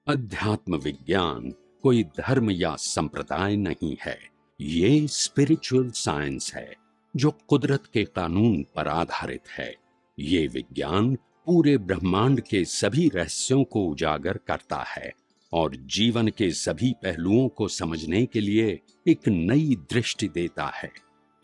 अध्यात्म विज्ञान कोई धर्म या संप्रदाय नहीं है। ये स्पिरिचुअल साइंस है जो कुदरत के कानून पर आधारित है। ये विज्ञान पूरे ब्रह्मांड के सभी रहस्यों को उजागर करता है और जीवन के सभी पहलुओं को समझने के लिए एक नई दृष्टि देता है।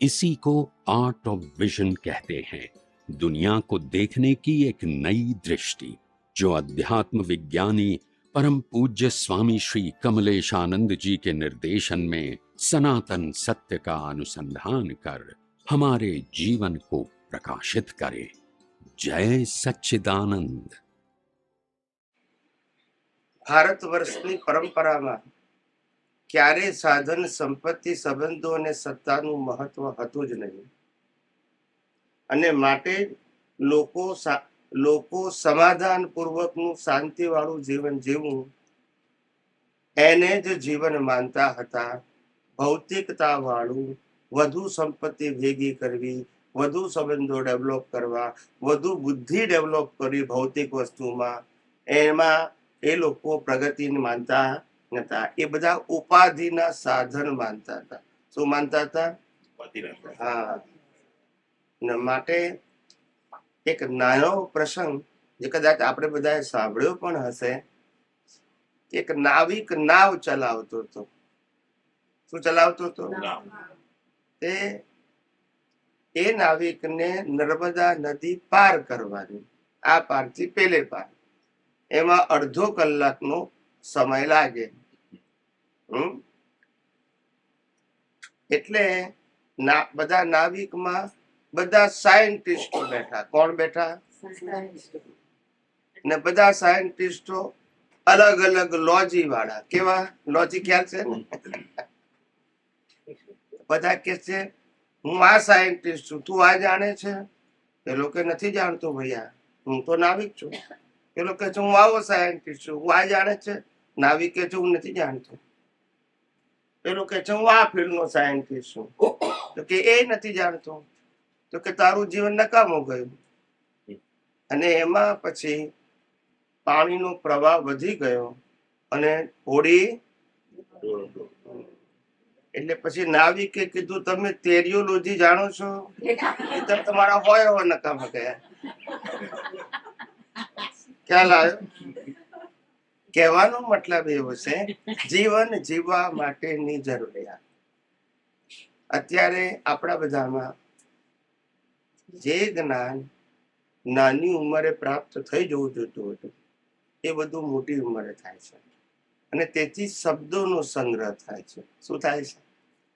इसी को आर्ट ऑफ विजन कहते हैं, दुनिया को देखने की एक नई दृष्टि, जो अध्यात्म विज्ञानी परम पूज्य स्वामी श्री कमलेशानंद जी के निर्देशन में सनातन सत्य का अनुसंधान कर हमारे जीवन को प्रकाशित करे। जय सच्चिदानंद। ભારતવર્ષની પરંપરામાં ક્યારે સાધન સંપત્તિ સંબંધો અને સત્તાનું મહત્વ હતું જ નહીં, અને માટે લોકો સમાધાન પૂર્વકનું શાંતિવાળું જીવન જીવવું એને જ જીવન માનતા હતા. ભૌતિકતા વાળું વધુ સંપત્તિ ભેગી કરવી, વધુ સંબંધો ડેવલપ કરવા, વધુ બુદ્ધિ ડેવલપ કરવી ભૌતિક વસ્તુમાં, એમાં એ લોકો પ્રગતિને માનતા નતા. એ બધા ઉપાધિના સાધન માનતા હતા. શું માનતા હતા? હા. માટે એક નાનો પ્રસંગ જે કદાચ આપણે બધાએ સાંભળ્યો પણ હશે. એક નાવિક નાવ ચલાવતો હતો. શું ચલાવતો હતો? એ નાવિકને નર્મદા નદી પાર કરવાની, આ પારથી પેલે પાર, એમાં અડધો કલાકનો સમય લાગે. એટલે બધા નાવિકમાં બધા સાયન્ટિસ્ટો બેઠા. કોણ બેઠા? ને બધા સાયન્ટિસ્ટો અલગ અલગ લોજી વાળા. કેવા લોજી? ખ્યાલ છે ને? બધા કે છે હું આ સાયન્ટિસ્ટ છું, તું આ જાણે છે? એ લોકો નથી જાણતો ભૈયા, હું તો નાવિક છું. એ લોકો છે હું આવો સાયન્ટિસ્ટ છું, હું આ જાણે છે? નાવિક કે છે હું નથી જાણતો. એ લોકો છે હું આ ફિલ્ડનો સાયન્ટિસ્ટ છું, તો કે એ નથી જાણતો. તો કે તારું જીવન નકામું ગયું. અને એમાં પછી પાણીનો પ્રવાહ વધી ગયો અને હોડી, એટલે પછી નાવિકે કીધું તમે ટેરિયોલોજી જાણો છો? એ તમારા હોય એવા નકામા ગયા. ખ્યાલ આવ્યો? કહેવાનો મતલબ એવો છે, જીવન જીવવા માટેની જરૂરિયાત. અત્યારે આપણા બધામાં જે જ્ઞાન નાની ઉંમરે પ્રાપ્ત થઈ જવું જોઈતું હતું, એ બધું મોટી ઉંમરે થાય છે. અને તેથી શબ્દોનો સંગ્રહ થાય છે. શું થાય છે?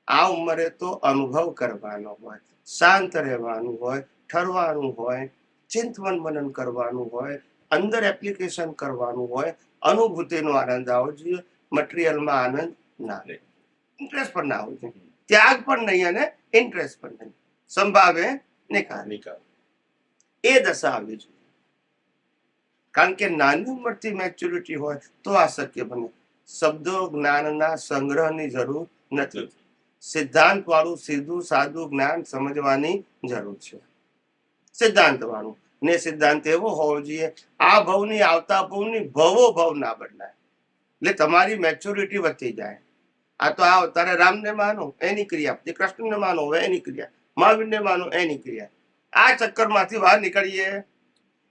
આ ઉંમરે તો અનુભવ કરવાનો હોય, શાંત રહેવાનું હોય, ઠરવાનું હોય, ચિંતન મનન કરવાનું હોય, અંદર એપ્લિકેશન કરવાનું હોય, અનુભૂતિનો આનંદ આવવો જોઈએ, મટીરિયલમાં આનંદ ના રહે, ઇન્ટરેસ્ટ પણ ના આવવો જોઈએ, ત્યાગ પણ નહીં અને ઇન્ટરેસ્ટ પણ નહીં, સંભાવે નિકાલ. એ દશા આવવી જોઈએ. કારણ કે નાની ઉંમરથી મેચ્યોરિટી હોય તો આ શક્ય બને. શબ્દો જ્ઞાનના સંગ્રહની જરૂર નથી. સિદ્ધાંત વાળું સીધું સાદું જ્ઞાન સમજવાની જરૂર છે. સિદ્ધાંત વાળું ને સિદ્ધાંત એવો હોવો જોઈએ, આ ભવની આવતા ભવની ભવો ભવ ના બદલાય, એટલે તમારી મેચ્યોરિટી વધતી જાય. આ તો આ તારે રામને માનો એની ક્રિયા, કૃષ્ણને માનો એની ક્રિયા, મહાવીરને માનો એની ક્રિયા. આ ચક્કર માંથી બહાર નીકળીએ.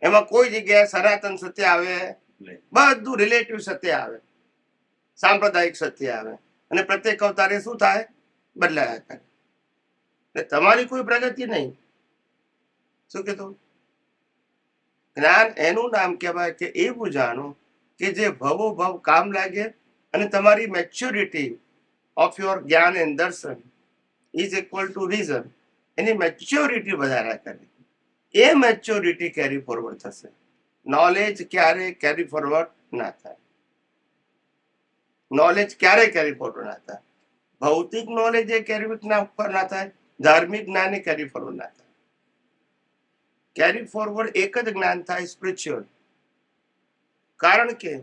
એમાં કોઈ જગ્યાએ સનાતન સત્ય આવે, બધું રિલેટિવ સત્ય આવે, સાંપ્રદાયિક સત્ય આવે, અને પ્રત્યેક અવતારે શું થાય? બદલાયા કરે. તમારી કોઈ પ્રગતિ નહીં. શું કીધું? જ્ઞાન એનું નામ કહેવાય કે એવું જાણો કે જે ભવો ભવ કામ લાગે, અને તમારી મેચ્યોરિટી ઓફ યોર જ્ઞાન એન્ડ દર્શન is equal two reason. Any maturity વધારા કરે. એ મેચ્યોરિટી કેરી ફોરવર્ડ થશે. નોલેજ ક્યારે કેરી ફોરવર્ડ ના થાય. નોલેજ ક્યારે કેરી ફોરવર્ડ ના થાય? ભૌતિક નોલેજ એ કેરી ના ઉપર ના થાય, ધાર્મિક જ્ઞાન એ કેરી ફોરવર્ડ ના થાય. કેરી ફોરવર્ડ એક જ જ્ઞાન થાય, સ્પિરિચ્યુઅલ. કારણ કે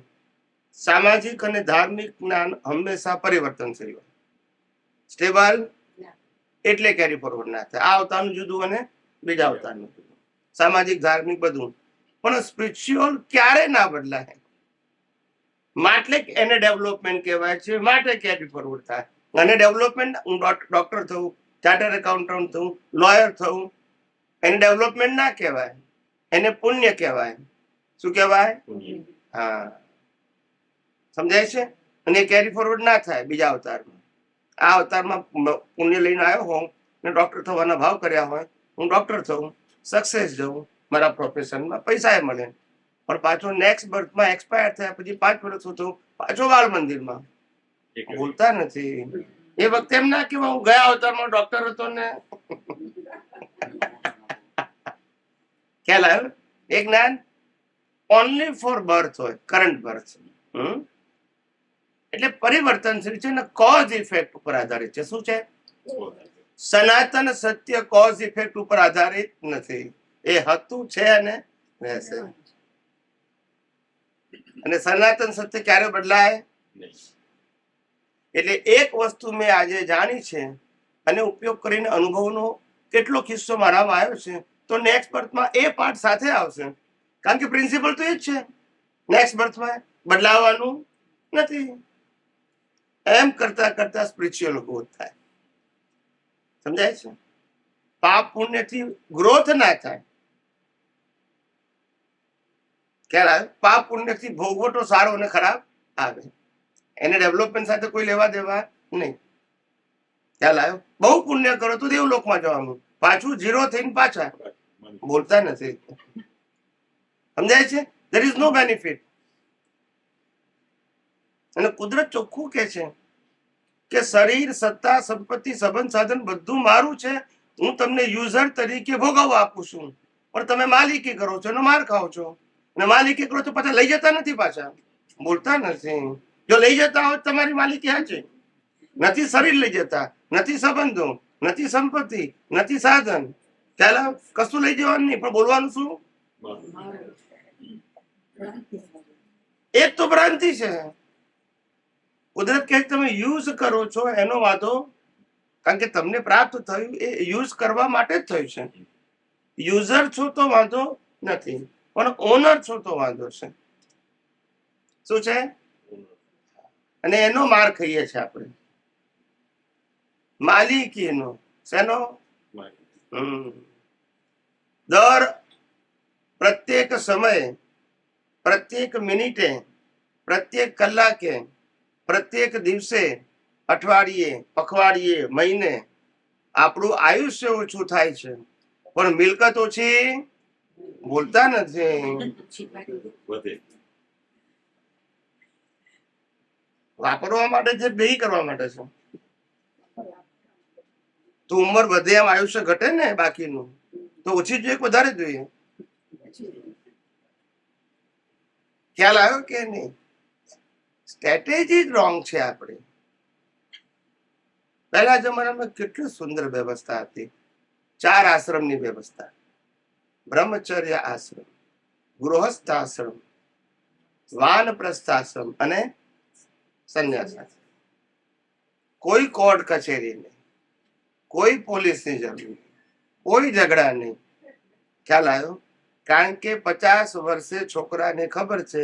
સામાજિક અને ધાર્મિક જ્ઞાન હંમેશા પરિવર્તનશીલ હોય. સ્ટેબલ એટલે કેરી ફોરવર્ડ ના થાય. આ અવતારનું જુદું અને બીજા અવતારનું જુદું, સામાજિક ધાર્મિક બધું. પણ સ્પિરિચ્યુઅલ ક્યારે ના બદલાય? માટે એને ડેવલપમેન્ટ કહેવાય છે, માટે કેરી ફોરવર્ડ થાય. અને ડેવલપમેન્ટ, હું ડોક્ટર થવું, ચાર્ટર્ડ એકાઉન્ટન્ટ થવું, લોયર થવું, એને ડેવલપમેન્ટ ના કહેવાય, એને પુણ્ય કહેવાય. શું કહેવાય? હા, સમજાય છે? અને કેરી ફોરવર્ડ ના થાય બીજા અવતારમાં. આ અવતારમાં પુણ્ય લઈને આવ્યો હોઉં ને ડોક્ટર થવાના ભાવ કર્યા હોય, હું ડોક્ટર થઉં, સક્સેસ જઉં મારા પ્રોફેશનમાં, પૈસા એ મળે, પણ પાછો નેક્સ્ટ બર્થમાં એક્સપાયર થયા પછી 5 વર્ષ થયું પાછો બાળ મંદિરમાં. ભૂલતા નથી. એ વખતે એમ ના કહેવાય હું ગયા અવતારમાં ડોક્ટર હતો ને. ખ્યાલ આવ્યો? એ જ્ઞાન ઓનલી ફોર બર્થ હોય, કરંટ બર્થ. એટલે પરિવર્તનશીલ છે ને કોઝ ઇફેક્ટ ઉપર આધારિત છે. શું છે? સનાતન સત્ય કોઝ ઇફેક્ટ ઉપર આધારિત નથી. એ હતું, છે અને રહેશે. અને સનાતન સત્ય ક્યારે બદલાય? એટલે એક વસ્તુ મેં આજે જાણી છે અને ઉપયોગ કરીને અનુભવનો કેટલો કિસ્સો મારામાં આવ્યો છે, તો નેક્સ્ટ બર્થમાં એ પાર્ટ સાથે આવશે. કારણ કે પ્રિન્સિપલ તો એ જ છે. નેક્સ્ટ બર્થમાં બદલાવાનું નથી. એમ કરતા કરતા સ્પિરિચ્યુઅલ ગ્રોથ થાય. સમજાય છે? પાપ પુણ્યથી ગ્રોથ ના થાય. ક્યારે પાપ પુણ્યથી ભોગવટો સારો અને ખરાબ આવે, એને ડેવલપમેન્ટ સાથે કોઈ લેવા દેવા નહીં. ખ્યાલ આવ્યો? બહુ પુણ્ય કરો તો દેવલોકમાં જવાનું, પાછું ઝીરો થઈને પાછા. બોલતા નથી. સમજાય છે? There is no benefit. અને કુદરત ચોખ્ખું કે છે કે શરીર, સત્તા, સંપત્તિ, સંબંધ, સાધન બધું મારું છે, હું તમને યુઝર તરીકે ભોગવવા આપું છું, પણ તમે માલિકી કરો છો અને માર ખાઓ છો. અને માલિકી કરો છો પાછા લઈ જતા નથી. પાછા બોલતા નથી. જો લઈ જતા હોય તમારી માલિકી હાચે. નથી શરીર લઈ જતા, નથી સંબંધો, નથી સંપત્તિ, નથી સાધન. ચાલો કશું લઈ જવાનું નહીં, પણ બોલવાનું શું? એક તો ભ્રાંતિ છે. કુદરત કહે તમે યુઝ કરો છો એનો વાંધો, કારણ કે તમને પ્રાપ્ત થયું એ યુઝ કરવા માટે જ થયું છે. યુઝર છો તો વાંધો નથી, પણ ઓનર છો તો વાંધો છે. શું છે? અને એનો માર ખાઈએ છે આપણે, માલિકીનો. શેનો? દર પ્રત્યેક સમયે, પ્રત્યેક મિનિટે, પ્રત્યેક કલાકે, પ્રત્યેક દિવસે, અઠવાડિયે, પખવાડિયે, મહિને આપણું આયુષ્ય ઓછું થાય છે, પણ મિલકત ઓછી. બોલતા નથી. વાપરવા માટે છે, બે કરવા માટે છે. તો ઉંમર વધે એમ આયુષ્ય ઘટે ને, બાકીનું તો ઓછી જોઈએ કે વધારે જોઈએ? ખ્યાલ આવ્યો કે નહીં? સ્ટ્રેટેજી રોંગ છે આપણી. પહેલા જમાનામાં કેટલી સુંદર વ્યવસ્થા હતી. 4 આશ્રમની વ્યવસ્થા: બ્રહ્મચર્ય આશ્રમ, ગૃહસ્થ આશ્રમ, વાનપ્રસ્થ આશ્રમ અને સંન્યાસ આશ્રમ. કોઈ કોર્ટ કચેરી નહીં, કોઈ પોલીસની જરૂર નહીં, કોઈ ઝઘડા નહીં. ખ્યાલ આવ્યો? કારણ કે 50 વર્ષે છોકરાને ખબર છે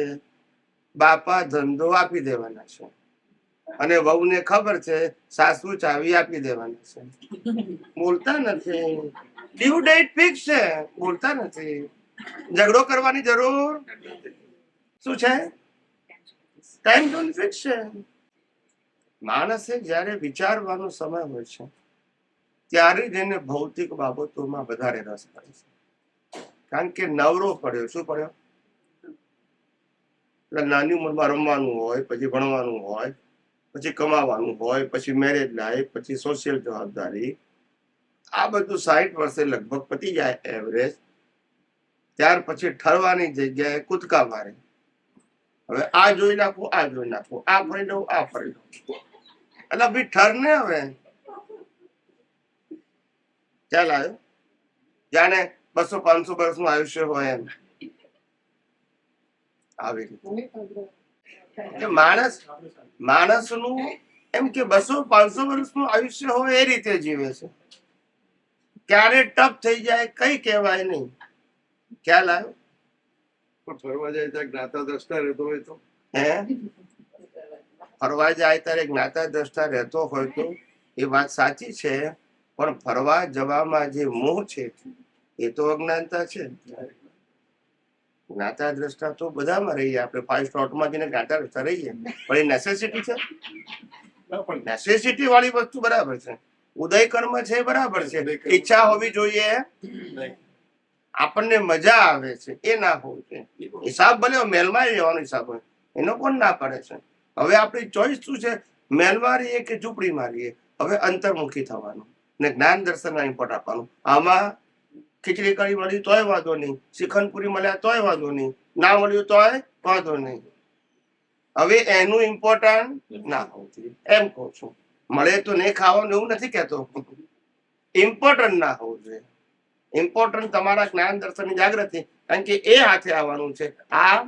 બાપા ધંધો આપી દેવાના છે, અને વહુને ખબર છે સાસુ ચાવી આપી દેવાના છે. બોલતા નથી. ડ્યુ ડેટ ફિક્સ છે. બોલતા નથી. ઝઘડો કરવાની જરૂર શું છે? ટાઈમ ઝોન ફિક્સ છે. માણસે જ્યારે વિચારવાનો સમય હોય છે ત્યારે જ એને ભૌતિક બાબતોમાં વધારે રસ પડે છે. કારણ કે નવરો પડ્યો. શું પડ્યો? એટલે નાની ઉંમરમાં રમવાનું હોય, પછી ભણવાનું હોય, પછી કમાવાનું હોય, પછી મેરેજ લાઈફ, પછી સોશિયલ જવાબદારી, આ બધું 60 વર્ષે લગભગ પતી જાય એવરેજ. ત્યાર પછી ઠરવાની જગ્યાએ કૂદકા મારે. હવે આ જોઈ નાખવું, આ જોઈ નાખવું, આ ફરી દઉં, આ ફરી દઉં. એટલે ભાઈ ઠર ને. હવે ખ્યાલ આવ્યો? જાણે 200-500 વર્ષનું આયુષ્ય હોય એમ. આવી રીતે માણસનું એમ કે 200-500 વર્ષનું આયુષ્ય હોય એ રીતે જીવે છે. ક્યારે ટપ થઈ જાય કઈ કહેવાય નહીં. ખ્યાલ આવ્યો? પણ ફરવા જાય ત્યાં જ્ઞાતા દ્રષ્ટા રહેતો હોય તો હે ફરવા જાય ત્યારે જ્ઞાતા દ્રષ્ટા રહેતો હોય તો એ વાત સાચી છે, પણ ફરવા જવામાં જે મોહ છે એ તો અજ્ઞાનતા છે. જ્ઞાતા દ્રષ્ટા તો બધામાં રહીએ, આપણે 5 સ્લોટમાં જઈને જ્ઞાતા દ્રષ્ટા રહીએ, પણ એ નેસેસિટી છે. નેસેસિટી વાળી વસ્તુ બરાબર છે, ઉદય કર્મ છે બરાબર છે, ઈચ્છા હોવી જોઈએ, આપણને મજા આવે છે એ ના હોવું જોઈએ. હિસાબ ભલે મેલમાં રહેવાનો હિસાબ હોય, એનો કોણ ના પડે છે. હવે આપણી ચોઈસ શું છે, મેલમાં રહીએ કે ઝૂંપડીમાં રહીએ. હવે અંતર્મુખી થવાનું ને જ્ઞાન દર્શનમાં ઇમ્પોર્ટ આપવાનું. આમાં ખીચડી કઢી મળી તોય વાંધો નહીં, શ્રીખંડ પૂરી મળ્યા તોય વાંધો નહીં, ના મળ્યું તોય વાંધો નહીં. હવે એનું ઇમ્પોર્ટન્ટ ના હોવું જોઈએ એમ કહું છું. મળે તો નહીં ખાવાનું એવું નથી કહેતો, ઇમ્પોર્ટન્ટ ના હોવું જોઈએ. ઇમ્પોર્ટન્ટ તમારા જ્ઞાન દર્શનની જાગૃતિ, કારણ કે એ હાથે આવવાનું છે, આ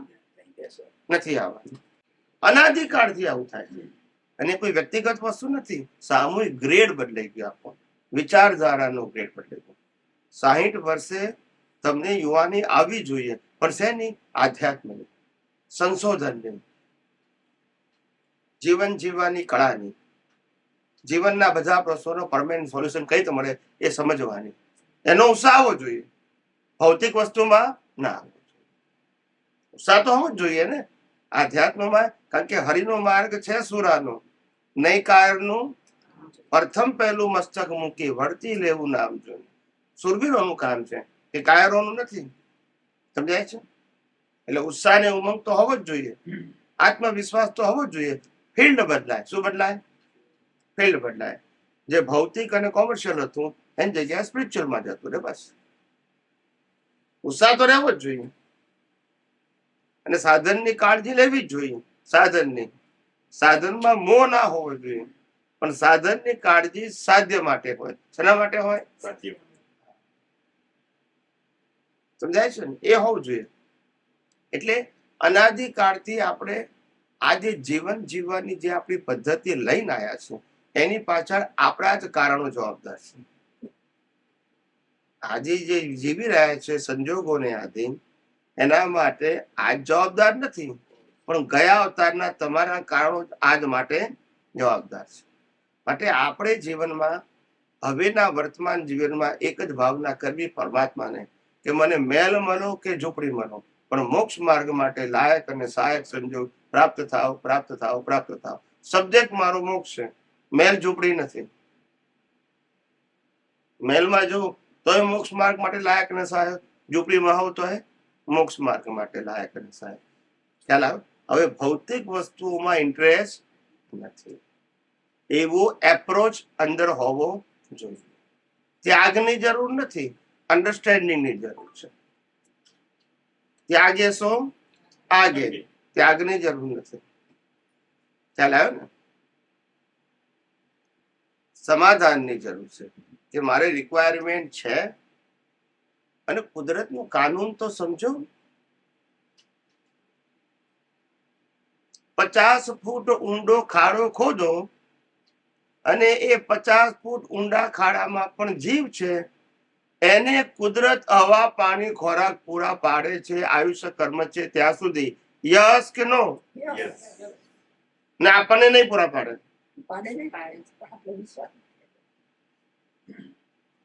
નથી આવવાનું. અનાદિકાળથી આવું થાય છે, અને કોઈ વ્યક્તિગત વસ્તુ નથી, સામૂહિક ગ્રેડ બદલાઈ ગયો, આપણો વિચારધારાનો ગ્રેડ બદલાઈ ગયો. 60 વર્ષે તમને યુવાની આવી જોઈએ, પણ શેની? આધ્યાત્મની, સંશોધનની, જીવન જીવવાની કળાની, જીવનના બધા પ્રશ્નોનો પરમેનન્ટ સોલ્યુશન કઈ રીતે મળે એ સમજવાની, એનો ઉત્સાહ આવવો જોઈએ. ભૌતિક વસ્તુમાં ના આવવો જોઈએ, ઉત્સાહ તો હોવો જ જોઈએ ને આધ્યાત્મમાં. કારણ કે હરિનો માર્ગ છે સુરાનો, નહીં કાયરનું પ્રથમ પહેલું મસ્તક મૂકી વળતી લેવું નામ જોઈને. સુરવીરોનું કામ છે, કે કાયરોનું નથી. સમજાય છે? એટલે ઉત્સાહ ને ઉમંગ તો હોવો જ જોઈએ, આત્મવિશ્વાસ તો હોવો જ જોઈએ. ફિલ્ડ બદલાય. શું બદલાય? ફિલ્ડ બદલાય. જે ભૌતિક અને કોમર્શિયલ હતું એની જગ્યાએ સ્પિરિચ્યુઅલમાં જતું રહે. બસ ઉત્સાહ તો રહેવો જ જોઈએ, અને સાધનની કાળજી લેવી જ જોઈએ. સાધનમાં મોહ ના હોવો જોઈએ, પણ સાધનની કાળજી સાધ્ય માટે હોય. શેના માટે હોય? સમજાય છે ને? એ હોવું જોઈએ. એટલે અનાદિકાળથી આપણે આ જે જીવન જીવવાની જે આપણી પદ્ધતિ લઈને આવ્યા છે, એની પાછળ આપણા જ કારણો જવાબદાર છે. આજે જે જીવી રહ્યા છે સંજોગોને આધીન, એના માટે આજ જવાબદાર નથી, પણ ગયા અવતારના તમારા કારણો આજ માટે જવાબદાર છે. માટે આપણે જીવનમાં હવેના વર્તમાન જીવનમાં એક જ ભાવના કરવી પરમાત્માને, કે મને મેલ મળો કે ઝૂંપડી મળો, પણ મોક્ષ માર્ગ માટે લાયક અને સહાયક સંજોગ પ્રાપ્ત થાવ, પ્રાપ્ત થાવ, પ્રાપ્ત થાવ. સબ્જેક્ટ મારો મોક્ષ છે, મેલ ઝૂંપડી નથી. મેલમાં જો તોય મોક્ષ માર્ગ માટે લાયક અને સહાયક, ઝૂંપડીમાં હોવ તોય મોક્ષ માર્ગ માટે લાયક અને સહાયક. ખ્યાલ આવે? હવે ભૌતિક વસ્તુઓમાં ઇન્ટરેસ્ટ નથી, એવો એપ્રોચ અંદર હોવો જોઈએ. ત્યાગની જરૂર નથી, અન્ડરસ્ટેન્ડિંગની જરૂર છે. ત્યાગે સો આગે, ત્યાગની જરૂર નથી. ખ્યાલ આવ્યો ને? સમાધાનની જરૂર છે, કે મારે રિક્વાયરમેન્ટ છે, અને કુદરતનું કાનૂન તો સમજો. 50 ફૂટ ઊંડો ખાડો ખોદો, અને એ 50 ફૂટ ઊંડા ખાડામાં પણ જીવ છે, એને કુદરત હવા પાણી ખોરાક પૂરા પાડે છે, આયુષ્ય કર્મ છે ત્યાં સુધી. યસ કે નો? ને આપણને નહીં પૂરા પાડે.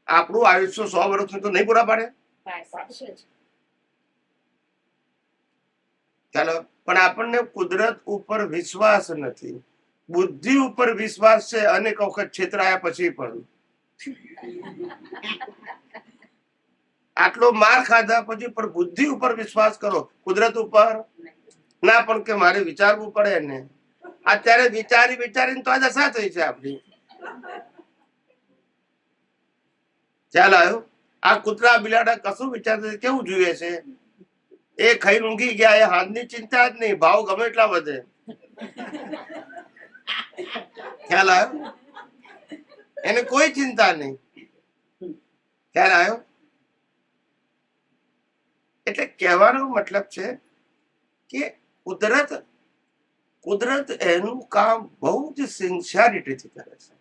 આપણું આયુષ્ય 100 વર્ષ તો નહીં પૂરા પાડે. ચાલો, પણ આપણને કુદરત ઉપર વિશ્વાસ નથી, બુદ્ધિ ઉપર વિશ્વાસ છે. અનેક વખત છેતરાયા પછી પણ, આટલો માર ખાધા પછી પણ બુદ્ધિ ઉપર વિશ્વાસ કરો, કુદરત ઉપર ના. પણ કે મારે વિચારવું પડે ને, અત્યારે વિચારી વિચારીને તો આ દશા થઈ છે આપણી. ખ્યાલ આવ્યો? આ કૂતરા બિલાડા કશું વિચારતા કેવું જોઈએ છે, એ ખાઈ ઊંઘી ગયા, એ હાથની ચિંતા જ નહીં, ભાવ ગમે એટલા વધે. ખ્યાલ આવ્યો? એને કોઈ ચિંતા નહીં. ખ્યાલ આવ્યો? એટલે કહેવાનો મતલબ છે કે કુદરત એનું કામ બહુ જ સિન્સિયરિટીથી કરે છે.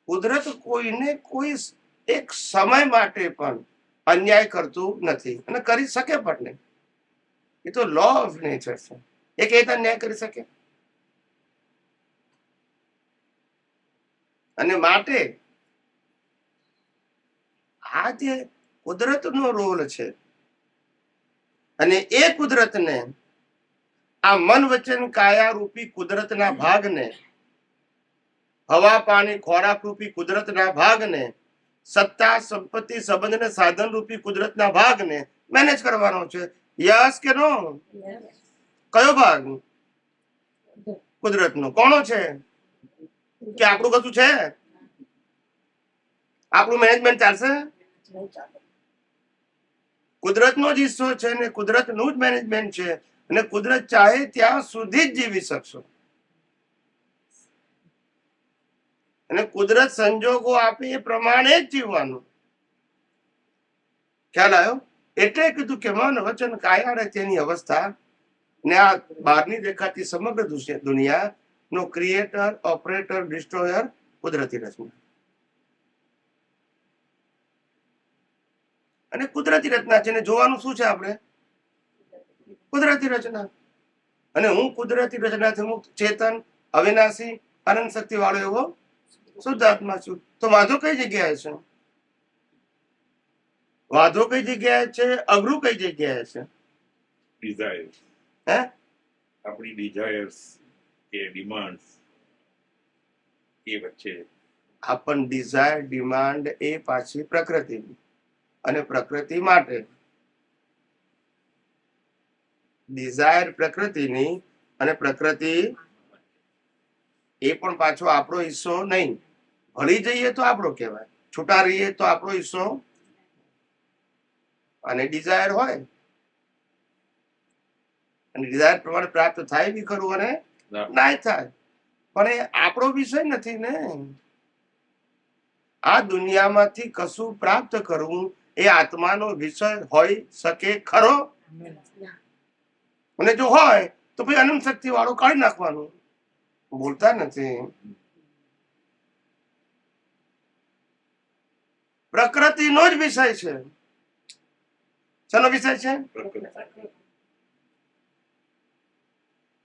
કુદરત કોઈને કોઈ એક સમય માટે પણ અન્યાય કરતું નથી, અને કરી શકે પણ નહીં. એ તો લો ઓફ નેચર છે. એ કઈ રીતે ન્યાય કરી શકે? અને માટે આ જે કુદરતનો રોલ છે, અને એ કુદરતને, આ મન વચન કાયા રૂપી કુદરતના ભાગને, હવા પાણી ખોરાક રૂપી કુદરતના ભાગને, સત્તા સંપત્તિ સંબંધ અને સાધન રૂપી કુદરતના ભાગને મેનેજ કરવાનો છે. યસ કે નો? કયો ભાગ? કુદરતનો. કોનો છે? કે આપણું કશું છે? આપણું મેનેજમેન્ટ ચાલશે? કુદરતનો જ હિસ્સો છે ને કુદરતનું જ મેનેજમેન્ટ છે, અને કુદરત ચાહે ત્યાં સુધી જ જીવી શકશો. અને કુદરત સંજોગો આપે એ પ્રમાણે જ જીવવાનું. ખ્યાલ આવ્યો? એટલે કીધું કે મન વચન કાયા રહે તેની અવસ્થા ને આ બહારની દેખાતી સમગ્ર દુનિયા નો ક્રિએટર, ઓપરેટર, ડિસ્ટ્રોયર કુદરતી રચના. અને કુદરતી રચના છે ને જોવાનું શું છે આપણે? કુદરતી રચના. અને હું કુદરતી રચનાથી મુક્ત, ચેતન, અવિનાશી, અનંત શક્તિ વાળો એવો શુદ્ધ આત્મા છું. તો વાંધો કઈ જગ્યાએ છે? વાંધો કઈ જગ્યાએ છે? અઘરું કઈ જગ્યાએ છે? ડિઝાયર્સ, હે? આપણી ડિઝાયર્સ કે ડિમાન્ડ્સ એ વચ્ચે. આપણ ડિઝાયર, ડિમાન્ડ એ પાછી પ્રકૃતિની, અને પ્રકૃતિ માટે. ડિઝાયર પ્રકૃતિની, અને પ્રકૃતિ એ પણ પાછો આપણો હિસ્સો નહીં. ભળી જઈએ તો આપણો કહેવાય, છૂટા રહીએ તો આપણો હિસ્સો. અને ડિઝાયર હોય, અને ડિઝાયર પ્રમાણે પ્રાપ્ત થાય બી ખરું અને ના થાય, પણ એ આપણો વિષય નથી ને. આ દુનિયામાંથી કશું પ્રાપ્ત કરવું એ આત્માનો વિષય હોય શકે ખરો? અને જો હોય તો ભાઈ અનંત શક્તિ વાળો કાઢી નાખવાનું. બોલતા નથી. પ્રકૃતિનો જ વિષય છે. શેનો વિષય છે?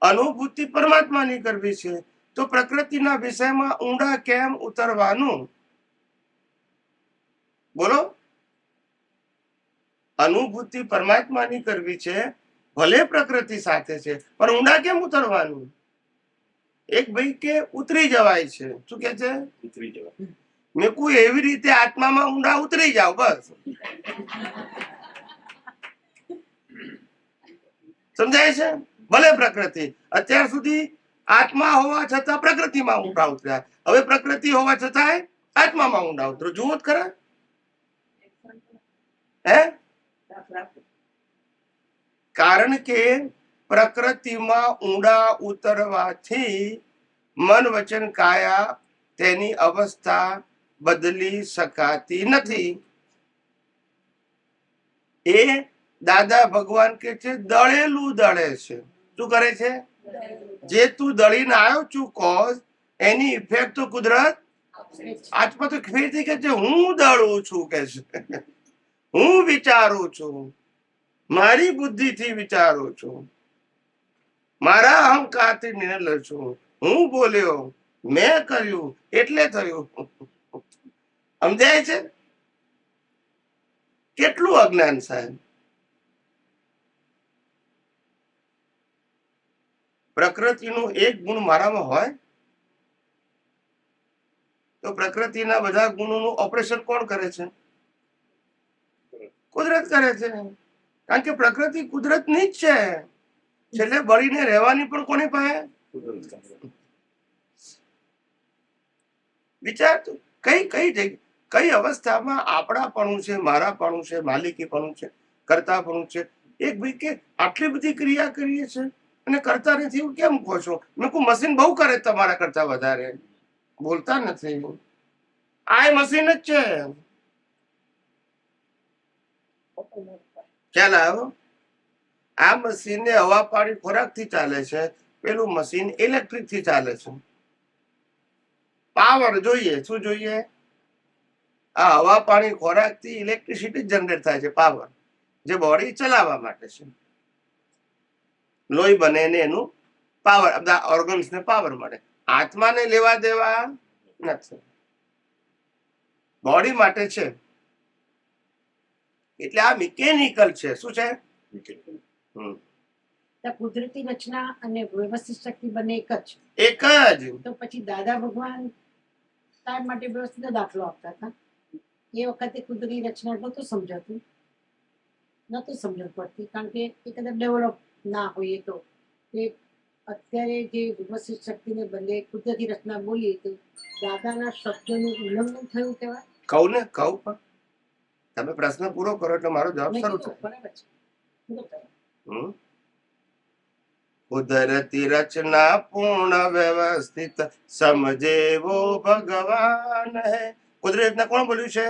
અનુભૂતિ પરમાત્માની કરવી છે, તો પ્રકૃતિના વિષયમાં ઊંડા કેમ ઉતરવાનું? બોલો. અનુભૂતિ પરમાત્માની કરવી છે, ભલે પ્રકૃતિ સાથે છે, પણ ઊંડા કેમ ઉતરવાનું? એક ભાઈ કે ઉતરી જવાય છે. શું કે છે? ઉતરી જવા. મેં કોઈ એવી રીતે આત્મામાં ઊંડા ઉતરી જાવ બસ. સમજાય છે? ભલે પ્રકૃતિ, અત્યાર સુધી આત્મા હોવા છતાં પ્રકૃતિમાં ઊંડા ઉતર્યા, હવે પ્રકૃતિ હોવા છતાં આત્મામાં ઊંડા ઉતરો. જુઓ જ ખરા. હે? કારણ કે પ્રકૃતિમાં ઊંડા ઉતરવાથી મન વચન કાયા તેની અવસ્થા બદલી શકાતી નથી. એ દાદા ભગવાન કે છે દળેલું દળે છે. શું કરે છે? જે તું દળીને આવ્યો છું કોઝ, એની ઇફેક્ટ તો કુદરત આજમાં તો ફેરથી કે છે હું દળું છું, કે છે હું વિચારું છું, મારી બુદ્ધિથી વિચારું છું, મારા અહંકારથી નિર્ણય લઉં છું, હું બોલ્યો, મેં કર્યું એટલે થયું. સમજાય છે? કેટલું અજ્ઞાન સાહેબ. પ્રકૃતિનું એક ગુણ મારામાં હોય તો પ્રકૃતિના બધા ગુણોનું ઓપરેશન કોણ કરે છે? કુદરત કરે છે. કારણ કે પ્રકૃતિ કુદરતની જ છે. છેલ્લે બળીને રહેવાની પણ કોની પાસે? વિચાર તું, કઈ કઈ જગ્યા, કઈ અવસ્થામાં આપણાપણું છે, મારાપણું છે, માલિકીપણું છે, કર્તાપણું છે. એક ભાઈ કે આટલી બધી ક્રિયા કરીએ છે અને કરતા નથી, એવું કેમ કહો છો? મેં કહું મશીન બહુ કરે તમારા કરતા વધારે. બોલતા નથી. આ મશીન જ છે. ખ્યાલ આવ્યો? આ મશીન હવા પાણી ખોરાક થી ચાલે છે, પેલું મશીન ઇલેક્ટ્રિક થી ચાલે છે. પાવર જોઈએ. શું જોઈએ? આ હવા પાણી ખોરાક થી ઇલેક્ટ્રિસિટી જનરેટ થાય છે, પાવર, જે બોડી ચલાવવા માટે છે. લોહી બને ને એનું પાવર, બધા ઓર્ગન્સ ને પાવર મળે. આત્માને લેવા દેવા નથી, બોડી માટે છે. એટલે આ મિકેનિકલ છે. શું છે? હમ. તો કુદરતી રચના અને વ્યવસ્થિત શક્તિ બંને એક જ. એક જ. તો પછી દાદા ભગવાન તાર માટે વ્યવસ્થિત દાખલો આપતા હતા. એ વખતે કુદરતી રચના નહોતું સમજાતું, નહોતું સમજણ પડતી, કારણ કે એ કદાચ ડેવલપ ના હોય. તો એ અત્યારે જે વ્યવસ્થિત શક્તિને બદલે કુદરતી રચના બોલીએ તો દાદાના શબ્દનું ઉલ્લંઘન થયું કહેવાય. કહું ને, કહું પણ તમે પ્રશ્ન પૂરો કરો એટલે મારો જવાબ મેં શરૂ કીધું, થાય. બરાબર છે. પૂરો કરો. હમ. કુદરતી રચના પૂર્ણ વ્યવસ્થિત સમજેવો ભગવાન હે. કુદરતી રચના કોણ બોલ્યું છે?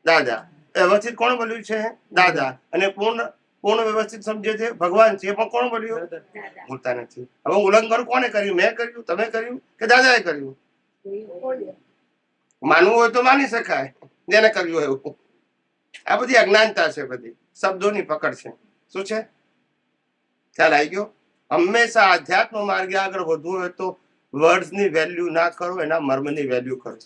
દાદા. વ્યવસ્થિત કોણ બોલ્યું છે? દાદા. અને પૂર્ણ પૂર્ણ વ્યવસ્થિત સમજે છે ભગવાન છે, એ પણ કોણ બોલ્યું? ભૂલતા નથી. હવે ઉલ્લંઘન કોને કર્યું? મેં કર્યું, તમે કર્યું કે દાદાએ કર્યું? માનવું હોય તો માની શકાય, જેને કર્યું એવું. આ બધી અજ્ઞાનતા છે, બધી શબ્દોની પકડ છે. શું છે? ખ્યાલ આવી ગયો? હંમેશા આધ્યાત્મ માર્ગે આગળ વધવું હોય તો વર્ડ્સની વેલ્યુ ના કરો, એના મર્મની વેલ્યુ કરો.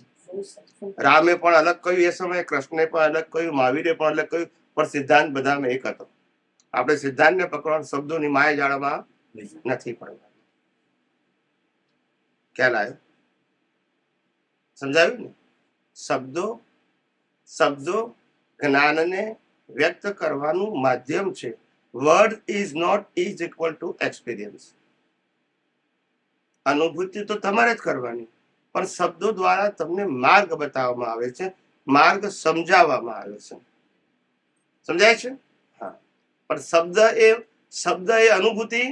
રામે પણ અલગ કહ્યું એ સમયે, કૃષ્ણે પણ અલગ કહ્યું, મહાવીરે પણ અલગ કહ્યું, પણ સિદ્ધાંત બધામાં એક હતો. આપણે સિદ્ધાંતને પકડવાનું, શબ્દોની માયા જાળમાં નથી પડવાનું. ખ્યાલ આવ્યો? સમજાવ્યું ને? શબ્દો જ્ઞાનને વ્યક્ત કરવાનું માધ્યમ છે. Word is not is equal to experience. અનુભૂતિ તો તમારે જ કરવાની, પણ શબ્દો દ્વારા તમને માર્ગ બતાવવામાં આવે છે, માર્ગ સમજાવવામાં આવે છે. સમજાય છે? હા. પણ શબ્દ એ અનુભૂતિ,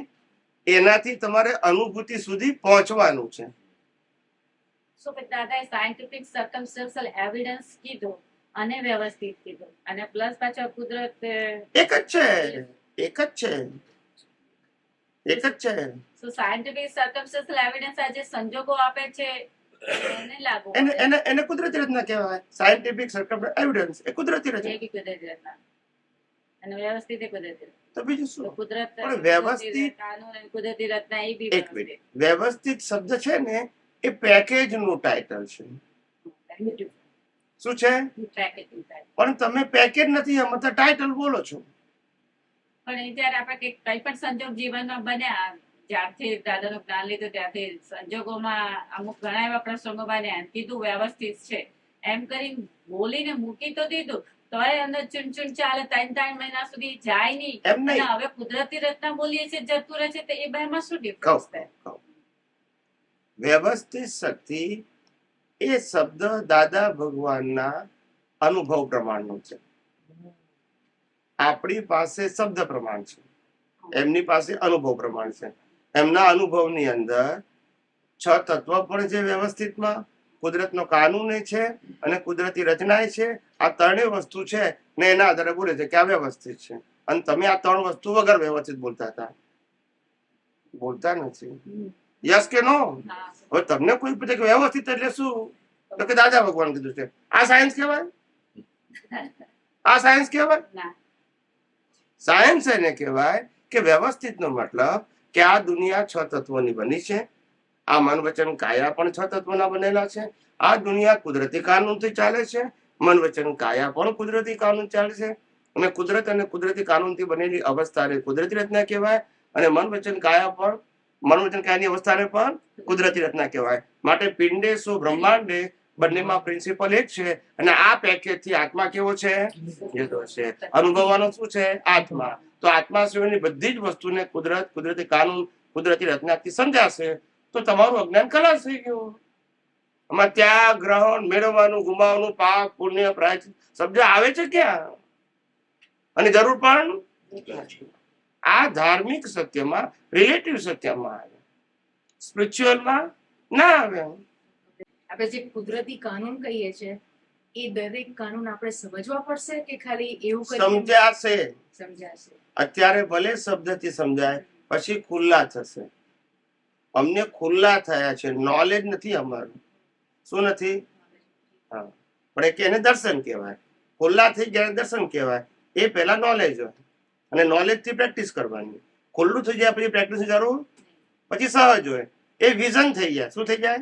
એનાથી તમારે અનુભૂતિ સુધી પહોંચવાનું છે. So with દાદાએ સાયન્ટિફિક સર્કમસ્ટન્શિયલ એવિડન્સ કીધું અને વ્યવસ્થિત કીધું, અને પ્લસ પાછો કુદરત એક જ છે, એક જ છે, એક જ છે. સો સાયન્ટિફિક સર્કમસ્ટન્શિયલ એવિડન્સ આ જે સંજોગો આપે છે એને લાગુ એને કુદરતી રચના કહેવાય. સાયન્ટિફિક સર્કમસ્ટન્શિયલ એવિડન્સ એ કુદરતી રચના. એ બી કુદરતી રચના અને વ્યવસ્થિત એ કુદરતી રચના. તો બીજું તો શું? કુદરત પણ વ્યવસ્થિત, કાનૂન અને કુદરતી રચના એ બી એક મિનિટ, વ્યવસ્થિત શબ્દ છે ને એ પેકેજ નું ટાઇટલ છે. શું છે? પણ તમે પેકેજ નથી સમજતા, ટાઇટલ બોલો છો. પણ એ જયારે આપણે કઈ પણ સંજોગ જીવનમાં બન્યા, જ્યારથી દાદાનું જ્ઞાન લીધું ત્યારથી સંજોગોમાં અમુક ઘણા એવા પ્રસંગો બન્યા, કીધું વ્યવસ્થિત છે એમ કરી બોલીને મૂકી તો દીધું, તોય અંદર ચૂન ચાલે. 3 મહિના સુધી જાય નહીં. એમ નહીં. અને હવે કુદરતી રચના બોલીએ છીએ જતું રહે છે, તો એ બેમાં શું ડિફરન્સ થાય? વ્યવસ્થિત શક્તિ એ શબ્દ દાદા ભગવાનના અનુભવ પ્રમાણનું છે. આપણી પાસે શબ્દ પ્રમાણ છે, એમની પાસે અનુભવ પ્રમાણ છે. એમના અનુભવની અંદર 6 તત્વ પણ છે વ્યવસ્થિતમાં, કુદરતનો કાનૂન છે અને કુદરતી રચના છે. આ ત્રણેય વસ્તુ છે ને એના આધારે બોલે છે કે આ વ્યવસ્થિત છે. અને તમે આ 3 વસ્તુ વગર વ્યવસ્થિત બોલતા હતા, બોલતા નથી. યસ કે નો? હવે તમને કોઈ પૂછે કે વ્યવસ્થિત એટલે શું, તો કે દાદા ભગવાન કીધું છે. આ સાયન્સ કહેવાય? આ સાયન્સ કહેવાય? સાયન્સ એને કહેવાય કે વ્યવસ્થિત નો મતલબ કે આ દુનિયા 6 તત્વોની બની છે. આ મન વચન કાયા પણ 6 તત્વોના બનેલા છે. આ દુનિયા કુદરતી કાનૂનથી ચાલે છે. મન વચન કાયા પણ કુદરતી કાનૂન ચાલે છે. અને કુદરત અને કુદરતી કાનૂનથી બનેલી અવસ્થાને કુદરતી રચના કહેવાય, અને મન વચન કાયાની અવસ્થાને પણ કુદરતી રચના કહેવાય. માટે પિંડે સો બ્રહ્માંડે બંનેમાં પ્રિન્સિપલ એક છે. અને આ પેકેજ થી આત્મા કેવો છે? જુદો છે. અનુભવવાનો શું છે? આત્મા. તો આત્મા સિવાયની બધી જ વસ્તુને કુદરતી કાનૂન, કુદરતી રચનાથી સમજાશે તો તમારું અજ્ઞાન ખલાસ થઈ ગયું. આમાં ત્યાગ, ગ્રહણ, મેળવવાનું, ગુમાવવાનું, પાપ, પુણ્ય, પ્રાયશ્ચિત શબ્દ આવે છે ક્યાં? અને જરૂર પણ નથી. આ ધાર્મિક સત્યમાં, રિલેટિવ સત્યમાં આવે, સ્પિરિચ્યુઅલમાં ના આવે. આપણે જે કુદરતી કાનૂન કહીએ છીએ એ દરેક કાનૂન આપણે સમજવા પડશે કે ખાલી એવું સમજાશે? સમજાશે. અત્યારે ભલે શબ્દથી સમજાય, પછી ખુલ્લા થશે. અમને ખુલ્લા થયા છે, નોલેજ નથી અમારું. શું નથી? હા, પણ કે એને દર્શન કહેવાય. ખુલ્લા થઈ ગયા દર્શન કહેવાય. એ પહેલા નોલેજ હોય, અને નોલેજ થી પ્રેક્ટિસ કરવાની. ખુલ્લું થઈ જાય પછી પ્રેક્ટિસ જરૂર, પછી સહજ હોય, એ વિઝન થઈ જાય. શું થઈ જાય?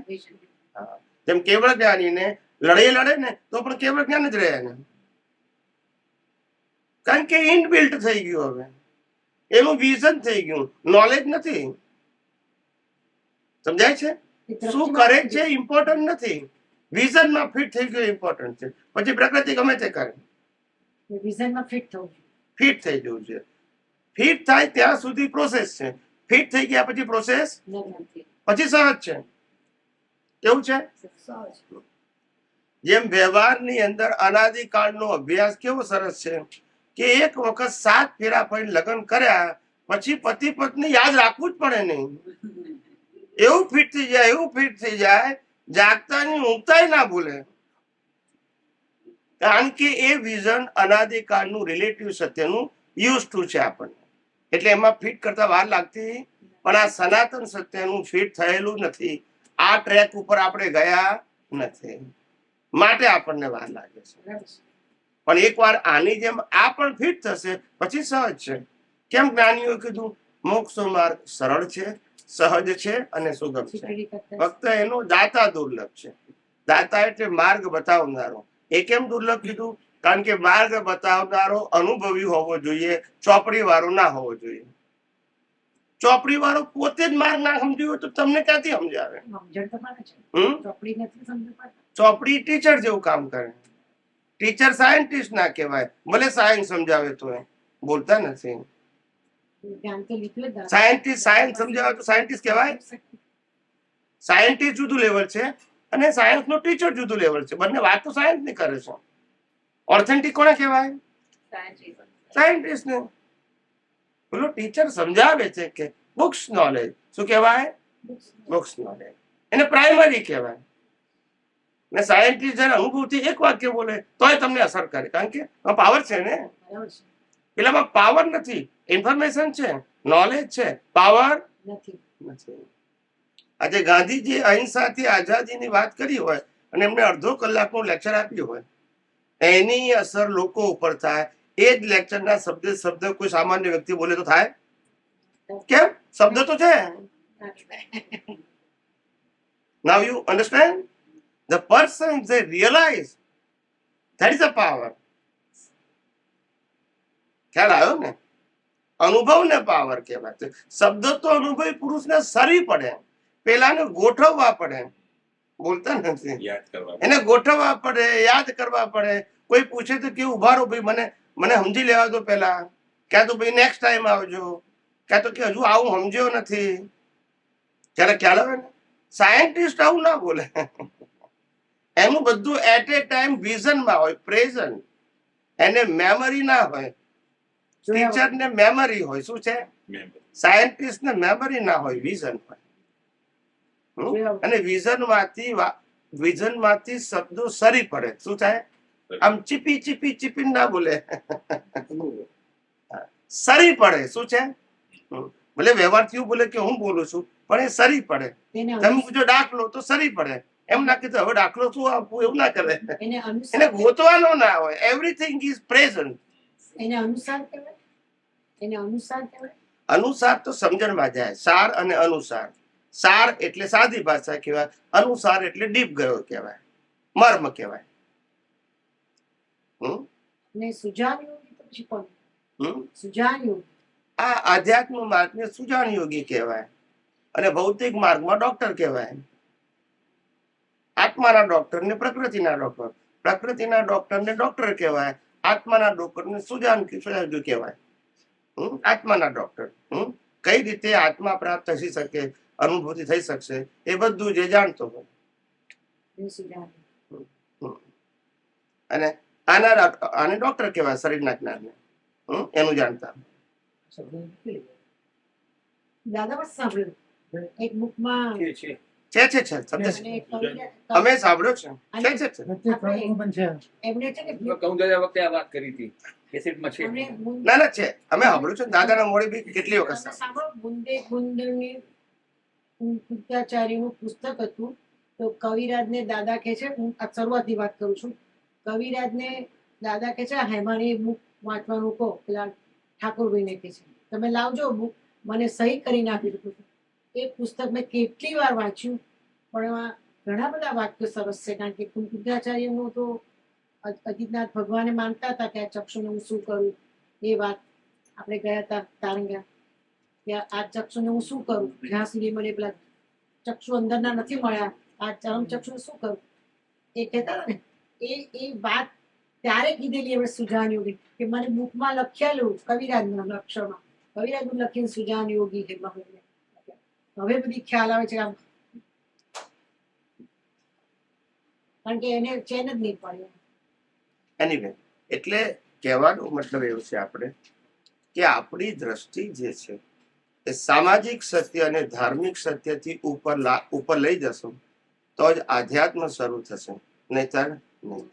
હા. જેમ કેવળ જ્ઞાનીને લડે ને તો પણ કેવળ જ્ઞાન જ રહે એને, કારણ કે ઇનબિલ્ટ થઈ ગયું, હવે એનું વિઝન થઈ ગયું, નોલેજ નથી. સમજાય છે? શું કરે છે ઇમ્પોર્ટન્ટ નથી, વિઝનમાં ફિટ થઈ ગયું ઇમ્પોર્ટન્ટ છે. પછી પ્રકૃતિ ગમે તે કરે, વિઝનમાં ફિટ થવું જોઈએ. ફિટ થઈ જવું છે. ફિટ થાય ત્યાં સુધી પ્રોસેસ છે, ફિટ થઈ ગયા પછી પ્રોસેસ, પછી સહજ છે. કેવું છે? સહજ. જેમ વ્યવહારની અંદર અનાદિકાળનો અભ્યાસ કેવો સરસ છે કે એક વખત 7 ફેરા ફરીને લગ્ન કર્યા પછી પતિ પત્ની યાદ રાખવું જ પડે નહીં. એવું ફિટ થઈ જાય, એવું ફિટ થઈ જાય, જાગતાની ઊંઘતાય ના ભૂલે, કારણ કે એ વિઝન અનાદિકાળનું રિલેટિવ સત્યનું યુઝ ટુ છે આપણને. એટલે એમાં ફિટ કરતા વાર લાગતી, પણ આ સનાતન સત્યનું ફિટ થયેલું નથી. આ ટ્રેક ઉપર આપણે ગયા નથી, માટે આપણને વાર લાગે છે. પણ એકવાર આની જેમ આ પણ ફિટ થશે પછી સહજ છે. કેમ? જ્ઞાનીઓ કીધું મોક્ષ માર્ગ સરળ છે, સહજ છે અને સુગમ છે. ફક્ત એનો દાતા દુર્લભ છે. દાતા એટલે માર્ગ બતાવનારો. એ કેમ દુર્લભ કીધું? કારણ કે માર્ગ બતાવનારો અનુભવી હોવો જોઈએ, ચોપડી વાળો ના હોવો જોઈએ. ચોપડી વાળો પોતે જ માર્ગ ના સમજ્યું હોય તો તમને ક્યાંથી સમજાવે? ચોપડી ટીચર જેવું કામ કરે. ટીચર સાયન્ટિસ્ટ ના કહેવાય, ભલે સાયન્સ સમજાવે તો બોલતા નથી. સાયન્ટિસ્ટ સાયન્સ સમજાવે તો સાયન્ટિસ્ટ કહેવાય? સાયન્ટિસ્ટ જુદું લેવલ છે અને સાયન્સ નો ટીચર જુદું લેવલ છે. બંને વાત તો સાયન્સ ની કરે છે. ઓથેન્ટિક કોને કહેવાય? સાયન્ટિસ્ટ ને. પેલો ટીચર સમજાવે છે કે બુક્સ નોલેજ. શું કહેવાય? Books knowledge. એને પ્રાઇમરી કહેવાય. ને સાયન્ટિસ્ટ જયારે અનુભવથી એક વાક્ય બોલે તોય તમને અસર કરે, કારણ કે પાવર છે ને. પેલામાં પાવર નથી, ઇન્ફોર્મેશન છે, નોલેજ છે, પાવર નથી. આજે ગાંધીજી અહિંસાથી આઝાદીની વાત કરી હોય અને એમને અડધો કલાકનું લેક્ચર આપ્યું હોય, એની અસર લોકો ઉપર થાય. એ જ લેક્ચરના શબ્દ કોઈ સામાન્ય વ્યક્તિ બોલે તો થાય? કેમ? શબ્દ તો છે. Now you understand? The person they realize that is a power. ખ્યાલ આવ્યો ને? અનુભવને પાવર કહેવાય છે. શબ્દ તો અનુભવી પુરુષને સરી પડે, પેલાને ગોઠવવા પડે. બોલતા નથી, એને ગોઠવવા પડે, યાદ કરવા પડે. કોઈ પૂછે તો કે ઉભા રહો ભાઈ, મને સમજી લેવા દો પેલા, ક્યાં તો ભાઈ નેક્સ્ટ ટાઈમ આવજો, ક્યાં તો કે હજુ આવું સમજ્યો નથી. ત્યારે ખ્યાલ આવે ને? સાયન્ટિસ્ટ આવું ના બોલે. એનું બધું એટ એ ટાઈમ વિઝનમાં હોય, પ્રેઝન્ટ. એને મેમરી ના હોય. ટીચર ને મેમરી હોય. શું છે? સાયન્ટિસ્ટ ને મેમરી ના હોય, વિઝન હોય. અને વિઝન માંથી શબ્દો સરી પડે. શું થાય? આમ ચીપી ચીપી ચીપી ના બોલે, સરી પડે. શું છે? ભલે વ્યવહારથી બોલે કે હું બોલું છું, પણ એ સરી પડે. તમે પૂછો દાખલો તો સરી પડે. એમ ના કીધું હવે દાખલો શું આપવું, એવું ના કરે. એને ગોતવાનો ના હોય. Everything is present. એને અનુસાર કહેવાય. અનુસાર તો સમજણમાં જાય. સાર અને અનુસાર. સાર એટલે સાદી ભાષા કહેવાય, અનુસાર એટલે ડીપ ગયો કહેવાય, મર્મ કહેવાય. આ આધ્યાત્મ માર્ગને સુજાન યોગી કહેવાય અને ભૌતિક માર્ગમાં ડોક્ટર કહેવાય. આત્માના ડોક્ટર ને પ્રકૃતિના ડોક્ટર. પ્રકૃતિના ડોક્ટર ને ડોક્ટર કહેવાય, આત્માના ડોક્ટર ને સુજાન કહેવાય. આત્માના ડોક્ટર. કઈ રીતે આત્મા પ્રાપ્ત થઈ શકે, અનુભૂતિ થઈ શકશે, એ બધું જે જાણતો હોય. અને આને ડોક્ટર કહેવાય, શરીરના જ્ઞાનને એનું જાણતા. દાદા બસ સાંભળ્યું એક બુકમાં છે અમે સાંભળ્યો છે. એમને છે ને વખતે આ વાત કરી હતી, કેસેટમાં છે. ના છે, અમે સાંભળ્યું છે. દાદાના મોડે બી કેટલી વખત સાંભળો. બુંદે બુંદની પૂજ્યાચાર્યનું પુસ્તક હતું. તો કવિરાજને દાદા કહે છે, હું આ શરૂઆતની વાત કરું છું, કવિરાજને દાદા કહે છે હેમાની બુક વાંચવાનું કહો, પેલા ઠાકોરભાઈને કહે છે તમે લાવજો બુક. મને સહી કરીને આપી દીધું હતું. એ પુસ્તક મેં કેટલી વાર વાંચ્યું, પણ એમાં ઘણા બધા વાક્યો સરસ છે. કારણ કે કુંતીયાચાર્યનું તો અજીતનાથ ભગવાને માનતા હતા કે આ ચક્ષુને હું શું કરું. એ વાત આપણે ગયા હતા તારંગા, કે આ ચક્ષુને હું શું કરું, જ્યાં સુધી મને પેલા ચક્ષુ અંદરના નથી મળ્યા, આ ચરમ ચક્ષુને શું કરું. એ કહેતા હતા ને, એ વાત ત્યારે કીધેલી એમણે સુજાન યોગી, કે મને બુકમાં લખેલું કવિરાજના અક્ષરમાં, કવિરાજનું લખીને સુજાન યોગી છે. હવે બધી ખ્યાલ આવે છે આમ, કારણ કે એને ચેન જ નહીં પડે. એનીવે, એટલે કહેવાનો મતલબ એવો છે આપણે કે આપણી દ્રષ્ટિ જે છે એ સામાજિક સત્ય અને ધાર્મિક સત્યથી ઉપર લઈ જશું તો જ આધ્યાત્મ શરૂ થશે, નહીંતર નહીં.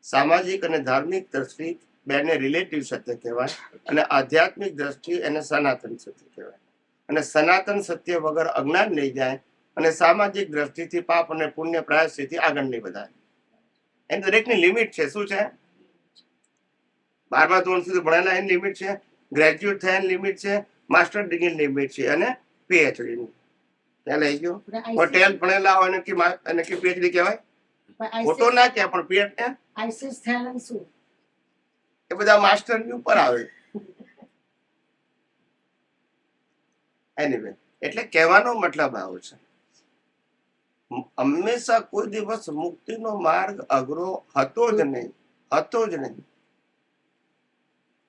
સામાજિક અને ધાર્મિક દ્રષ્ટિ બેને રિલેટિવ સત્ય કહેવાય, અને આધ્યાત્મિક દ્રષ્ટિ એને સનાતન સત્ય કહેવાય. અને સનાતન સત્ય વગર અજ્ઞાન નહીં જાય, અને સામાજિક દ્રષ્ટિથી પાપ અને પુણ્ય પ્રાયશ્ચિતથી આગળ નહીં વધાય. એની દરેકની લિમિટ છે. શું છે? 12મા ધોરણ સુધી ભણેલા એની લિમિટ છે, ગ્રેજ્યુએટ થયાની લિમિટ છે, માસ્ટર ડિગ્રીની લિમિટ છે, અને પીએચડી ની. ત્યાં લઈ ગયો 12th ભણેલા હોય અને કે પીએચડી કહેવાય, ફોટો ના કહેવાય, પણ પીએચડી આઈસીએસ થયેલા શું એ બધા માસ્ટર ની ઉપર આવે. એનીવે, એટલે કહેવાનો મતલબ આવો છે, હંમેશા કોઈ દિવસ મુક્તિનો માર્ગ અઘરો હતો જ નહીં.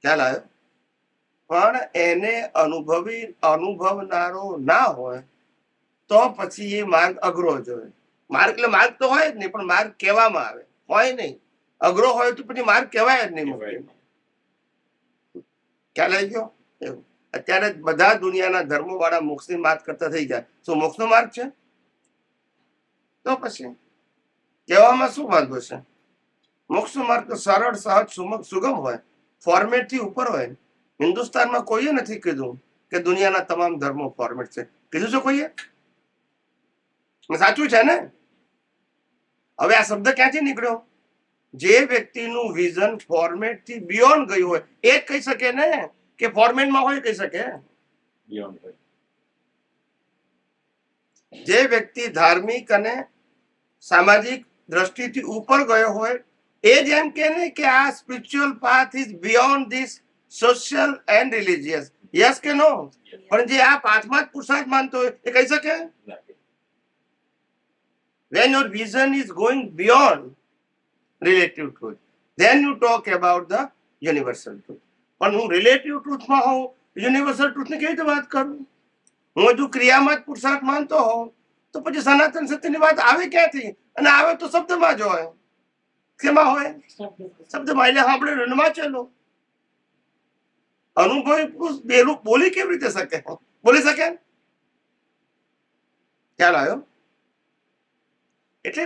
ખ્યાલ આવ્યો? પણ એને અનુભવનારો ના હોય તો પછી એ માર્ગ અઘરો જ હોય. માર્ગ એટલે માર્ગ તો હોય જ નહીં, પણ માર્ગ કહેવામાં આવે, હોય નહીં. અઘરો હોય તો પછી માર્ગ કહેવાય જ નહીં મુક્તિનો. ખ્યાલ આવી ગયો? એવું અત્યારે બધા દુનિયાના ધર્મો વાળા મોક્ષની વાત કરતા થઈ જાય. શું મોક્ષનો માર્ગ છે? તો પછી કહેવામાં શું વાંધો છે? મોક્ષનો માર્ગ તો સરળ, સહજ, સુગમ હોય, ફોર્મેટ થી ઉપર હોય. હિન્દુસ્તાનમાં કોઈએ નથી કીધું કે દુનિયાના તમામ ધર્મો ફોર્મેટ છે. કીધું છે કોઈએ? સાચું છે ને? હવે આ શબ્દ ક્યાંથી નીકળ્યો? જે વ્યક્તિનું વિઝન ફોર્મેટ થી બિયોન્ડ ગયું હોય એ જ કહી શકે ને, કે ફોર્મેટમાં હોય કહી શકે. બિયોન્ડ હોય. જે વ્યક્તિ ધાર્મિક અને સામાજિક દ્રષ્ટિથી ઉપર ગયો હોય એ જ એમ કે ને કે આ spiritual path is beyond this social and religious. Yes કે નો? પણ જે આ પાથમાં જ પુરુષાર્થ માનતો હોય એ કહી શકે? When your vision is going beyond relative truth, then you talk about the universal truth. પણ હું રિલેટિવ ટ્રુથમાં હોઉં, યુનિવર્સલ ટ્રુથની કેવી રીતે વાત કરું? હું હજુ ક્રિયામાં જ પુરુષાર્થ માનતો હોઉં તો પછી સનાતન સત્યની વાત આવે ક્યાંથી? અને આવે તો શબ્દમાં જ હોય. કેમાં હોય? શબ્દમાં. એટલે આપણે વાંચેલો અનુભવી પુરુષ બેલું બોલી કેવી રીતે શકે? બોલી શકે? ખ્યાલ આવ્યો? એટલે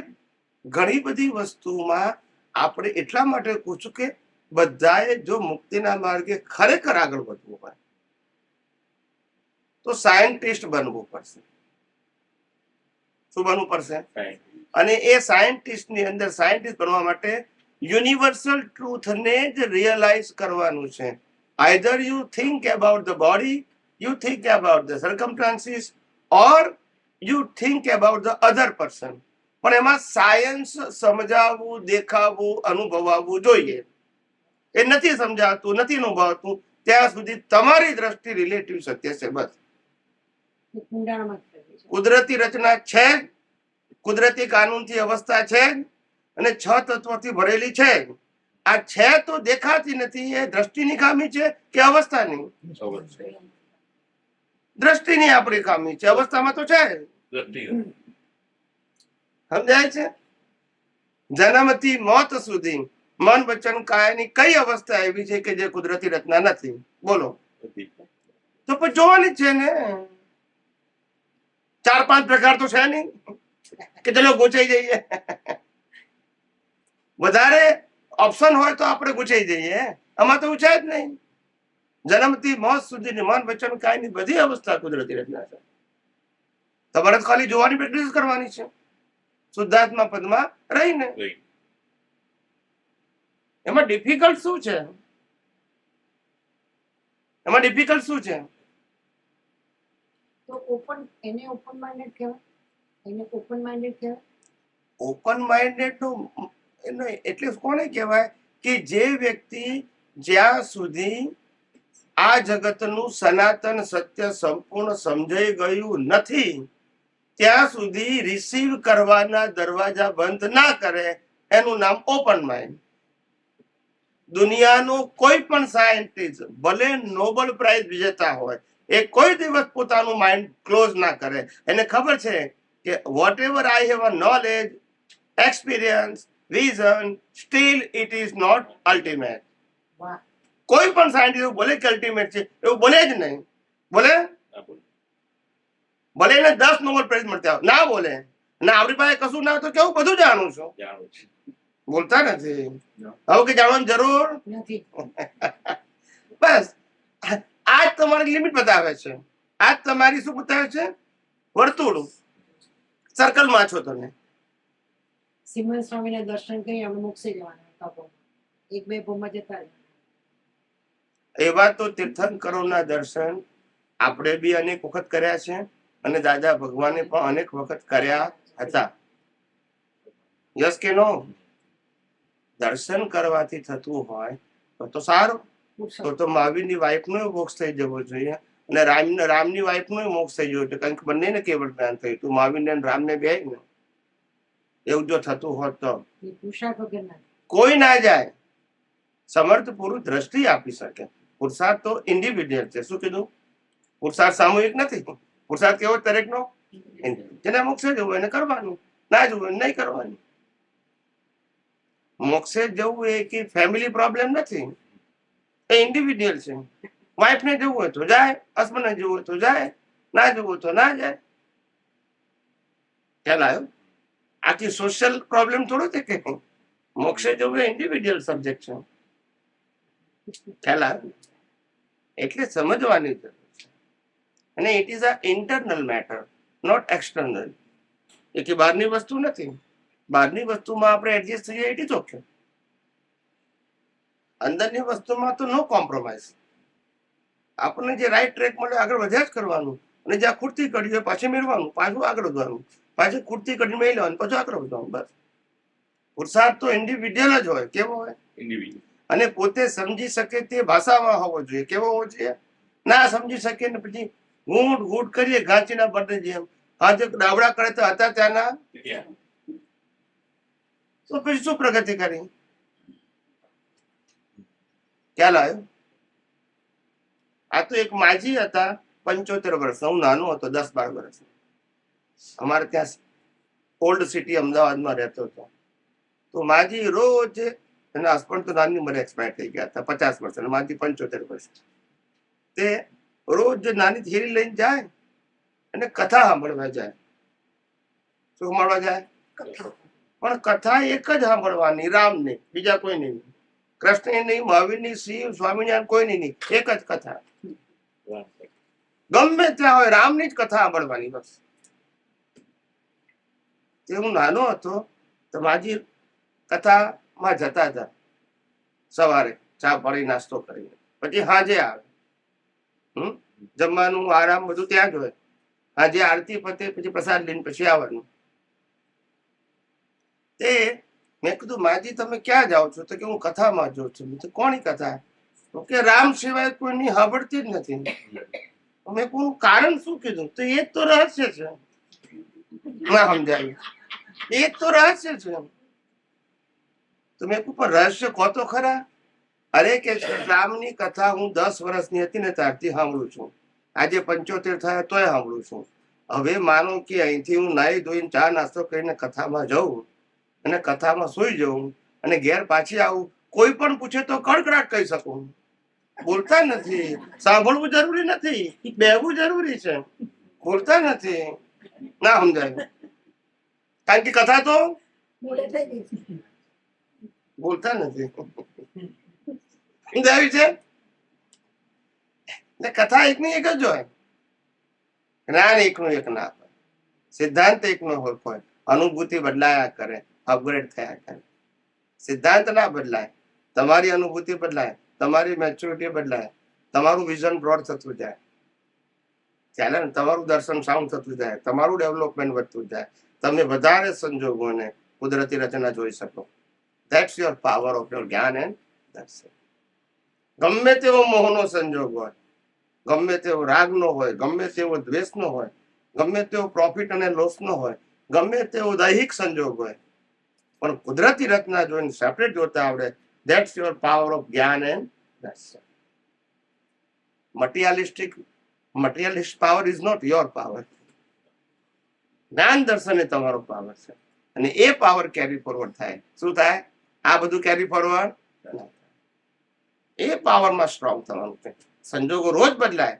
ઘણી બધી વસ્તુમાં આપણે એટલા માટે પૂછું કે બધાએ જો મુક્તિના માર્ગે ખરેખર આગળ વધવું હોય તો સાયન્ટિસ્ટ બનવું પડશે. શું બનવું પડશે? અને એ સાયન્ટિસ્ટની અંદર સાયન્ટિસ્ટ બનવા માટે યુનિવર્સલ ટ્રુથને જ રિયલાઇઝ કરવાનું છે. Either you think about the body, you think about the circumstances, or you think about the other person. પણ એમાં સાયન્સ સમજાવવું, દેખાવું, અનુભવાવું જોઈએ. એ નથી સમજાતું, નથી અનુભવાતું, ત્યાં સુધી તમારી દ્રષ્ટિ રિલેટિવ સત્ય છે. બસ. કુદરતી રચના છે, કુદરતી કાનૂનથી અવસ્થા છે, અને 6 તત્વોથી ભરેલી છે. આ છે તો દેખાતી નથી. એ દ્રષ્ટિની ખામી છે કે અવસ્થાની? દ્રષ્ટિની આપણી ખામી છે. અવસ્થામાં તો છે. સમજાય છે? જન્મથી મોત સુધી મન, વચન, કાયાની કઈ અવસ્થા એવી છે કે જે કુદરતી રચના નથી? બોલો. તો પછી જોવાની છે ને. 4-5 પ્રકાર તો છે નહીં કે ચલો ગૂંચાઈ જઈએ. વધારે ઓપ્શન હોય તો આપણે ગૂંચાઈ જઈએ. આમાં તો છે જ નહીં. જન્મથી મોત સુધીની મન, વચન, કાયની બધી અવસ્થા કુદરતી રચના છે. તમારે ખાલી જોવાની પ્રેક્ટિસ કરવાની છે, શુદ્ધાત્મા પદમાં રહીને. એમાં ડિફિકલ્ટ શું છે? તો એને ઓપન માઇન્ડેડ કહેવાય. ઓપન માઇન્ડેડ નું એટલે કોને કહેવાય કે જે વ્યક્તિ જ્યાં સુધી આ જગતનું સનાતન સત્ય સંપૂર્ણ સમજાઈ ગયું નથી ત્યાં સુધી રિસીવ કરવાના દરવાજા બંધ ના કરે એનું નામ ઓપન માઇન્ડ. દુનિયાનું કોઈ પણ સાયન્ટિસ્ટ ભલે નોબેલ પ્રાઇઝ વિજેતા હોય એ કોઈ દિવસ પોતાનું માઇન્ડ ક્લોઝ ના કરે. એને ખબર છે કે whatever I have a knowledge experience vision still it is not ultimate. વાહ. કોઈ પણ સાયન્ટિસ્ટ એવું બોલે કે અલ્ટિમેટ છે એવું બોલે જ નહીં. બોલે ના બોલે. ભલે એને 10 નોબેલ પ્રાઇઝ મળતા હોય ના બોલે. ના આપણી પાસે કશું ના હોય તો કેવું બધું જાણું છું જાણું છે. બોલતા નથી. હવે કે જાણવાની જરૂર નથી. બસ આ જ તમારી લિમિટ બતાવે છે. આ જ તમારી શું બતાવે છે? વર્તુળ સર્કલમાં છો તમે. સિમન સ્વામીના દર્શન કરી અમે મોક્ષે જવાના તપોમાં. 1-2 ભૂમાં જતા રહ્યા. એવા તો તીર્થંકરોના દર્શન આપણે બી અનેક વખત કર્યા છે અને દાદા ભગવાને પણ અનેક વખત કર્યા હતા. યસ કે નો? દર્શન કરવાથી થતું હોય તો સારું. તો મહાવીરની વાઈફનો મોક્ષ થઈ જવો જોઈએ અને રામની વાઈફનો મોક્ષ થઈ જવો જોઈએ કારણ કે બંનેને કેવળ જ્ઞાન થયું હતું. મહાવીરને અને રામને બે ને એવું જો થતું હોત તો એ પુરુષાર્થ વગરના. કોઈ ના જાય. સમર્થ પુરુષ દ્રષ્ટિ આપી શકે. પુરુષાર્થ તો ઇન્ડિવિડ્યુઅલ છે. શું કીધું? પુરુષાર્થ સામૂહિક નથી. પુરુષાર્થ કેવો દરેકનો? જેને મોક્ષે જવું એને કરવાનું, ના જવું નહીં કરવાનું. મોક્ષે જવું એ કે ફેમિલી પ્રોબ્લેમ નથી, એ ઇન્ડિવિડ્યુઅલ છે. વાઈફ ને જવું હોય તો જાય, હસબન્ડ ને જવું હોય તો જાય, ના જવું હોય તો ના જાય. ખ્યાલ આવ્યો? આખી સોશિયલ પ્રોબ્લેમ થોડો છે કે મોક્ષે જવું એ ઇન્ડિવિડ્યુઅલ સબ્જેક્ટ છે. ખ્યાલ આવ્યો? એટલે સમજવાની જરૂર છે. અને it is a internal matter, not external. એ કે બહારની વસ્તુ નથી. બહારની વસ્તુમાં આપણે એડજસ્ટ થઈએ ઇટ ઇઝ ઓકે. અંદરની વસ્તુમાં તો નો કોમ્પ્રોમાઇઝ. આપણને જે રાઈટ ટ્રેક મળે આગળ વધ્યા જ કરવાનું અને જ્યાં ખૂટતી કડી હોય પાછી મેળવાનું, પાછું આગળ વધવાનું, પાછી ખૂટતી કડી મેળવી લેવાનું, પાછું આગળ વધવાનું. બસ પુરુષાર્થ તો ઇન્ડિવિડ્યુઅલ જ હોય. કેવો હોય? ઇન્ડિવિડ્યુઅલ. અને પોતે સમજી શકે તે ભાષામાં હોવો જોઈએ. કેવો હોવો જોઈએ? ના સમજી શકે ને પછી ઘૂંટ ઘૂંટ કરીએ ઘાંચીના બને જેમ. હા જે ડાવડા કરે તો હતા ત્યાંના તો પછી શું પ્રગતિ કરી? ખ્યાલ આવ્યો? આ તો એક માજી હતા 75 વર્ષ. હું નાનો હતો 10-12 વર્ષ. અમારે ત્યાં ઓલ્ડ સિટી અમદાવાદમાં રહેતો હતો. તો માજી રોજ એના હસબન્ડ તો નાની ઉંમરે એક્સપાયર થઈ ગયા હતા 50 વર્ષ અને માજી 75 વર્ષ. તે રોજ નાની થેલી લઈને જાય અને કથા સાંભળવા જાય. શું સાંભળવા જાય? પણ કથા એક જ સાંભળવાની, રામની, બીજા કોઈ નહીં. કૃષ્ણ નહીં, મહાવીરની, શિવ, સ્વામિનારાયણ કોઈની નહીં, એક જ કથા. ગમે ત્યાં હોય રામની જ કથા સાંભળવાની બસ. તે હું નાનો હતો તો માજી કથામાં જતા હતા સવારે ચા પાણી નાસ્તો કરીને, પછી સાંજે આવે. જમવાનું આરામ બધું ત્યાં જ હોય. સાંજે આરતી પતે પછી પ્રસાદ લઈને પછી આવવાનું. તે મેં કીધું માજી તમે ક્યાં જાઓ છો? તો કે હું કથામાં જાઉં છું. તો કોની કથા? તો કે રામ સિવાય કોઈની સાંભળતી જ નથી. મેં કહું કારણ શું કીધું? તો એ જ તો રહસ્ય છે. ના સમજાયું. એ જ તો રહસ્ય છે. તો મેં કહું પણ રહસ્ય કહો તો ખરા. અરે કે રામની કથા હું 10 વર્ષની હતી ને ત્યારથી સાંભળું છું. આજે 75 થયા તોય સાંભળું છું. હવે માનો કે અહીંથી હું નાહી ધોઈને ચા નાસ્તો કરીને કથામાં જઉં અને કથામાં સુઈ જવું અને ઘેર પાછી આવું, કોઈ પણ પૂછે તો કડકડાટ કહી શકું. બોલતા નથી. સાંભળવું જરૂરી નથી, બેહવું જરૂરી છે. બોલતા નથી. ના સમજાય કારણ કે કથા તો બોલતા નથી. સમજાવી છે? કથા એકની એક જ હોય. જ્ઞાન એકનું એક ના હોય. સિદ્ધાંત એકનો હોય. અનુભૂતિ બદલાયા કરે, અપગ્રેડ થયા કરે. સિદ્ધાંત ના બદલાય, તમારી અનુભૂતિ બદલાય, તમારી મેચ્યોરિટી બદલાય, તમારું વિઝન બ્રોડ થતું જાય. ચાલે ને, તમારું દર્શન સાઉન્ડ થતું જાય, તમારું ડેવલપમેન્ટ વધતું જાય, તમે વધારે સંજોગોને કુદરતી રચના જોઈ શકો. That's your power of your જ્ઞાન એન્ડ દર્શન. ગમે તેવો મોહનો સંજોગ હોય, ગમે તેવો રાગનો હોય, ગમે તેવો દ્વેષનો હોય, ગમે તેવો પ્રોફિટ અને લોસનો હોય, ગમે તેવો દૈહિક સંજોગ હોય, પણ કુદરતી રચના જોઈને સેપરેટ જોતા આવડે, that's your power of gyan and darshan. Materialist power is not your power. જ્ઞાન દર્શન એ તમારો પાવર છે, અને એ પાવર કેરી ફોરવર્ડ થાય. શું થાય? આ બધું કેરી ફોરવર્ડ એ પાવરમાં સ્ટ્રોંગ થવાનું છે. સંજોગો રોજ બદલાય,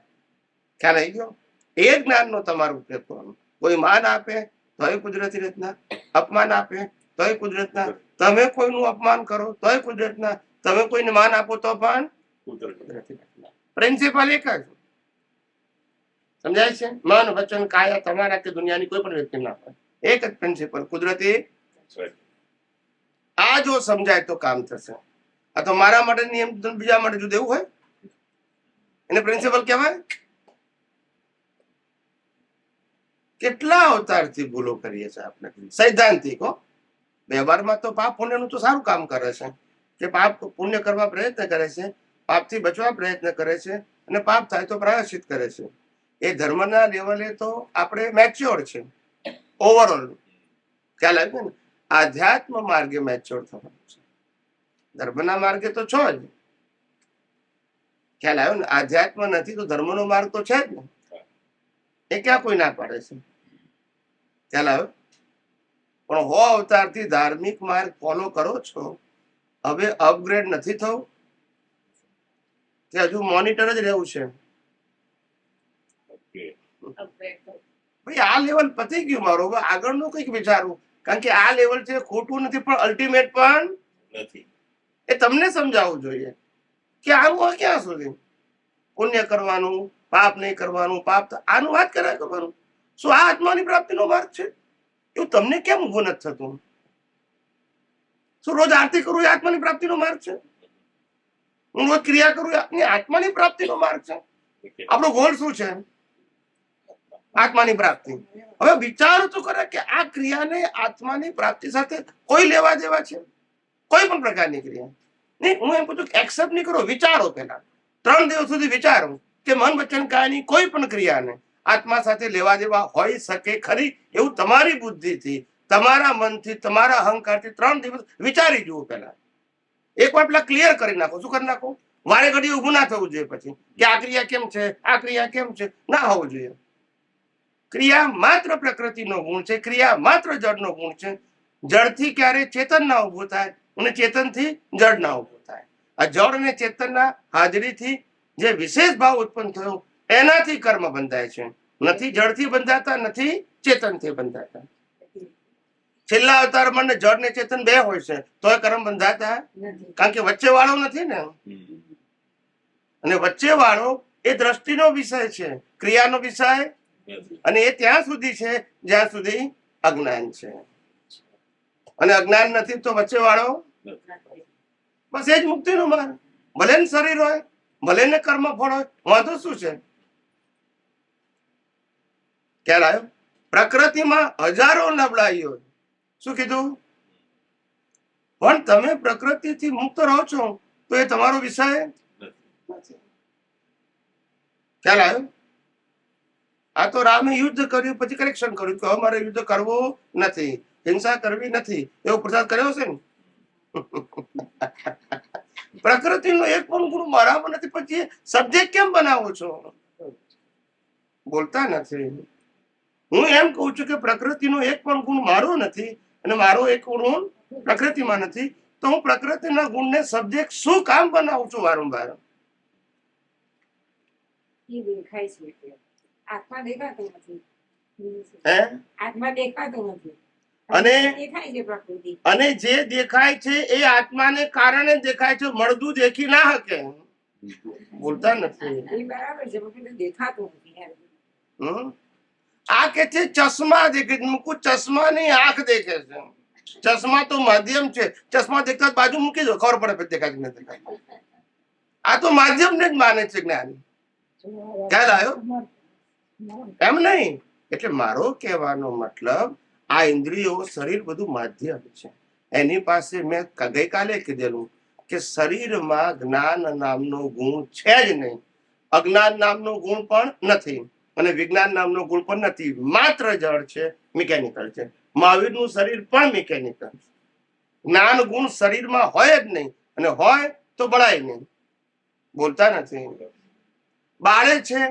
ખ્યાલ આવી ગયો? એ જ્ઞાનનો તમારો ઉપયોગ કરવાનો. કોઈ માન આપે તોય કુદરતી રચના, અપમાન આપે તોય કુદરતના, તમે કોઈનું અપમાન કરો તોય કુદરતના, તમે કોઈને માન આપો તો પણ કુદરતી રચના. પ્રિન્સિપલ એક જ. સમજાય છે? મન, વચન, કાયા તમારા કે દુનિયાની કોઈ પણ વ્યક્તિ ના હોય, એક જ પ્રિન્સિપલ કુદરતી. આ જો સમજાય તો કામ થશે. આ તો મારા માટે નિયમ, બીજા માટે જુદું એવું હોય, એને પ્રિન્સિપલ કહેવાય? કેટલા અવતારથી ભૂલો કરીએ છીએ આપણે. સૈદ્ધાંતિક હો, વ્યવહારમાં તો પાપ પુણ્યનું તો સારું કામ કરે છે, કે પાપ પુણ્ય કરવા પ્રયત્ન કરે છે, પાપથી બચવા પ્રયત્ન કરે છે, અને પાપ થાય તો પ્રાયશ્ચિત કરે છે. એ ધર્મના લેવલે તો આપણે મેચ્યોર છે ઓવરઓલ. ખ્યાલ આવ્યો ને? આધ્યાત્મ માર્ગે મેચ્યોર થવાનું છે, ધર્મના માર્ગે તો છો જ. ખ્યાલ આવ્યો ને? આધ્યાત્મ નથી તો ધર્મનો માર્ગ તો છે જ ને. એ ક્યાં કોઈ ના પાડે છે? ખ્યાલ આવ્યો? પણ હો અવતારથી ધાર્મિક માર્ગ ફોલો કરો છો, હવે અપગ્રેડ નથી થવું કે હજુ મોનિટર જ રહેવું છે? ભાઈ આ લેવલ પતી ગયું મારું, હવે આગળનું કંઈક વિચારવું. કારણ કે આ લેવલ છે ખોટું નથી, પણ અલ્ટિમેટ પણ નથી. એ તમને સમજાવવું જોઈએ કે આનું હોય ક્યાં સુધી. પુણ્ય કરવાનું, પાપ નહીં કરવાનું, પાપ આનું વાત કર્યા કરવાનું. શું આ આત્માની પ્રાપ્તિનો માર્ગ છે? એવું તમને કેમ ઊભું નથી થતું? શું રોજ આરતી કરવું એ આત્માની પ્રાપ્તિનો માર્ગ છે? હું રોજ ક્રિયા કરું એ આત્માની પ્રાપ્તિનો માર્ગ છે? આપણો ગોલ શું છે? આત્માની પ્રાપ્તિ. હવે વિચારો તો કરે કે આ ક્રિયાને આત્માની પ્રાપ્તિ સાથે કોઈ લેવા દેવા છે? કોઈ પણ પ્રકારની ક્રિયા નહીં. હું એમ પૂછું એક્સેપ્ટ નહીં કરો, વિચારો. પહેલા 3 દિવસ સુધી વિચારો કે મન, વચન, કાયની કોઈ પણ ક્રિયાને આત્મા સાથે લેવા દેવા હોઈ શકે ખરી? એવું તમારી બુદ્ધિથી, તમારા મનથી, તમારા અહંકારથી 3 દિવસ વિચારી જુઓ. પહેલા એક વાર પેલા ક્લિયર કરી નાખો. શું કરી નાખો? વારે ઘડી ઊભું ના થવું જોઈએ પછી કે આ ક્રિયા કેમ છે, આ ક્રિયા કેમ છે. ના હોવું જોઈએ. ક્રિયા માત્ર પ્રકૃતિનો ગુણ છે, ક્રિયા માત્ર જળનો ગુણ છે. જળથી ક્યારે ચેતન ના ઉભું થાય, અને ચેતનથી જળ ના ઉભું થાય. આ જળ અને ચેતનના હાજરીથી જે વિશેષ ભાવ ઉત્પન્ન થયો એનાથી કર્મ બંધાય છે. નથી જળથી બંધાતા, નથી ચેતનથી બંધાતા. છેલ્લા અવતારમાં જળ ને ચેતન બે હોય છે, તોય કર્મ બંધાતા કારણ કે વચ્ચે વાળો નથી ને. અને વચ્ચે વાળો એ દ્રષ્ટિનો વિષય છે, ક્રિયાનો વિષય, અને એ ત્યાં સુધી છે જ્યાં સુધી અજ્ઞાન છે. અને અજ્ઞાન નથી તો વચ્ચે વાળો બસ એ જ મુક્તિનો માર્ગ. ભલે ને શરીર હોય, ભલે ને કર્મ ફળ હોય, વાંધો શું છે? ખ્યાલ આવ્યો? પ્રકૃતિમાં હજારો નબળાઈઓ. શું કીધું? પણ તમે પ્રકૃતિથી મુક્ત રહો છો તો એ તમારો વિષય નથી. ખ્યાલ આવ્યો? આ તો રામે યુદ્ધ કર્યું, પછી કરેક્શન કર્યું કે હવે મારે યુદ્ધ કરવું નથી, હિંસા કરવી નથી, એવો પ્રસાદ કર્યો છે ને. પ્રકૃતિનો એક પણ ગુણ મારામાં નથી, પછી સબ્જેક્ટ કેમ બનાવો છો? બોલતા નથી. હું એમ કહું છું કે પ્રકૃતિનો એક પણ ગુણ મારો નથી, અને મારો એક ગુણ પ્રકૃતિમાં નથી, તો હું પ્રકૃતિના ગુણને સબ્જેક્ટ શું કામ બનાવું છું વારંવાર? દેખાય છે, આત્મા દેખાતો નથી. હે? આત્મા દેખાતો નથી. અને દેખાય છે પ્રકૃતિ. અને જે દેખાય છે એ આત્માને કારણે દેખાય છે. મળદું દેખી ના શકે. બોલતા નથી. એ બરાબર છે, પણ દેખાતું નથી. આ કે છે ચશ્મા દેખે છે. મૂકું ચશ્મા ની આંખ દેખે છે. ચશ્મા તો માધ્યમ છે. ચશ્મા દેખતા બાજુ મૂકી દો, ખબર પડે દેખાય કે નથી દેખાય. આ તો માધ્યમ ને જ માને છે જ્ઞાન. ખ્યાલ આવ્યો? એમ નહીં. એટલે મારો કહેવાનો મતલબ આ ઇન્દ્રિયો શરીર બધું માધ્યમ છે. એની પાસે મેં ગઈકાલે કીધેલું કે શરીરમાં જ્ઞાન નામનો ગુણ છે જ નહીં, અજ્ઞાન નામનો ગુણ પણ નથી અને વિજ્ઞાન નામનો ગુણ પણ નથી. માત્ર જળ છે, મિકેનિકલ છે. મહાવીરનું શરીર પણ મિકેનિકલ છે. જ્ઞાન ગુણ શરીરમાં હોય જ નહીં, અને હોય તો બળાય નહીં. બોલતા નથી. બાળે છે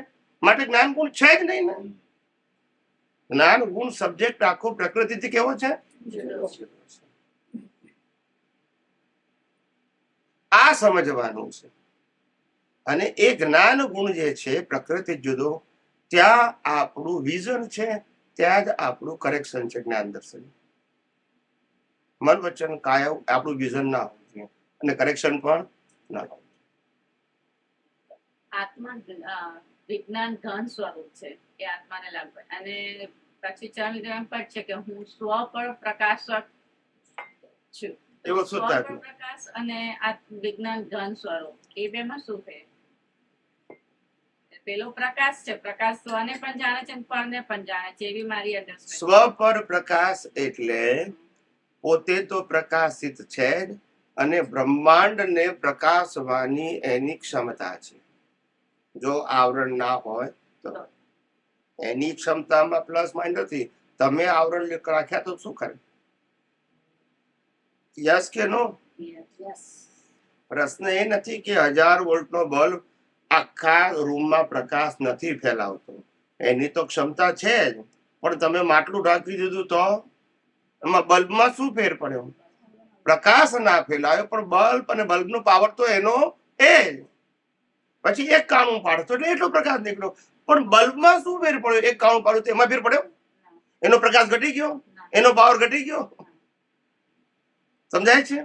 માટે જ્ઞાન ગુણ છે જ નહીં ને. જ્ઞાન ગુણ સબ્જેક્ટ આખો પ્રકૃતિથી કેવો છે? આ સમજવાનું છે. અને એ જ્ઞાન ગુણ જે છે પ્રકૃતિ જુદો, ત્યાં આપણું વિઝન છે, ત્યાં જ આપણું કરેક્શન છે. જ્ઞાન દર્શન મન વચન કાય આપણું વિઝન ના હોવું જોઈએ અને કરેક્શન પણ ના હોવું. આત્મા વિજ્ઞાન ઘન સ્વરૂપ છે એ આત્માને લાગે. અને પછી ચાલી એમ પણ છે કે હું સ્વ પર પ્રકાશક છું. એવો સ્વ શુદ્ધ પર પ્રકાશ અને આ વિજ્ઞાન ઘન સ્વરૂપ, એ બેમાં શું છે? પેલો પ્રકાશ છે, પ્રકાશ સ્વને પણ જાણે છે અને પરને પણ જાણે છે, એવી મારી સ્વ અન્ડરસ્ટેન્ડિંગ. પર પ્રકાશ એટલે પોતે તો પ્રકાશિત છે જ, અને બ્રહ્માંડને પ્રકાશવાની એની ક્ષમતા છે. જો આવરણ ના હોય તો એની ક્ષમતામાં પ્લસ માઇનસ નથી. તમે આવરણ રાખ્યા તો શું કરે? યસ કે નો? યસ. પ્રશ્ન એ નથી કે 1000 વોલ્ટનો બલ્બ આખા રૂમમાં પ્રકાશ નથી ફેલાવતો. એની તો ક્ષમતા છે જ, પણ તમે માટલું ઢાંકી દીધું તો એમાં બલ્બમાં શું ફેર પડ્યો? પ્રકાશ ના ફેલાયો, પણ બલ્બ અને બલ્બનો પાવર તો એનો એ જ. પછી એક કાણું પાડતો એટલે એટલો પ્રકાશ નીકળ્યો, પણ બલ્બમાં શું ફેર પડ્યો? એક કાણું પાડ્યું તો એમાં ફેર પડ્યો? એનો પ્રકાશ ઘટી ગયો? એનો પાવર ઘટી ગયો? સમજાય છે?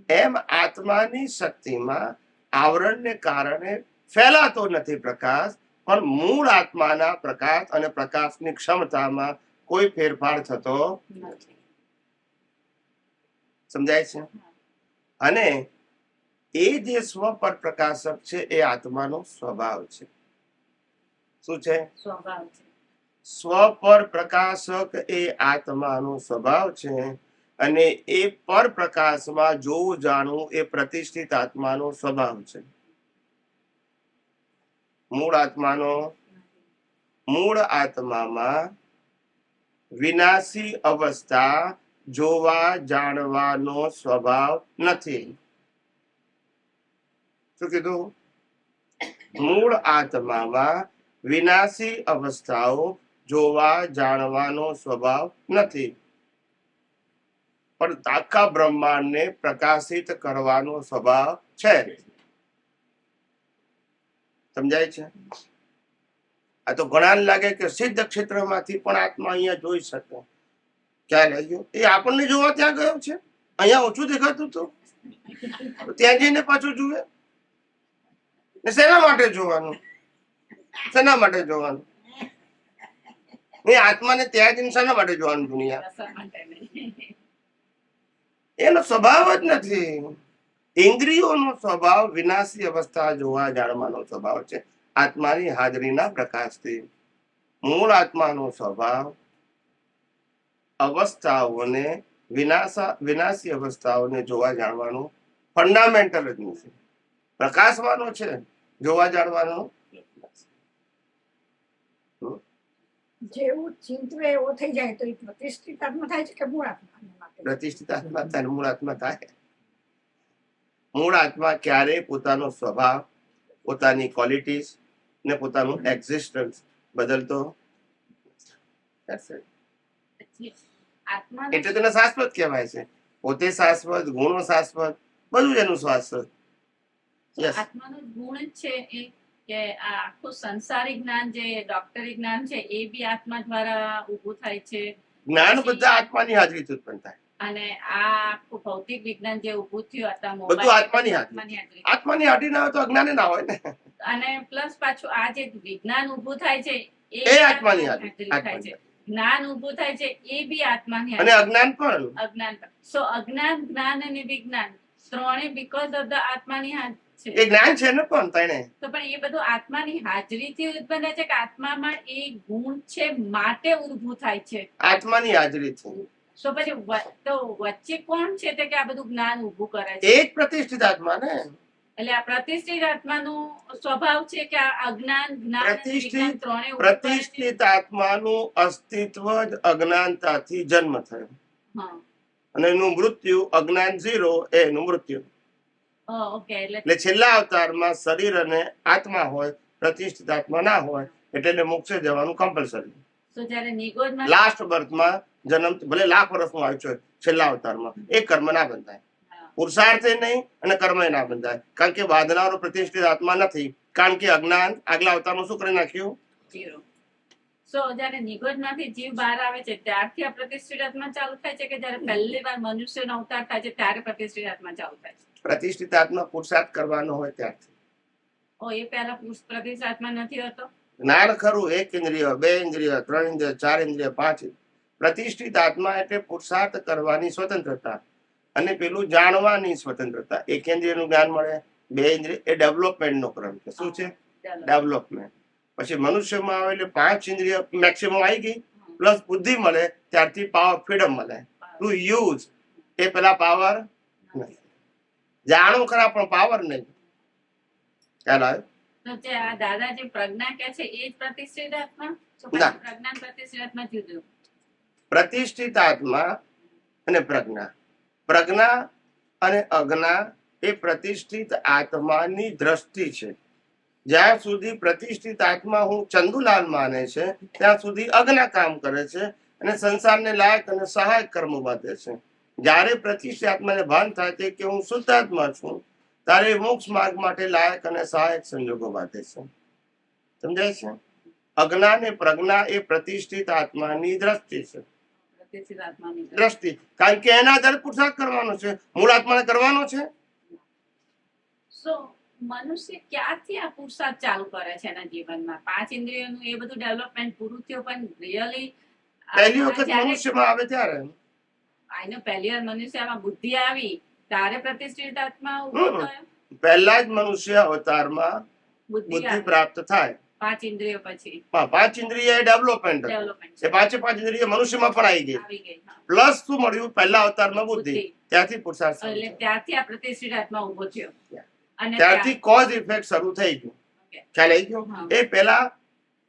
એમ આત્માની શક્તિમાં આવરણને કારણે ફેલાતો નથી પ્રકાશ, પણ મૂળ આત્માના પ્રકાશ અને પ્રકાશની ક્ષમતામાં કોઈ ફેરફાર થતો નથી. સમજાય છે? અને એ જે સ્વ પર પ્રકાશક છે એ આત્માનો સ્વભાવ છે. શું છે? સ્વભાવ છે. સ્વ પર પ્રકાશક એ આત્માનો સ્વભાવ છે, અને એ પર પ્રકાશમાં જોવું જાણવું એ પ્રતિષ્ઠિત આત્માનો સ્વભાવ છે. મૂળ આત્મામાં વિનાશી અવસ્થા જોવા જાણવાનો સ્વભાવ નથી. શું કીધું? મૂળ આત્મામાં વિનાશી અવસ્થાઓ જોવા જાણવાનો સ્વભાવ નથી, પણ આખા બ્રહ્માંડને પ્રકાશિત કરવાનો સ્વભાવ છે. સમજાય છે? આ તો ઘણા લાગે કે સિદ્ધ ક્ષેત્રમાંથી પણ આત્મા અહીંયા જોઈ શકે. ક્યાં લઈ ગયો? એ આપણને જોવા ત્યાં ગયો છે. અહીંયા ઓછું દેખાતું હતું, ત્યાં જઈને પાછું જુએ. ને શેના માટે જોવાનું? શેના માટે જોવાનું? એ આત્માને ત્યાં જઈને શેના માટે જોવાનું? દુનિયા રસા માટે નહીં. એનો સ્વભાવ જ નથી. ઇન્દ્રિયોનો સ્વભાવ વિનાશી અવસ્થા જોવા જાણવાનો સ્વભાવ છે, આત્માની હાજરીના પ્રકાશથી. મૂળ આત્માનો સ્વભાવ અવસ્થાઓને વિનાશી અવસ્થાઓને જોવા જાણવાનો ફંડામેન્ટલ જ નથી. પ્રકાશવાનો છે, જોવા જાણવાનો. જેવું ચિંતવે એવો થઈ જાય તો એ પ્રતિષ્ઠિત આત્મા થાય છે કે મૂળ આત્મા? પ્રતિષ્ઠિત આત્મા થાય, મૂળ આત્મા થાય. મૂળ આત્મા ક્યારેય પોતાનો સ્વભાવ, પોતાની ક્વોલિટીઝ ને પોતાનું એક્ઝિસ્ટન્સ બદલતો આત્માનો એટલે તેને શાશ્વત કહેવાય છે. પોતે શાશ્વત, ગુણો શાશ્વત, બધું જ એનું શાશ્વત. Yes. આત્માનો જ ગુણ જ છે એ કે આ આખું સંસારી જ્ઞાન જે ડોક્ટરી જ્ઞાન છે એ બી આત્મા દ્વારા ઊભું થાય છે. જ્ઞાન બધા આત્માની હાજરીથી ઉત્પન્ન થાય. અને આ આખું ભૌતિક વિજ્ઞાન જે ઊભું થયું હતા બધું આત્માની આત્માની હાજરી. આત્માની હાજરી ના હોય તો અજ્ઞાન ના હોય ને. અને પ્લસ પાછું આ જે વિજ્ઞાન ઊભું થાય છે એ આત્માની હાજરી. થાય છે. જ્ઞાન ઊભું થાય છે એ બી આત્માની અને હાજરી. અજ્ઞાન પણ. અજ્ઞાન સો અજ્ઞાન, જ્ઞાન અને વિજ્ઞાન ત્રણે બીકોઝ ઓફ ધ આત્માની છે. એ જ્ઞાન છે ને પણ તને તો પણ એ બધું આત્માની હાજરીથી ઉત્પન્ન થાય છે કે આત્મામાં એ ગુણ છે માટે ઊભું થાય છે? આત્માની હાજરી છે. તો પછી તો વચ્ચે કોણ છે તે કે આ બધું જ્ઞાન ઊભું કરે છે? એ જ પ્રતિષ્ઠિત આત્મા ને. એટલે આ પ્રતિષ્ઠિત આત્માનો સ્વભાવ છે કે આ અજ્ઞાન જ્ઞાન અને વિજ્ઞાન ત્રણેય ઊભું કરે છે? પ્રતિષ્ઠિત આત્માનું અસ્તિત્વ જ અજ્ઞાનતાથી જન્મ થયો હા. અને એનું મૃત્યુ અજ્ઞાન 0 એ એનું મૃત્યુ. ઓકે. એટલે એટલે છેલ્લા અવતારમાં શરીર અને આત્મા હોય, પ્રતિષ્ઠિત આત્મા ના હોય, એટલે એને મોક્ષે જવાનું કમ્પલસરી. તો જ્યારે નિગોદમાં લાસ્ટ બર્થમાં જન્મ ભલે લાખ વર્ષનું આવ્યું છે, છેલ્લા અવતારમાં એ કર્મ ના બંધાય, પુરુષાર્થે નહીં અને કર્મ ના બંધાય, કારણ કે બાંધનારો પ્રતિષ્ઠિત આત્મા નથી, કારણ કે અજ્ઞાન આગલા અવતારમાં શું કરી નાખ્યું? જીરો. સો જ્યારે નિગોદમાંથી જીવ બહાર આવે છે ત્યારથી આ પ્રતિષ્ઠિત આત્મા ચાલુ થાય છે કે જ્યારે પહેલી વાર મનુષ્યનો અવતાર થાય છે ત્યારે પ્રતિષ્ઠિત આત્મા ચાલુ થાય છે? પ્રતિષ્ઠિત આત્મા પુરુષાર્થ કરવાનો હોય ત્યારથી. એ પહેલા પ્રતિષ્ઠિત આત્મા નથી હોતો? જ્ઞાન ખરું, 1 ઇન્દ્રિય, 2 ઇન્દ્રિય, 3 ઇન્દ્રિય, 4 ઇન્દ્રિય, 5. પ્રતિષ્ઠિત આત્મા એટલે પુરુષાર્થ કરવાની સ્વતંત્રતા અને પેલું જાણવાની સ્વતંત્રતા. 1 ઇન્દ્રિયનું જ્ઞાન મળે, 2 ઇન્દ્રિય એ ડેવલપમેન્ટનો ક્રમ છે. શું છે? ડેવલપમેન્ટ. પછી મનુષ્યમાં આવે એટલે 5 ઇન્દ્રિય મેક્સિમમ આવી ગઈ, પ્લસ બુદ્ધિ મળે, ત્યારથી પાવર ફ્રીડમ મળે ટુ યુઝ. એ પેલા પાવર નહીં, જાણો ખરા પણ પાવર નહીં. ખ્યાલ આવ્યો? તો જે આ દાદાજી પ્રજ્ઞા કે છે એ જ પ્રતિષ્ઠિત આત્મા? તો ના. પ્રજ્ઞા પ્રતિષ્ઠિત આત્મા જુદું? પ્રતિષ્ઠિત આત્મા અને પ્રજ્ઞા, પ્રજ્ઞા અને અજ્ઞા એ પ્રતિષ્ઠિત આત્માની દ્રષ્ટિ છે. જ્યાં સુધી પ્રતિષ્ઠિત આત્મા હું ચંદુલાલ માને છે ત્યાં સુધી અજ્ઞા કામ કરે છે અને સંસારને લાયક અને સહાયક કર્મો બાંધે છે. જ્યારે પ્રતિષ્ઠિત આત્માને ભાન થાય છે કે હું શુદ્ધ આત્મા છું, ત્યારે મોક્ષ માર્ગ માટે લાયક અને સહાયક સંજોગો બાંધે છે. સમજાય છે? અજ્ઞા ને પ્રજ્ઞા એ પ્રતિષ્ઠિત આત્માની દ્રષ્ટિ છે. પ્રતિષ્ઠિત આત્માની દ્રષ્ટિ, કારણ કે એના આધારે પુરુષાર્થ કરવાનો છે, મૂળ આત્માને કરવાનો છે. સો મનુષ્ય ક્યારથી આ પુરુષાર્થ ચાલુ કરે છે એના જીવનમાં? 5 ઇન્દ્રિયોનું એ બધું ડેવલપમેન્ટ પૂરું થયું પણ રિયલી પહેલી વખત મનુષ્યમાં આવે ત્યારે આનો પહેલી વાર મનુષ્યમાં બુદ્ધિ આવી ત્યારે પ્રતિષ્ઠિત આત્મા ઉભો થયો? પહેલા જ મનુષ્ય અવતારમાં બુદ્ધિ બુદ્ધિ આવી. પ્રાપ્ત થાય. 5 ઇન્દ્રિયો પછી 5 ઇન્દ્રિય એ ડેવલપમેન્ટ, ડેવલપમેન્ટ એ 5 ઇન્દ્રિય મનુષ્યમાં પણ આવી ગઈ. આવી ગઈ. હા. પ્લસ શું મળ્યું? પહેલા અવતારમાં બુદ્ધિ, બુદ્ધિ. ત્યાંથી પુરુષાર્થ શરૂ એટલે થયો. ત્યારથી આ પ્રતિષ્ઠિત આત્મા ઉભો થયો અને ત્યારથી કોઝ ઇફેક્ટ શરૂ થઈ ગયું. Okay. ખ્યાલ આવી ગયો? હા. એ પેલા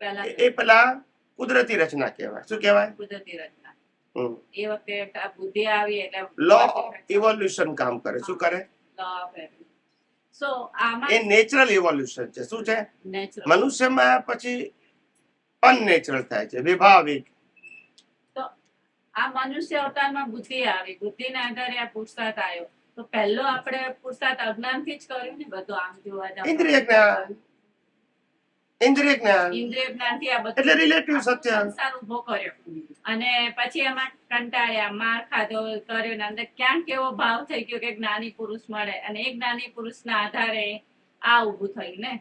પહેલા એ પેલા કુદરતી રચના કહેવાય. શું કહેવાય? કુદરતી રચના. હમ. એ વખતે આ બુદ્ધિ આવી એટલે લો ઇવોલ્યુશન કામ કરે. શું કરે? સો આમાં એ નેચરલ ઇવોલ્યુશન છે. શું છે? નેચરલ. મનુષ્યમાં પછી અનનેચરલ થાય છે, વિભાવિક. આ મનુષ્ય અવતારમાં બુદ્ધિ આવી, બુદ્ધિના આધારે આ પુરુષાર્થ આવ્યો. તો પહેલો આપણે પુરુષાર્થ અજ્ઞાનથી જ કર્યું ને બધું? આમ જોવા જાવ ઇન્દ્રિય જ્ઞાન, ઇન્દ્રિય જ્ઞાન ઇન્દ્રિય જ્ઞાનથી આ બધું એટલે રિલેટિવ સત્ય. સંસાર ઉભો કર્યો અને પછી એમાં કંટાળ્યા, માર ખાધો, કર્યો ને અંદર ક્યાંક એવો ભાવ થઈ ગયો કે જ્ઞાની પુરુષ મળે અને એ જ્ઞાની પુરુષના આધારે આ ઊભું થયું ને.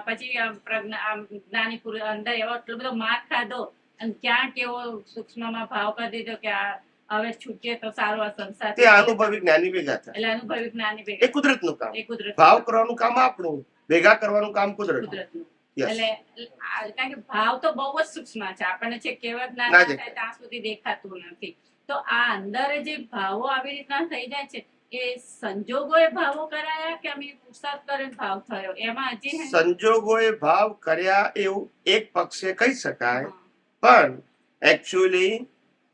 પછી જ્ઞાની પુરુષ અંદર એવો એટલો બધો માર ખાધો અને ક્યાંક એવો સૂક્ષ્મમાં ભાવ કરી દીધો કે આ હવે છૂટીએ તો સારો આ સંસાર. તે અનુભવી જ્ઞાની ભેગા થાય. એટલે અનુભવી જ્ઞાની એ ભેગા. કુદરતનું કામ. એ કુદરત ભાવ કરવાનું કામ આપણું, ભેગા કરવાનું કામ કુદરત. કુદરતનું. Yes. એટલે કારણ કે ભાવ તો બહુ જ સૂક્ષ્મ છે, આપણને છે કેવા જ્ઞાન ના ના થાય ત્યાં સુધી દેખાતું નથી. તો આ અંદર જે ભાવો આવી રીતના થઈ જાય છે એ સંજોગોએ ભાવો કરાયા કે અમે પુરુષાર્થ કરીને ભાવ થયો? એમાં હજી સંજોગોએ ભાવ કર્યા એવું એક પક્ષે કહી શકાય, પણ એકચ્યુઅલી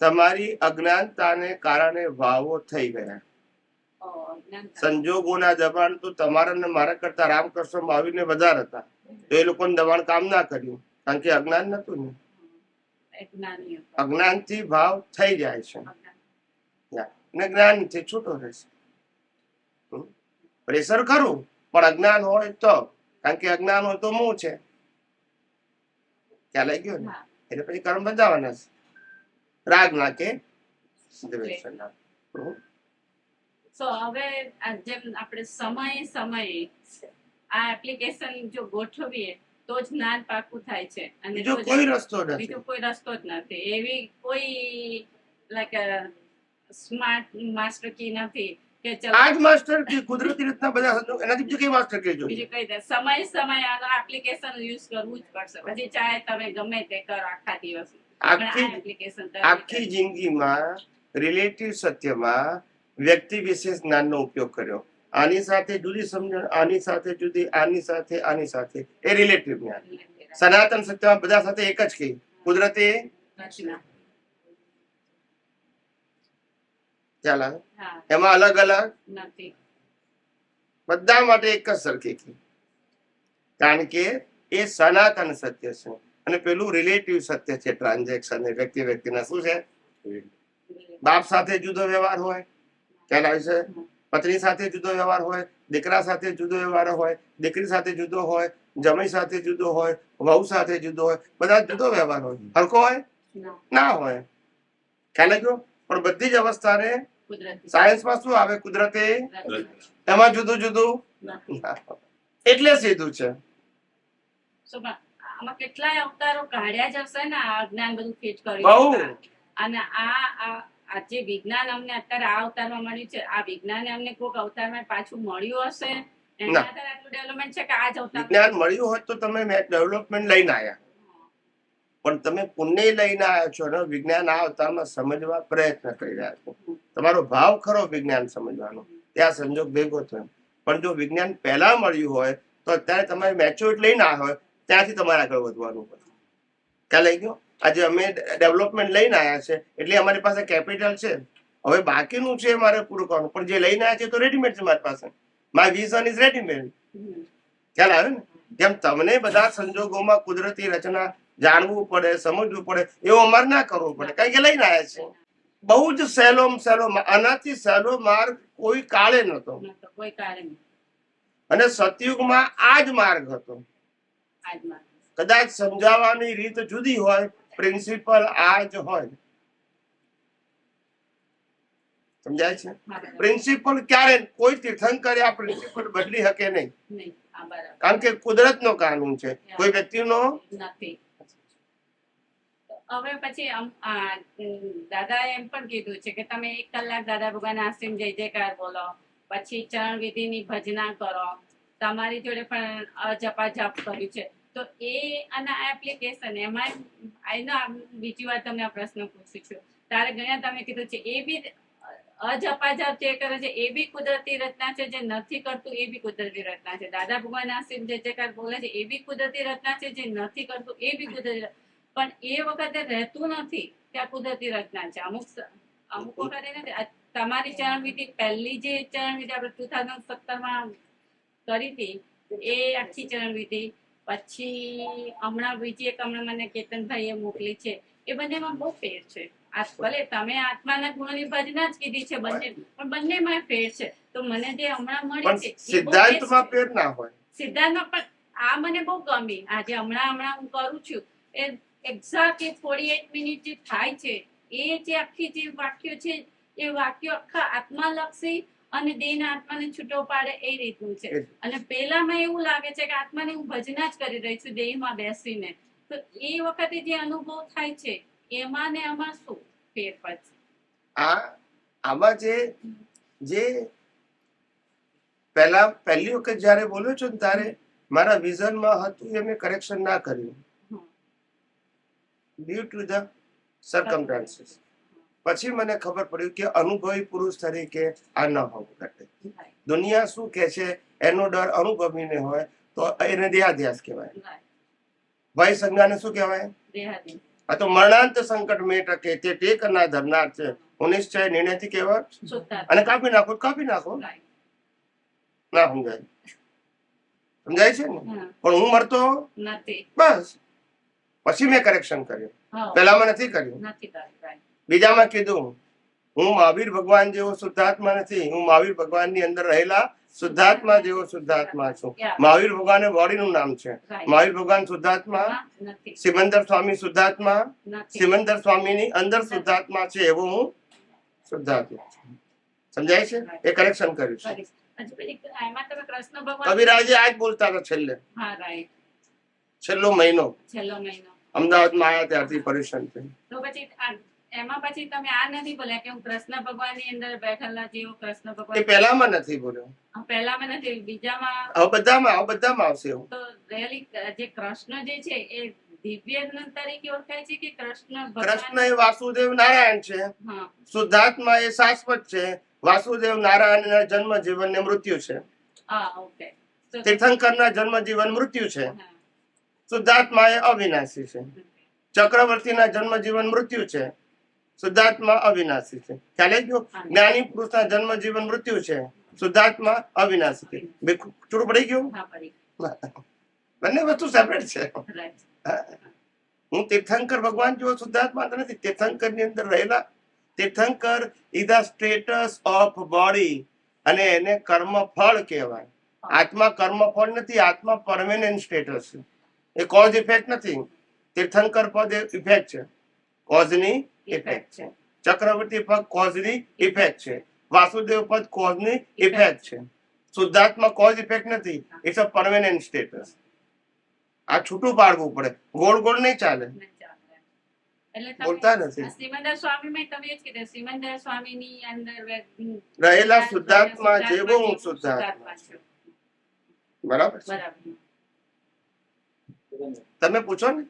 તમારી અજ્ઞાનતાને કારણે ભાવો થઈ ગયા. સંજોગોના દબાણ તો તમારા ને મારા કરતા રામકૃષ્ણ મહાવીરને વધારે હતા, તો એ લોકોને દબાણ કામ ના કર્યું કારણ કે અજ્ઞાન નતું ને. અજ્ઞાનથી ભાવ થઈ જાય છે અને જ્ઞાનથી છૂટો રહેશે. પ્રેશર ખરું પણ અજ્ઞાન હોય તો, કારણ કે અજ્ઞાન હોય તો મું છે. ખ્યાલ આવી ગયો ને? એટલે પછી કર્મ બંધાવાના છે, રાગ ના કે દ્વેષ ના. સો હવે જેમ આપણે સમયે આ એપ્લિકેશન જો ગોઠવીએ તો જ જ્ઞાન પાકું થાય છે અને બીજો કોઈ રસ્તો નથી. બીજો કોઈ રસ્તો જ નથી. એવી કોઈ લાઈક સ્માર્ટ માસ્ટર કી નથી કે ચલો આ જ માસ્ટર કી કુદરતી રીતના બધા સંજોગ, એનાથી બીજું કઈ માસ્ટર કી જોઈએ? બીજું કઈ દે સમય આનો એપ્લિકેશન યુઝ કરવું જ પડશે. પછી ચાહે તમે ગમે તે કરો આખા દિવસ, પણ આ આખી એપ્લિકેશન આખી જિંદગીમાં રિલેટિવ સત્યમાં વ્યક્તિ વિશેષ જ્ઞાનનો ઉપયોગ કર્યો. આની સાથે જુદી સમજણ, આની સાથે જુદી, આની સાથે, આની સાથે, એ રિલેટિવ જ્ઞાન. સનાતન સત્યમાં બધા સાથે એક જ કી કુદરતી ચાલ આવે. હા એમાં અલગ અલગ નથી. બધા માટે એક જ સરખી કી, કારણ કે એ સનાતન સત્ય છે. અને પેલું રિલેટિવ સત્ય છે, ટ્રાન્ઝેક્શન વ્યક્તિ વ્યક્તિના શું છે. બાપ સાથે જુદો વ્યવહાર હોય, ખ્યાલ આવે છે. પત્ની સાથે જુદો વ્યવહાર હોય, દીકરા સાથે જુદો વ્યવહાર હોય, દીકરી સાથે જુદો હોય, જમાઈ સાથે જુદો હોય, વહુ સાથે જુદો હોય, બધા જુદો વ્યવહાર હોય. હરખો હોય ના હોય, ખ્યાલ આવ્યો. પણ બધી જ અવસ્થાને કુદરતી સાયન્સમાં શું આવે, કુદરતે એમાં જુદું જુદું એટલે સીધું છે. So, પણ આમાં કેટલાય અવતારો કાઢ્યા જ હશે ને આ જ્ઞાન બધું ફિટ બહુ. કર્યું. અને આ જે વિજ્ઞાન અમને અત્યારે આ અવતારમાં મળ્યું છે, આ વિજ્ઞાન અમને કોઈક અવતારમાં પાછું મળ્યું હશે એના ના. આધારે આટલું ડેવલપમેન્ટ છે કે આ જ અવતાર વિજ્ઞાન મળ્યું હોત તો તમે ડેવલપમેન્ટ લઈને આવ્યા, પણ તમે પુણ્ય લઈને આવ્યા છો ને વિજ્ઞાન આ અવતારમાં સમજવા પ્રયત્ન કરી રહ્યા છો. તમારો ભાવ ખરો વિજ્ઞાન સમજવાનો, ત્યાં સંજોગ ભેગો થયો. પણ જો વિજ્ઞાન પહેલા મળ્યું હોય તો અત્યારે તમારે મેચ્યોરિટી લઈને આવ્યા હોય, ત્યાંથી તમારે આગળ વધવાનું હોય. ખ્યાલ આવી ગયો. આજે અમે ડેવલપમેન્ટ લઈને આવ્યા છે એટલે અમારી પાસે કેપિટલ છે. હવે બાકીનું છે મારે પૂરું કરવાનું, પણ જે લઈને આવ્યા છે તો રેડીમેડ છે મારી પાસે. My vision is readymade. ખ્યાલ આવે ને. જેમ તમને બધા સંજોગોમાં કુદરતી રચના જાણવું પડે, સમજવું પડે, એવું અમારે ના કરવું પડે, કારણ કે લઈને આવ્યા છે. બહુ જ સહેલો આનાથી સહેલો માર્ગ કોઈ કાળે નતો. કોઈ કારણ નહીં. અને સતયુગમાં આ જ માર્ગ હતો. આજમાં કદાચ સમજાવવાની રીત જુદી હોય, પ્રિન્સિપલ આ જ હોય. સમજાય છે. પ્રિન્સિપલ ક્યારે કોઈ તીર્થંકરે આ પ્રિન્સિપલ બદલી શકે નહીં, નહીં. આ બરાબર કારણ કે કુદરતનો કાનૂન છે, કોઈ વ્યક્તિનો નથી. હવે પછી દાદાએ એમ પણ કીધું છે કે તમે 1 કલાક દાદા ભગવાન આશ્રમ જય જયકાર બોલો, પછી ચરણ વિધિની ભજના કરો, તમારી જોડે પણ જપા જપ કર્યું છે. તો એ અને આ એપ્લિકેશન એમાં બીજી વાર તમને આ પ્રશ્ન પૂછું છું. તારે ઘણા તમે કીધું છે એ બી અજપાજપ જે કરે છે એ બી કુદરતી રચના છે, જે નથી કરતું એ બી કુદરતી રચના છે. દાદા ભગવાન આશ્રમ જય જયકાર બોલે છે એ બી કુદરતી રચના છે, જે નથી કરતું એ બી કુદરતી. પણ એ વખતે રહેતું નથી કે આ કુદરતી રચના છે. અમુક વખતે નથી. તમારી ચરણવિધિ પહેલી જે ચરણવિધિ આપણે 2017માં કરી હતી એ આખી ચરણવિધિ, પછી હમણાં બીજી એક હમણાં મને કેતનભાઈએ મોકલી છે, એ બંનેમાં બહુ ફેર છે. ભલે તમે આત્માના ગુણોની ભજના જ કીધી છે બંને, પણ બંનેમાં ફેર છે. તો મને જે હમણાં મળી છે સિદ્ધાંતમાં ફેર ના હોય. સિદ્ધાંતમાં પણ આ મને બહુ ગમી. આજે હમણાં હું કરું છું એ એક્ઝેક્ટલી 48 મિનિટ જે થાય છે, એ જે આખી જે વાક્યો છે એ વાક્યો આખા આત્માલક્ષી અને દેહના આત્માને છૂટો પાડે એ રીતનું છે. અને પેલામાં એવું લાગે છે કે આત્માને હું ભજના જ કરી રહી છું દેહમાં બેસીને. તો એ વખતે જે અનુભવ થાય છે એમાં ને આમાં શું ફેર પછી? આમાં જે પહેલી વખત જયારે બોલ્યો છો ને ત્યારે મારા વિઝનમાં હતું એ મેં કરેક્શન ના કર્યું ડ્યુ ટુ ધ સર્કમસ્ટાન્સીસ. પછી મને ખબર પડી કે અનુભવી પુરુષ તરીકે આ ન હોવું ઘટે. દુનિયા શું કે છે એનો ડર અનુભવીને હોય તો એને દેહાધ્યાસ કહેવાય. ભય સંજ્ઞાને શું કહેવાય? આ તો મરણાંત સંકટ મેં ટકે તે ટેક ના ધરનાર છે. હું નિશ્ચય નિર્ણયથી કહેવાય અને કાપી નાખો ના સમજાય. સમજાય છે ને. પણ હું મરતો નથી. બસ પછી મેં કરેક્શન કર્યું, પહેલામાં નથી કર્યું. બીજામાં કીધું હું મહાવીર ભગવાન જેવો શુદ્ધાત્મા નથી, હું મહાવીર ભગવાનની અંદર રહેલા શુદ્ધાત્મા જેવો શુદ્ધાત્મા છું. મહાવીર ભગવાન બોડીનું નામ છે. મહાવીર ભગવાન શુદ્ધાત્મા, સિમંદર સ્વામી શુદ્ધાત્મા, સિમંદર સ્વામીની અંદર શુદ્ધાત્મા છે એવો હું શુદ્ધાત્મા છું. સમજાય છે? એ કરેક્શન કર્યું છે. કવિરાજે આજ બોલતા હતા છેલ્લો મહિનો અમદાવાદમાં આવ્યા ત્યારથી પરેશાન થઈ. તો પછી એમાં પછી તમે આ નથી બોલ્યા કે હું કૃષ્ણ ભગવાનની અંદર બેઠેલા જીવ કૃષ્ણ એ ભગવાન પહેલામાં નથી બોલ્યો, પહેલામાં નથી, બીજામાં હવે બધામાં આવશે એવું. તો really જે કૃષ્ણ જે છે એ દિવ્ય તરીકે ઓળખાય છે કે કૃષ્ણ કૃષ્ણ ભગવાન? એ વાસુદેવ નારાયણ છે, હા, શુદ્ધાત્મા એ શાશ્વત છે, વાસુદેવ નારાયણના જન્મ જીવન ને મૃત્યુ છે, હા, ઓકે. તો તીર્થંકરના જન્મ જીવન મૃત્યુ છે, હા, શુદ્ધાત્મા એ અવિનાશી છે, ચક્રવર્તીના જન્મ જીવન મૃત્યુ છે, શુદ્ધાત્મા અવિનાશી છે. ખ્યાલ આવી ગયો? જ્ઞાની પુરુષના જન્મ જીવન મૃત્યુ છે, શુદ્ધાત્મા અવિનાશી છે. ચૂરું પડી ગયું? હા, પડી. બંને વસ્તુ સેપરેટ છે. Right. હું તીર્થંકર ભગવાન જેવો શુદ્ધાત્મા તો નથી. તીર્થંકર ની અંદર રહેલા તીર્થંકર is the status of body અને એને કર્મ ફળ કહેવાય. આત્મા કર્મ ફળ નથી, આત્મા પરમેનન્ટ સ્ટેટસ છે. એ કોઝ ઇફેક્ટ નથી. તીર્થંકર પદ ઇફેક્ટ છે, કોઝની ઇફેક્ટ છે. ચક્રવર્તી પદ કોઝની ઇફેક્ટ છે, વાસુદેવ પદ કોઝની ઇફેક્ટ છે. શુદ્ધાત્મા કોઝ ઇફેક્ટ નથી, ઇટ્સ અ પરમેનન્ટ સ્ટેટસ. આ છૂટું પાડવું પડે, ગોળ ગોળ નહીં ચાલે. નહીં ચાલે. એટલે બોલતા તમે નથી. સિમંદર સ્વામીમાં તમે એ જ કીધું, સિમંદર સ્વામીની અંદર રહેલા શુદ્ધાત્મા જેવો હું શુદ્ધાત્મા છું. બરાબર છે? બરાબર. તમે પૂછો ને,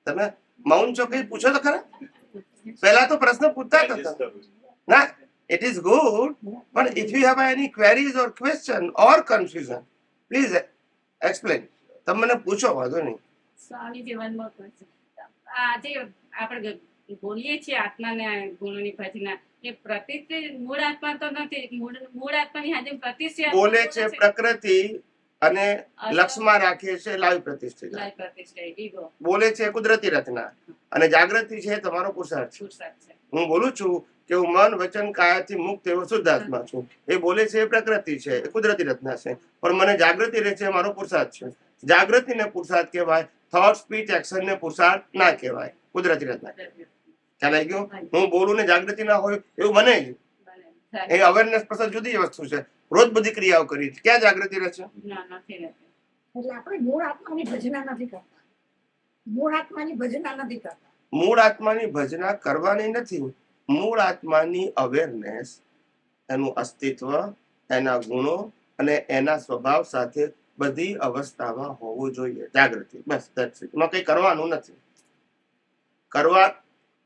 તમે મૌન છો, કઈ પૂછો તો ખરા. પહેલા તો પ્રશ્ન પૂછતા જ હતા ના. It is good, but if you have any queries or question or confusion, please explain. તમે મને પૂછો, વાંધો નહીં. Swamiji one more question. આજે આપણે બોલીએ છીએ આત્માના ગુણોની ભજના, એ પ્રતિષ્ઠિત મૂળ આત્મા તો નથી, મૂળ આત્માની હાજરી પ્રતિષ્ઠિત બોલે છે પ્રકૃતિ અને લક્ષમાં રાખે છે લાઈવ પ્રતિષ્ઠિત. પ્રતિષ્ઠિત ઈગો બોલે છે કુદરતી રચના અને જાગૃતિ છે તમારો પુરુષાર્થ છે. પુરુષાર્થ છે. હું બોલું છું કે હું મન વચન કાયાથી મુક્ત એવો શુદ્ધાત્મા છું. એ બોલે છે એ પ્રકૃતિ છે, એ કુદરતી રચના છે, પણ મને જાગૃતિ રહે છે મારો પુરુષાર્થ છે. જાગૃતિને પુરુષાર્થ કહેવાય, થોટ સ્પીચ એક્શન ને પુરુષાર્થ ના કહેવાય, કુદરતી રચના. ખ્યાલ આવી ગયો? હું બોલું ને જાગૃતિ ના હોય એવું બને જ. એ અવેરનેસ પછી જુદી વસ્તુ છે. રોજ બધી ક્રિયાઓ કરી, ક્યાં જાગૃતિ રહે છે? ના, નથી રહેતી. એટલે આપણે મૂળ આત્માની ભજના નથી કરતા. મૂળ આત્માની ભજના નથી કરતા. મૂળ આત્માની ભજના કરવાની નથી. મૂળ આત્માની અવેરનેસ, એનું અસ્તિત્વ, એના ગુણો અને એના સ્વભાવ સાથે બધી અવસ્થામાં હોવું જોઈએ જાગૃતિ. બસ એમાં કઈ કરવાનું નથી.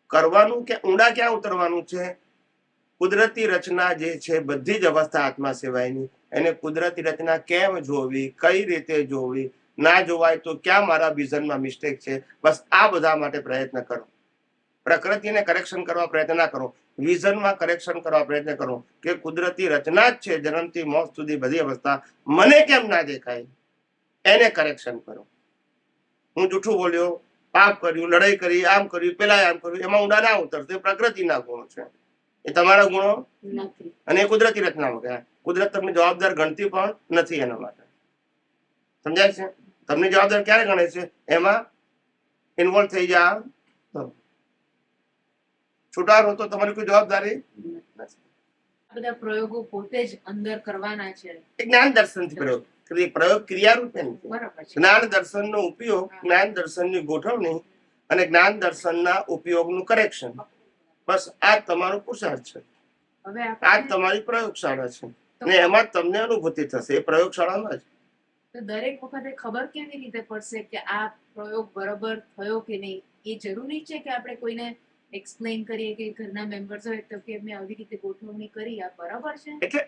કરવાનું કે ઊંડા ક્યાં ઉતરવાનું છે? કુદરતી રચના જે છે બધી જ અવસ્થા આત્મા સિવાયની, એને કુદરતી રચના કેમ જોવી, કઈ રીતે જોવી, ના જોવાય તો ક્યાં મારા વિઝનમાં મિસ્ટેક છે, બસ આ બધા માટે પ્રયત્ન કરો. પ્રકૃતિને કરેક્શન કરવા પ્રયત્ન ના કરો, વિઝનમાં કરેક્શન કરવા પ્રયત્ન કરો કે કુદરતી રચના જ છે જન્મથી મોત સુધી બધી અવસ્થા, મને કેમ ના દેખાય, એને કરેક્શન કરો. હું જૂઠું બોલ્યો, પાપ કર્યું, લડાઈ કરી, આમ કર્યું, પેલા આમ કર્યું, એમાં ઊંડા ના ઉતરતો. એ પ્રકૃતિના ગુણો છે, એ તમારા ગુણો નથી. અને એ કુદરતી રચના ગયા. કુદરત તમને જવાબદાર ગણતી પણ નથી એના માટે. સમજાય છે? તમને જવાબદાર ક્યારે ગણે છે? એમાં ઇન્વોલ્વ થઈ જા તો. છૂટા રહો તો તમારી કોઈ જવાબદારી નથી. બધા પ્રયોગો પોતે જ અંદર કરવાના છે. એ જ્ઞાન દર્શનથી પ્રયોગ, પ્રયોગ ક્રિયારૂપે નથી. બરાબર છે. જ્ઞાન દર્શનનો ઉપયોગ, જ્ઞાન દર્શનની ગોઠવણી અને જ્ઞાન દર્શનના ઉપયોગનું કરેક્શન, બસ આ તમારો પુરુષાર્થ છે. હવે આ આપણે તમારી પ્રયોગશાળા છે ને એમાં તમને અનુભૂતિ થશે. એ પ્રયોગશાળામાં જ તો દરેક વખતે ખબર કેવી રીતે પડશે કે આ પ્રયોગ બરાબર થયો કે નહીં? એ જરૂરી છે કે આપણે કોઈને એક્સપ્લેન કરીએ કે ઘરના મેમ્બર્સ હોય તો કે મેં આવી રીતે ગોઠવણી કરી, આ બરાબર છે? એટલે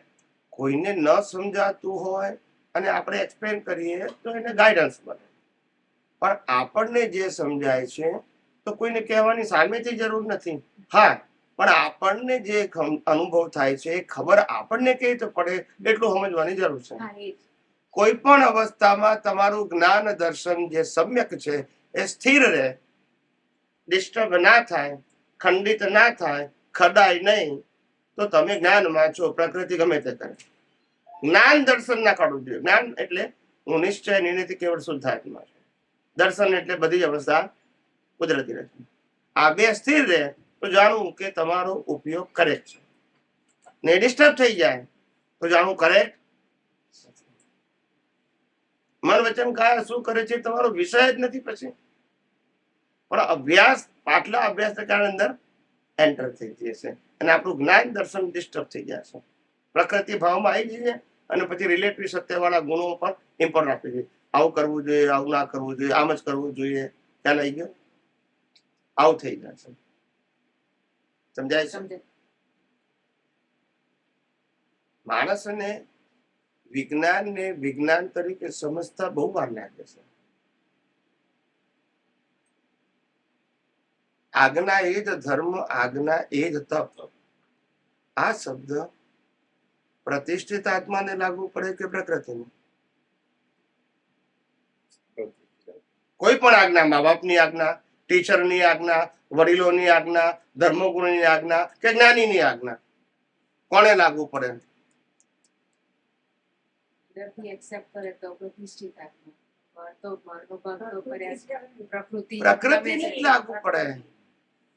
કોઈને ન સમજાતું હોય અને આપણે એક્સપ્લેન કરીએ તો એને ગાઈડન્સ મળે. પણ આપણને જે સમજાય છે તો કોઈને કહેવાની સામેથી જરૂર નથી. હા, પણ આપણને જે અનુભવ થાય છે એ ખબર આપણને કેવી રીતે પડે એટલું સમજવાની જરૂર છે. હા, એ જ. કોઈ પણ અવસ્થામાં તમારું જ્ઞાન દર્શન જે સમ્યક છે એ સ્થિર રહે, ડિસ્ટર્બ ના થાય, ખંડિત ના થાય, ખડાય નહીં, તો તમે જ્ઞાનમાં છો. પ્રકૃતિ ગમે તે કરે, જ્ઞાન દર્શન ના કાઢવું જોઈએ. જ્ઞાન એટલે હું નિશ્ચય નિર્ણયથી કેવળ શુદ્ધાત્મા છું. દર્શન એટલે બધી અવસ્થા કુદરતી રચના. આ બે સ્થિર રહે તો જાણવું કે તમારો ઉપયોગ કરેક્ટ છે. ને ડિસ્ટર્બ થઈ જાય તો જાણવું કરેક્ટ. મન વચન કાયા શું કરે છે તમારો વિષય જ નથી. પછી પણ અભ્યાસ પાછલા અભ્યાસના કારણે અંદર એન્ટર થઈ જશે અને આપણું જ્ઞાન દર્શન ડિસ્ટર્બ થઈ જશે. પ્રકૃતિ ભાવમાં આવી જઈએ અને પછી રિલેટિવ સત્યવાળા ગુણો પર ઇમ્પોર્ટન્ટ આપી દઈએ. આવું કરવું જોઈએ, આવું ના કરવું જોઈએ, આમ જ કરવું જોઈએ. ખ્યાલ આવી ગયો? આવું થઈ જશે. સમજાય છે? સમજે માણસને વિજ્ઞાનને વિજ્ઞાન તરીકે સમજતા બહુ વાર લાગે છે. આજ્ઞા એ જ ધર્મ, આજ્ઞા એ જ તપ. આ શબ્દ પ્રતિષ્ઠિત આત્માને લાગુ પડે કે પ્રકૃતિને? કોઈ પણ આજ્ઞા, મા બાપની આજ્ઞા, ટીચરની આજ્ઞા, વડીલોની આજ્ઞા, ધર્મગુરુની આજ્ઞા કે જ્ઞાનીની આજ્ઞા, કોને લાગુ પડે? અંદરથી એક્સેપ્ટ કરે તો પ્રતિષ્ઠિત આત્મા. બહાર તો બહારનો ભાગ તો કર્યા છે. પ્રકૃતિ પ્રકૃતિને જ લાગુ પડે.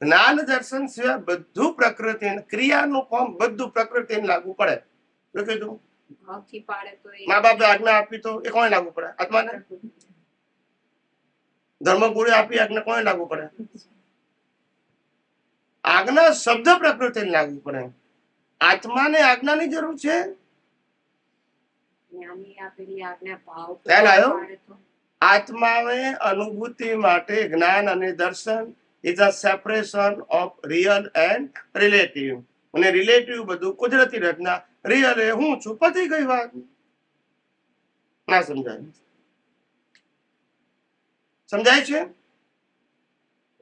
જ્ઞાન દર્શન સિવાય બધું પ્રકૃતિ, ક્રિયાનું ફોર્મ બધું પ્રકૃતિને લાગુ પડે. શું કીધું? ભાવથી પાડે તો એ મા બાપે આજ્ઞા આપી તો એ કોને લાગુ પડે? આત્માને. ધર્મગુરુ આપી આજ્ઞા કોને લાગુ પડે? આજ્ઞા શબ્દ પ્રકૃતિને લાગુ પડે. આત્માને આજ્ઞાની જરૂર છે? જ્ઞાની આપેલી આજ્ઞા ભાવ ખ્યાલ આવ્યો? પાડે તો આત્માને અનુભૂતિ માટે જ્ઞાન અને દર્શન is a separation of real and relative. અને રિલેટિવ બધું કુદરતી રચના, રિયલ એ હું છું. પતી ગઈ વાત. ના સમજાય? સમજાય છે?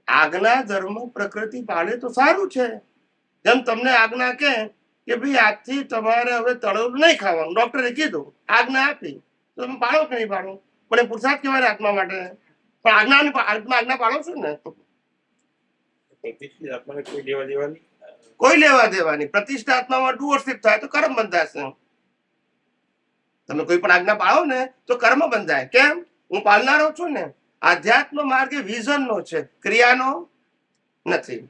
આજ્ઞા ધર્મ પ્રકૃતિ પાડે તો સારું છે. જેમ તમને આજ્ઞા કે ભાઈ આજથી તમારે હવે તળેલું નહીં ખાવાનું, ડોક્ટરે કીધું, આજ્ઞા આપી, તો તમે પાડો કે નહીં પાડો? પણ એ પુરુષાર્થ કહેવાય આત્મા માટે. પણ આજ્ઞા પાડો છો ને? પ્રતિષ્ઠિત આત્માને કોઈ લેવા દેવા નહીં. કોઈ લેવા દેવાની. પ્રતિષ્ઠા આત્મામાં ડુઅરશિપ થાય તો કર્મ બંધાશે. તમે કોઈ પણ આજ્ઞા પાડો ને તો કર્મ બંધાય. કેમ? હું પાડનારો છું ને. આધ્યાત્મ માર્ગ એ વિઝનનો છે, ક્રિયાનો નથી.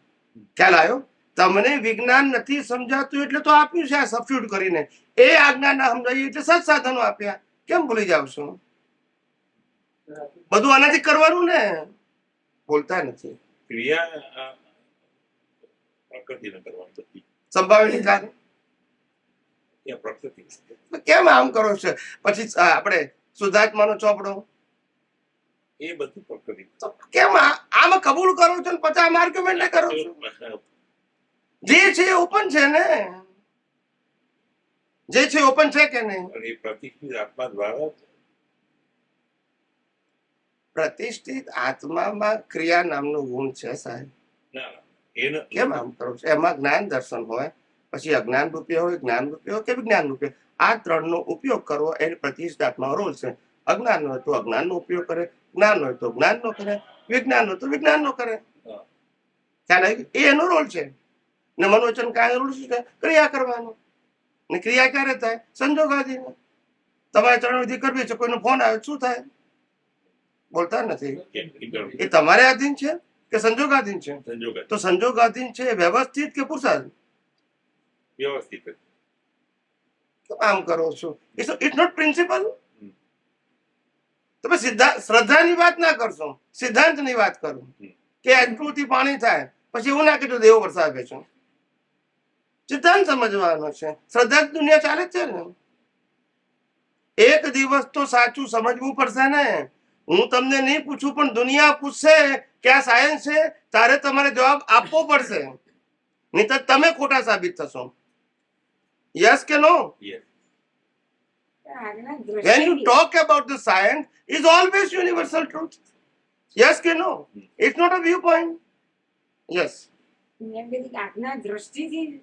ખ્યાલ આવ્યો? તમને વિજ્ઞાન નથી સમજાતું એટલે તો આપ્યું છે આ સબસ્ટિટ્યુટ કરીને. એ આજ્ઞા ના સમજાવી એટલે સત્સાધનો આપ્યા. કેમ ભૂલી જાવ છો? બધું આનાથી કરવાનું ને. બોલતા નથી. ક્રિયા પ્રકૃતિને કરવાની બધી. સંભાવેલી કાર્ય ત્યાં પ્રકૃતિ કેમ આમ કરો છો? પછી આપણે શુદ્ધાત્માનો ચોપડો એ બધું પ્રકૃતિ. તો કેમ આમાં કબૂલ કરો છો ને પછી આમ આર્ગ્યુમેન્ટ કરો છો? જે છે એ ઓપન છે ને. જે છે ઓપન છે કે નહીં? અને એ પ્રતિષ્ઠિત આત્મા દ્વારા જ પ્રતિષ્ઠિત આત્મામાં ક્રિયા નામનો ગુણ છે સાહેબ. ના એને કેમ આમ કરો છો? એમાં જ્ઞાન દર્શન હોય, પછી અજ્ઞાન રૂપિયા હોય, જ્ઞાન રૂપિયા હોય કે વિજ્ઞાન રૂપિયા, આ ત્રણનો ઉપયોગ કરવો એ પ્રતિષ્ઠિત આત્મા રોલ છે. અજ્ઞાન હોય તો અજ્ઞાનનો ઉપયોગ કરે, જ્ઞાન હોય તો જ્ઞાનનો કરે, વિજ્ઞાન હોય તો વિજ્ઞાનનો કરે. ખ્યાલ આવી? એ એનો રોલ છે. ને મનોવચન કાય રોલ શું છે? ક્રિયા કરવાનો. ને ક્રિયા ક્યારે થાય? સંજોગાધીન. તમારે ચરણ વિધિ કરવી છે, કોઈનો ફોન આવે શું થાય? બોલતા નથી. એ તમારે આધીન છે કે સંજોગાધીન છે? સંજોગ તો સંજોગાધીન છે એ વ્યવસ્થિત કે પુરુષાર્થ? વ્યવસ્થિત જ. આમ કરો છો. It's not principle. તમે શ્રદ્ધાની વાત ના કરશો, સિદ્ધાંતની વાત કરો કે આટલુંથી પાણી થાય, પછી એવું ના કીધું દેવો વરસાવે છે. સિદ્ધાંત સમજવાનો છે. શ્રદ્ધા દુનિયા ચાલે જ છે ને. એક દિવસ તો સાચું સમજવું પડશે ને. હું તમને નહીં પૂછું પણ દુનિયા પૂછશે કે આ સાયન્સ છે, તારે તમારે જવાબ આપવો પડશે. નહીં તો તમે ખોટા સાબિત થશો. યસ કે નો? Yes. When you talk about the science, is always universal truth. Yes કે no? It's not a viewpoint. Yes. આજ્ઞા દ્રષ્ટિથી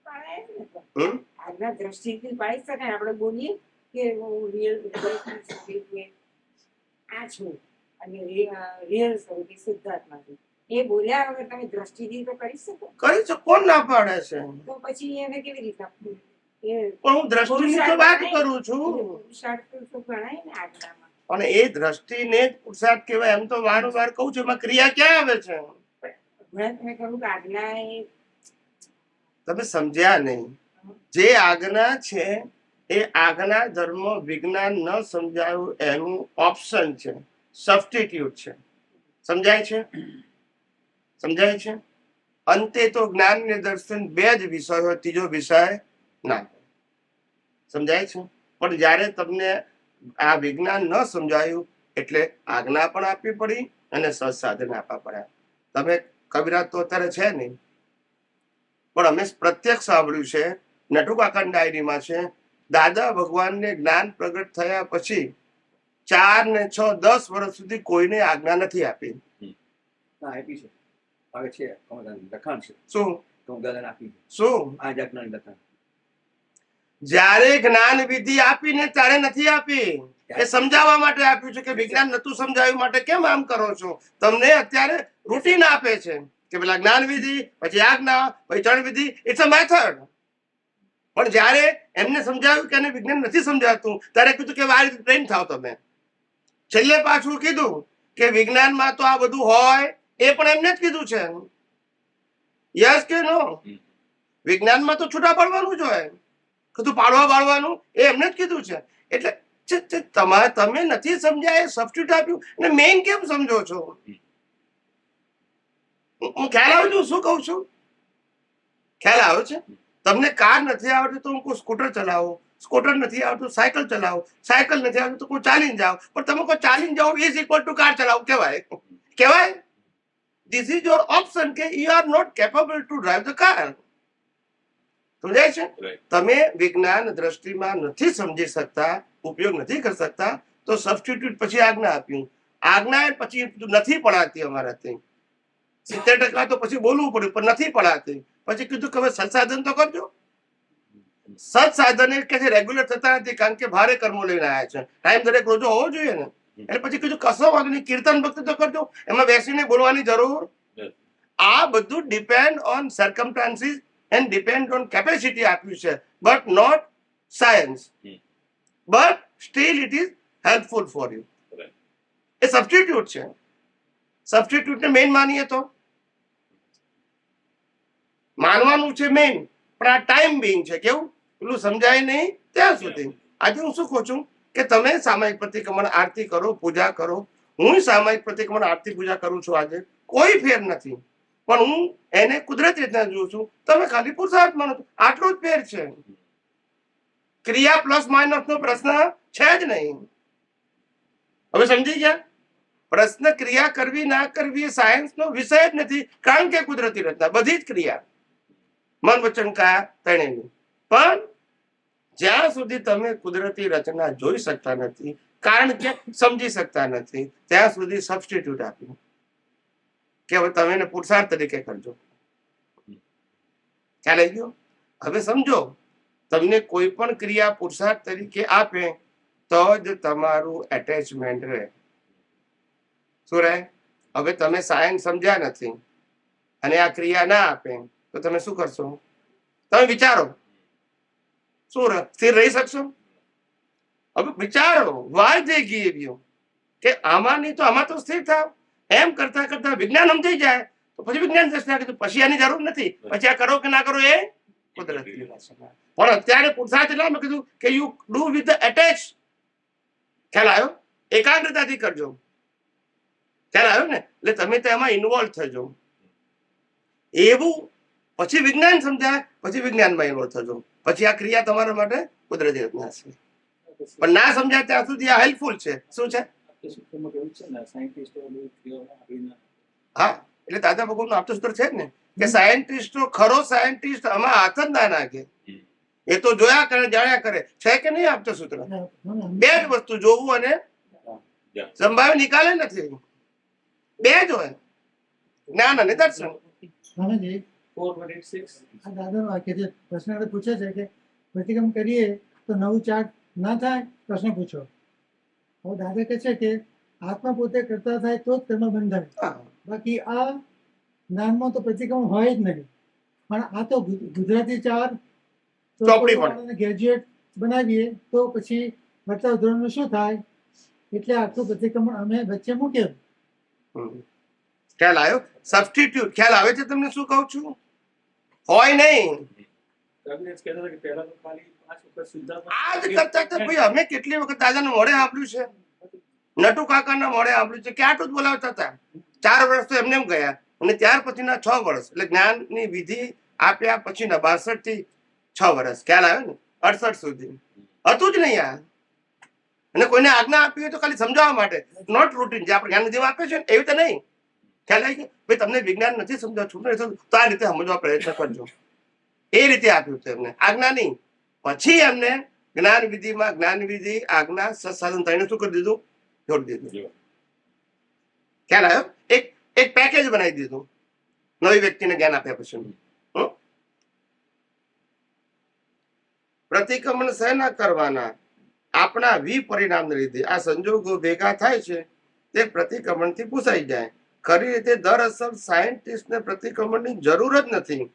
પાળાય ને તો. Hmm? આજ્ઞા દ્રષ્ટિથી પાળી શકાય. આપણે બોલીએ કે હું રિયલ આ છું અને રિયલ છું કે શુદ્ધાત્મા છું, એ બોલ્યા વગર તમે દ્રષ્ટિથી તો કરી શકો? કરી છે. કોણ ના પાડે છે? તો પછી એને કેવી રીતના પણ હું દ્રષ્ટિની તો વાત કરું છું. પુરુષાર્થ તો ગણાય ને આજ્ઞામાં. અને એ દ્રષ્ટિને જ પુરુષાર્થ કહેવાય. એમ તો વારંવાર કહું છું, એમાં ક્રિયા ક્યાં આવે છે? હમણાં તમે કહ્યું કે આજ્ઞા એ તમે સમજ્યા નહીં. જે આજ્ઞા છે એ આજ્ઞા ધર્મ વિજ્ઞાન ન સમજાયું એનું ઓપ્શન છે, સબસ્ટિટ્યુટ છે. સમજાય છે? સમજાય છે? અંતે તો જ્ઞાન ને દર્શન બે જ વિષય હોય, ત્રીજો વિષય ના હોય. સમજાય છે? પણ જ્યારે તમને આ વિજ્ઞાન ન સમજાયું એટલે આજ્ઞા પણ આપવી પડી અને સત્સાધન આપવા પડ્યા. તમે કવિરાજ તો અત્યારે છે નહીં, પણ અમે પ્રત્યક્ષ સાંભળ્યું છે, નટુ કાકાની ડાયરીમાં છે, દાદા ભગવાનને જ્ઞાન પ્રગટ થયા પછી 4 ને 6 10 વર્ષ સુધી કોઈને આજ્ઞા નથી આપી. હા, આપી છે. હવે છે લખાણ છે શું તો હું દાદાને આપી છે. શું આ જાતના લખાણ જ્યારે જ્ઞાન વિધિ આપીને ત્યારે નથી આપી, એ સમજાવવા માટે આપ્યું છે કે વિજ્ઞાન નતું સમજાવ્યું માટે કેમ આમ કરો છો. તમને અત્યારે રૂટીન આપે છે કે પેલા જ્ઞાન વિધિ, પછી આજ્ઞા, પછી ચરણ વિધિ. It's a method. પણ જ્યારે એમને સમજાવ્યું કે એને વિજ્ઞાન નથી સમજાતું ત્યારે કીધું કે આ રીતે ટ્રેન થાવ તમે. છેલ્લે પાછું કીધું કે વિજ્ઞાનમાં તો આ બધું હોય, એ પણ એમને જ કીધું છે. યસ કે નો? વિજ્ઞાનમાં તો છૂટા પડવાનું જ હોય, કીધું પાડવા બાળવાનું એ એમને જ કીધું છે. એટલે તમે નથી સમજ્યા એ સબસ્ટિટ્યુટ આપ્યું ને મેઇન કેમ સમજો છો? હું ખ્યાલ આવે છે શું કહું છું? ખ્યાલ આવે છે? તમને કાર નથી આવડતી તો હું સ્કૂટર ચલાવો, સ્કૂટર નથી આવતું સાયકલ ચલાવો, સાયકલ નથી આવતું તો કોઈ ચાલીને જાઓ, પણ તમે કોઈ ચાલીને જાઓ ઇઝ ઇક્વલ ટુ કાર ચલાવો કહેવાય? કહેવાય? ધીસ ઇઝ યોર ઓપ્શન કે you are not capable to drive the car. સમજાય છે? તમે વિજ્ઞાન દ્રષ્ટિમાં નથી સમજી શકતા, ઉપયોગ નથી કરી શકતા, તો સબસ્ટિટ્યુટ પછી આજ્ઞા આપ્યું. આજ્ઞા પછી નથી પડાતી અમારાથી. 70% તો પછી બોલવું પડ્યું પણ નથી પડાતી. પછી કીધું કે હવે સત્સાધન તો કરજો. સત્સાધન કે જે રેગ્યુલર થતા નથી કારણ કે ભારે કર્મો લઈને આવ્યા છે. ટાઈમ દરેક રોજો હોવો જોઈએ ને. એટલે પછી કીધું કશો વાંધો નહીં, કીર્તન ભક્તિ તો કરજો, એમાં બેસીને બોલવાની જરૂર. આ બધું depend on circumstances and depend on capacity આપ્યું છે, but not science. But still it is helpful for you. A substitute છે. સબસ્ટિટ્યુટ ને મેઇન માનીએ તો માનવાનું છે મેઇન, પણ આ ટાઈમ બિંગ છે. કેવું પેલું સમજાય નહીં ત્યાં સુધી. આજે હું શું કહું છું કે તમે સામાયિક પ્રતિક્રમણ આરતી કરો, પૂજા કરો. હું સામાયિક પ્રતિક્રમણ આરતી પૂજા કરું છું. આજે કોઈ ફેર નથી, પણ હું એને કુદરતી રીતના જોઉં છું. તમે ખાલી પુરુષાર્થ માનો છો, આટલો જ ફેર છે. ક્રિયા પ્લસ માઇનસ નો પ્રશ્ન છે જ નહીં. હવે સમજી ગયા? પ્રશ્ન ક્રિયા કરવી ના કરવી એ સાયન્સ નો વિષય જ નથી, કારણ કે કુદરતી રચના બધી જ ક્રિયા મન વચન કાયા ત્રણેયની. પણ જ્યાં સુધી તમે કુદરતી રચના જોઈ શકતા નથી, કારણ કે સમજી શકતા નથી, ત્યાં સુધી સબસ્ટિટ્યુટ આપ્યું કે હવે તમે એને પુરુષાર્થ તરીકે કરજો. ખ્યાલ આવી ગયો? હવે સમજો, તમને કોઈ પણ ક્રિયા પુરુષાર્થ તરીકે આપે તો જ તમારું એટેચમેન્ટ રહે. શું રહે? હવે તમે સાયન્સ સમજ્યા નથી અને આ ક્રિયા ના આપે તો તમે શું કરશો? તમે વિચારો, શું સ્થિર રહી શકશો? હવે વિચારો, વાય દે ગીવ યુ કે આમાં નહીં તો આમાં તો સ્થિર થાવ. એમ કરતા કરતા વિજ્ઞાન સમજાઈ જાય તો પછી વિજ્ઞાન દર્શન કીધું પછી આની જરૂર નથી. પછી આ કરો કે ના કરો એ કુદરતી. પણ અત્યારે પુરુષાર્થ એટલે મેં કીધું કે you do with the attach. ખ્યાલ આવ્યો? એકાગ્રતાથી કરજો. ખ્યાલ આવ્યો ને? એટલે તમે તેમાં ઇન્વોલ્વ થજો. એવું પછી વિજ્ઞાન સમજાય, પછી વિજ્ઞાનમાં ઇન્વોલ્વ થજો. પછી આ ક્રિયા તમારા માટે કુદરતી રચના છે. પણ ના સમજાય ત્યાં સુધી આ હેલ્પફુલ છે. શું છે? હા, એટલે દાદા ભગવાન નું આપતું સૂત્ર છે ને કે સાયન્ટિસ્ટો, ખરો સાયન્ટિસ્ટ આમાં હાથ જ ના નાખે. એ તો જોયા કરે, જાણ્યા કરે. છે કે નહીં આપતું સૂત્ર? બે જ વસ્તુ, જોવું અને સંભાવી નિકાલે નથી. બે જ હોય, જ્ઞાન અને દર્શન. દાદાનો વાક્ય જે પ્રશ્ન પૂછે છે કે પ્રતિક્રમણ કરીએ તો નવું ચાર્ટ ના થાય, પ્રશ્ન પૂછો. હવે દાદા કહે છે કે આત્મા પોતે કરતા થાય તો જ કર્મ બંધાય. બાકી આ જ્ઞાનમાં તો પ્રતિક્રમણ હોય જ નહીં. પણ આ તો ગુજરાતી ચાર ગ્રેજ્યુએટ બનાવીએ તો પછી વર્તાવ ધોરણનું શું થાય? એટલે આટલું પ્રતિક્રમણ અમે વચ્ચે મૂકે. ખ્યાલ આવ્યો? સબસ્ટિટ્યુટ ખ્યાલ આવે છે તમને? શું કહું છું? હોય નહીં. અમે કેટલી વખત દાદાને મોડે સાંભળ્યું છે, નટુ કાકાના મોડે સાંભળ્યું છે કે આટલું જ બોલાવતા હતા. 4 વર્ષ તો એમને એમ ગયા. અને ત્યાર પછીના 6 વર્ષ એટલે જ્ઞાનની વિધિ આપ્યા પછીના 62 થી 6 વર્ષ, ખ્યાલ આવ્યો ને, 68 સુધી હતું જ નહીં આ. અને કોઈને આજ્ઞા આપી હોય તો ખાલી સમજાવવા માટે, નોટ રૂટીન. જે આપણે જ્ઞાન વિધિમાં આપે છે ને એવી રીતે નહીં. ખ્યાલ આવી ગયો? ભાઈ તમને વિજ્ઞાન નથી સમજાવ, છૂટું નથી થતું તો આ રીતે સમજવા પ્રયત્ન કરજો, એ રીતે આપ્યું છે એમને, આજ્ઞા નહીં. પછી એમને જ્ઞાન વિધિમાં જ્ઞાન વિધિ, આજ્ઞા, સત્સાધન ત્રણે શું કરી દીધું? જોડી દીધું. ખ્યાલ આવ્યો? એક પેકેજ બનાવી દીધું નવી વ્યક્તિને જ્ઞાન આપ્યા પછી. પ્રતિક્રમણ શેના કરવાના? આપણા વિપરિણામને લીધે આ સંજોગો ભેગા થાય છે તે પ્રતિક્રમણથી પૂછાઈ જાય. ખરી રીતે દરઅસલ સાયન્ટિસ્ટને પ્રતિક્રમણની જરૂર જ નથી.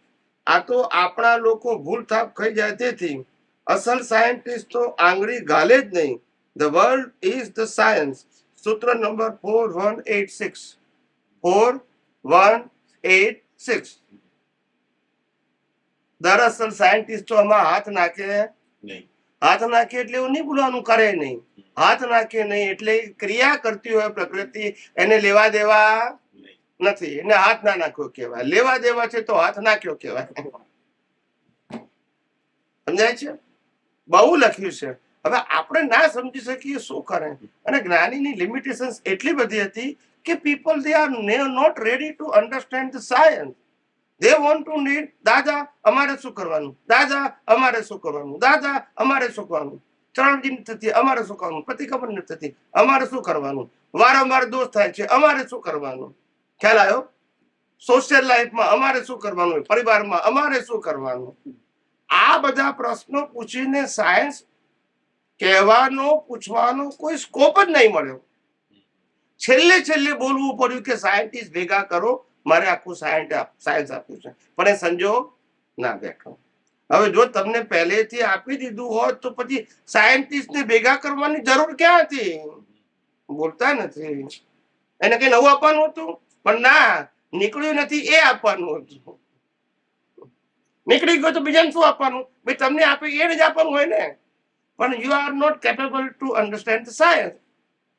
આ તો આપણા લોકો ભૂલ થાપ ખાઈ જાય. તેથી અસલ સાયન્ટિસ્ટ તો આંગળી ગાલે જ નહીં. The world is the science. સૂત્ર નંબર 4186. 4186. દરઅસલ સાયન્ટિસ્ટ તો આમાં હાથ નાખે નહીં. હાથ નાખે એટલે એવું નહીં બોલવાનું, કરે નહીં. હાથ નાખે નહીં એટલે ક્રિયા કરતી હોય પ્રકૃતિ, એને લેવા દેવા નથી. એને હાથ ના નાખ્યો કહેવાય. લેવા દેવા છે તો હાથ નાખ્યો કહેવાય. સમજાય છે? બહુ લખ્યું છે. હવે આપણે ના સમજી શકીએ શું કરે. અને જ્ઞાનીની લિમિટેશન એટલી બધી હતી કે people they are not ready to understand the science. They want to need, દાદા અમારે શું કરવાનું, દાદા અમારે શું કરવાનું, દાદા અમારે શું કરવાનું, ચરણજી નથી થતી અમારે શું કરવાનું, પ્રતિક્રમણ નથી થતી અમારે શું કરવાનું, વારંવાર દોષ થાય છે અમારે શું કરવાનું. ખ્યાલ આવ્યો? સોશિયલ લાઈફમાં અમારે શું કરવાનું, પરિવારમાં અમારે શું કરવાનું. આ બધા પ્રશ્નો પૂછીને સાયન્સ કહેવાનો, પૂછવાનો કોઈ સ્કોપ જ નહીં મળ્યો. છેલ્લે બોલવું પડ્યું કે સાયન્ટિસ્ટ ભેગા કરો, મારે આખું સાયન્સ આપ્યું છે. પણ એ સંજોગ ના બેઠો. હવે જો તમને પહેલેથી આપી દીધું હોત તો પછી સાયન્ટિસ્ટને ભેગા કરવાની જરૂર ક્યાં હતી? બોલતા નથી. એને કઈ નવું આપવાનું હતું, પણ ના, નીકળ્યું નથી એ આપવાનું હતું. નીકળી ગયો તો બીજાને શું આપવાનું? ભાઈ તમને આપી એને જ આપવાનું હોય ને. પણ you are not capable to understand the science.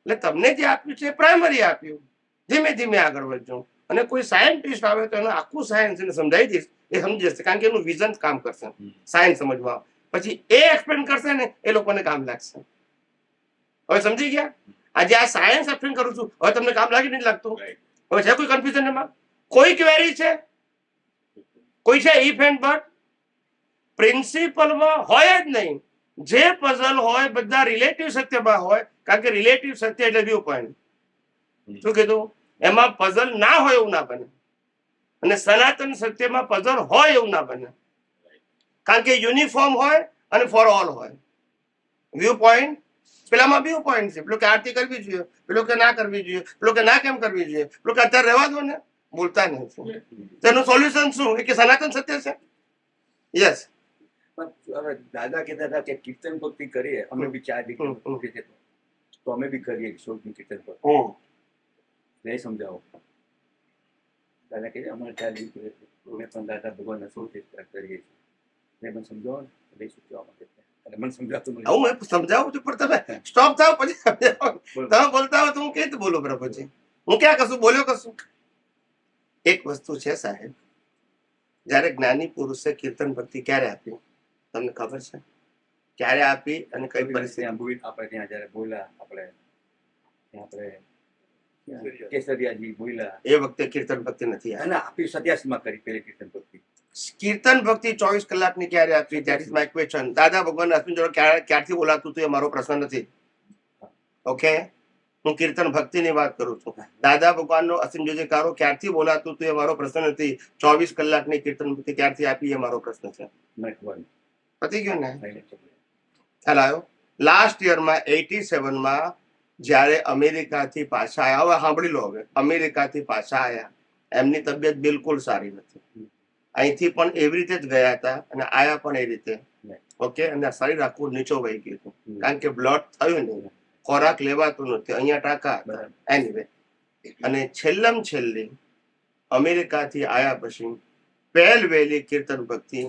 એટલે તમને જે આપ્યું છે પ્રાઇમરી આપ્યું. ધીમે ધીમે આગળ વધજો. અને કોઈ સાયન્ટિસ્ટ આવે તો એનું આખું સાયન્સ એને સમજાવી દઈશ, એ સમજી જશે. કારણ કે એનું વિઝન કામ કરશે સાયન્સ સમજવા. પછી એ એક્સપ્લેન કરશે ને એ લોકોને કામ લાગશે. હવે સમજી ગયા? આજે આ સાયન્સ એક્સપ્લેન કરું છું, હવે તમને કામ લાગી નથી લાગતું? હવે છે કોઈ કન્ફ્યુઝન એમાં? કોઈ ક્વેરી છે? કોઈ છે ઇફ એન્ડ બટ? પ્રિન્સિપલમાં હોય જ નહીં. જે પઝલ હોય બધા રિલેટિવ સત્યમાં હોય. કારણ કે રિલેટિવ સત્ય એટલે વ્યૂ પોઈન્ટ. શું કીધું? એમાં પઝલ ના હોય એવું ના બને. અને સનાતન સત્યમાં પઝલ હોય એવું ના બને. કારણ કે યુનિફોર્મ હોય અને ફોર ઓલ હોય. વ્યૂ પોઈન્ટ પેલામાં વ્યૂ પોઈન્ટ છે. પેલો કે આરતી કરવી જોઈએ, પેલો કે ના કરવી જોઈએ, પેલો કે ના કેમ કરવી જોઈએ, પેલો કે અત્યારે રહેવા દો ને. બોલતા નથી. તેનું સોલ્યુશન શું? એ કે સનાતન સત્ય છે. યસ. હવે દાદા કહેતા હતા કે કીર્તન ભક્તિ કરીએ, અમે બી 4 દીકરી તો અમે બી કરીએ શોકની કીર્તન ભક્તિ. નહીં સમજાવો. દાદા કહે અમારે 4 દીકરી અમે પણ દાદા ભગવાનના સૌથી કરીએ છીએ. મને સમજાવો ને, નહીં સમજાવવા માટે. અને મને સમજાવતું નથી. હું સમજાવું છું પણ તમે સ્ટોપ થાવ પછી તમે બોલતા હો તો હું કેવી રીતે બોલું? બરાબર પછી હું ક્યાં કશું બોલ્યો કશું? એક વસ્તુ છે સાહેબ, જયારે જ્ઞાની પુરુષે કીર્તન ભક્તિ ક્યારે આપી તમને ખબર છે? ક્યારે આપી અને કઈ પરિસ્થિતિ? આપણે ત્યાં જયારે બોલ્યા, આપણે કેસરિયાજી બોલ્યા એ વખતે કીર્તન ભક્તિ નથી અને આપી 87 માં કરી પેલી કીર્તન ભક્તિ. કીર્તન ભક્તિ 24 કલાકની ક્યારે આપી? That is my question. દાદા ભગવાન અશ્વિન જોડે ક્યારથી બોલાતું હતું એ મારો પ્રશ્ન નથી. ઓકે, હું કીર્તન ભક્તિની વાત કરું છું. દાદા ભગવાનનો અસીમ જયકારો ક્યારથી બોલાતું હતું એ મારો પ્રશ્ન નથી. 24 કલાકની કીર્તન ભક્તિ ક્યારથી આપી એ મારો પ્રશ્ન છે. પતી ગયું ને? ખ્યાલ આવ્યો? લાસ્ટ યરમાં 87માં જયારે અમેરિકાથી પાછા આવ્યા, હવે સાંભળી લો, હવે અમેરિકાથી પાછા આવ્યા, એમની તબિયત બિલકુલ સારી નથી. અહીંથી પણ એવી રીતે જ ગયા હતા અને આયા પણ એ રીતે. ઓકે, અને શરીર આખું નીચો વહી ગયું હતું કારણ કે બ્લડ થયું નહીં, ખોરાક લેવાતું નથી, અહીંયા ટાંકા હતા. એનીવે, અને છેલ્લી અમેરિકાથી આયા પછી પહેલવેલી કીર્તન ભક્તિ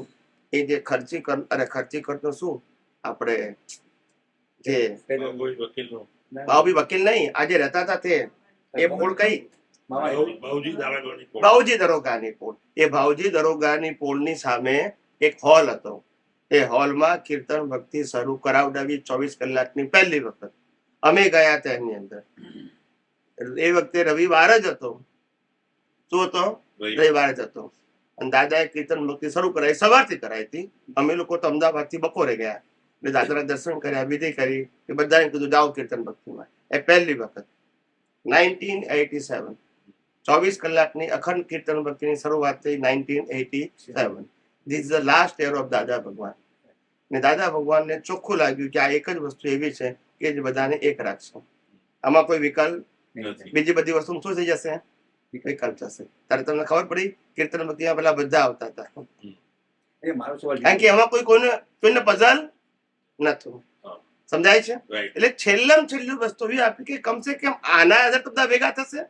એ જે ખર્ચી કરતો શું આપણે જે કોઈ વકીલનો ભાવભી વકીલ નહીં આજે રહેતા હતા તે એ બોલ કઈ બાઉજી દારાગોની પોળ. ભાવજી દરોગાની પોળ. એ ભાવજી દરોગાની પોળની સામે એક હોલ હતો. એ હોલમાં કીર્તન ભક્તિ શરૂ કરાવડાવી 24 કલાકની પહેલી વખત અમે ગયા હતા એની અંદર. એ વખતે રવિવાર જ હતો. શું હતો? રવિવાર જ હતો. અને દાદાએ કીર્તન ભક્તિ શરૂ કરાવી, સવારથી કરાવી હતી. અમે લોકો તો અમદાવાદથી બપોરે ગયા એટલે દાદાના દર્શન કર્યા, વિધિ કરી, એ બધાને કીધું જાઓ કીર્તન ભક્તિમાં. એ પહેલી વખત 1987 24 કલાકની અખંડ કીર્તન ભક્તિની શરૂઆત થઈ 1987. This is the last year of Dada ભગવાન. ને દાદા ભગવાનને ચોખ્ખું લાગ્યું કે આ એક જ વસ્તુ એવી છે કે જે બધાને એક રાખશે. આમાં કોઈ વિકલ્પ, નથી. બીજી બધી વસ્તુ શું થઈ જશે? વિકલ્પ જશે. ત્યારે તમને ખબર પડી કીર્તન ભક્તિમાં પેલા બધા આવતા હતા, એ મારો સવાલ કારણ કે એમાં કોઈને પઝલ નતું. સમજાય છે? Right. એટલે છેલ્લામાં છેલ્લી વસ્તુ એવી આપી કે કમસે કમ આના આધાર તો બધા ભેગા થશે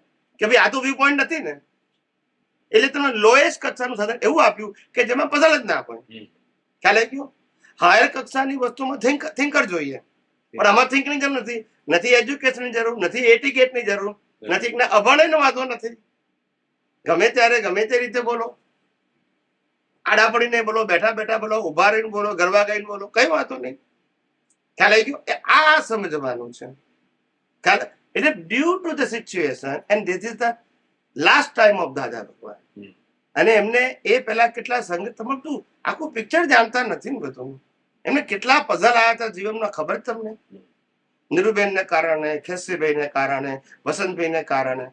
કે ભાઈ આ તો વ્યૂ પોઈન્ટ નથી ને. એટલે તમે લોએસ્ટ કક્ષાનું સાધન એવું આપ્યું કે જેમાં પઝલ જ ના હોય. ખ્યાલ આવી ગયો? હાયર કક્ષાની વસ્તુમાં થિંકર જોઈએ, પણ આમાં થિંકની જરૂર નથી. નથી એજ્યુકેશનની જરૂર, નથી એટીકેટની જરૂર, નથી અભણનો વાંધો નથી. ગમે ત્યારે ગમે તે રીતે બોલો, આડા પડીને બોલો, બેઠા બેઠા બોલો, ઉભા રહીને બોલો, ગરબા ગાઈને બોલો, કઈ વાંધો નહીં. ખ્યાલ આવી ગયો? આ સમજવાનું છે. ખ્યાલ એટલે due to the situation and this is the last time of Dada Bhagwan. અને એમને એ પેલા કેટલા સંગત, તમે તું આખું પિક્ચર જાણતા નથી ને બધું. એમને કેટલા પઝલ આવ્યા હતા જીવનમાં ખબર તમને? નીરુબેનને કારણે, ખેસીભાઈને કારણે, વસંતભાઈને કારણે,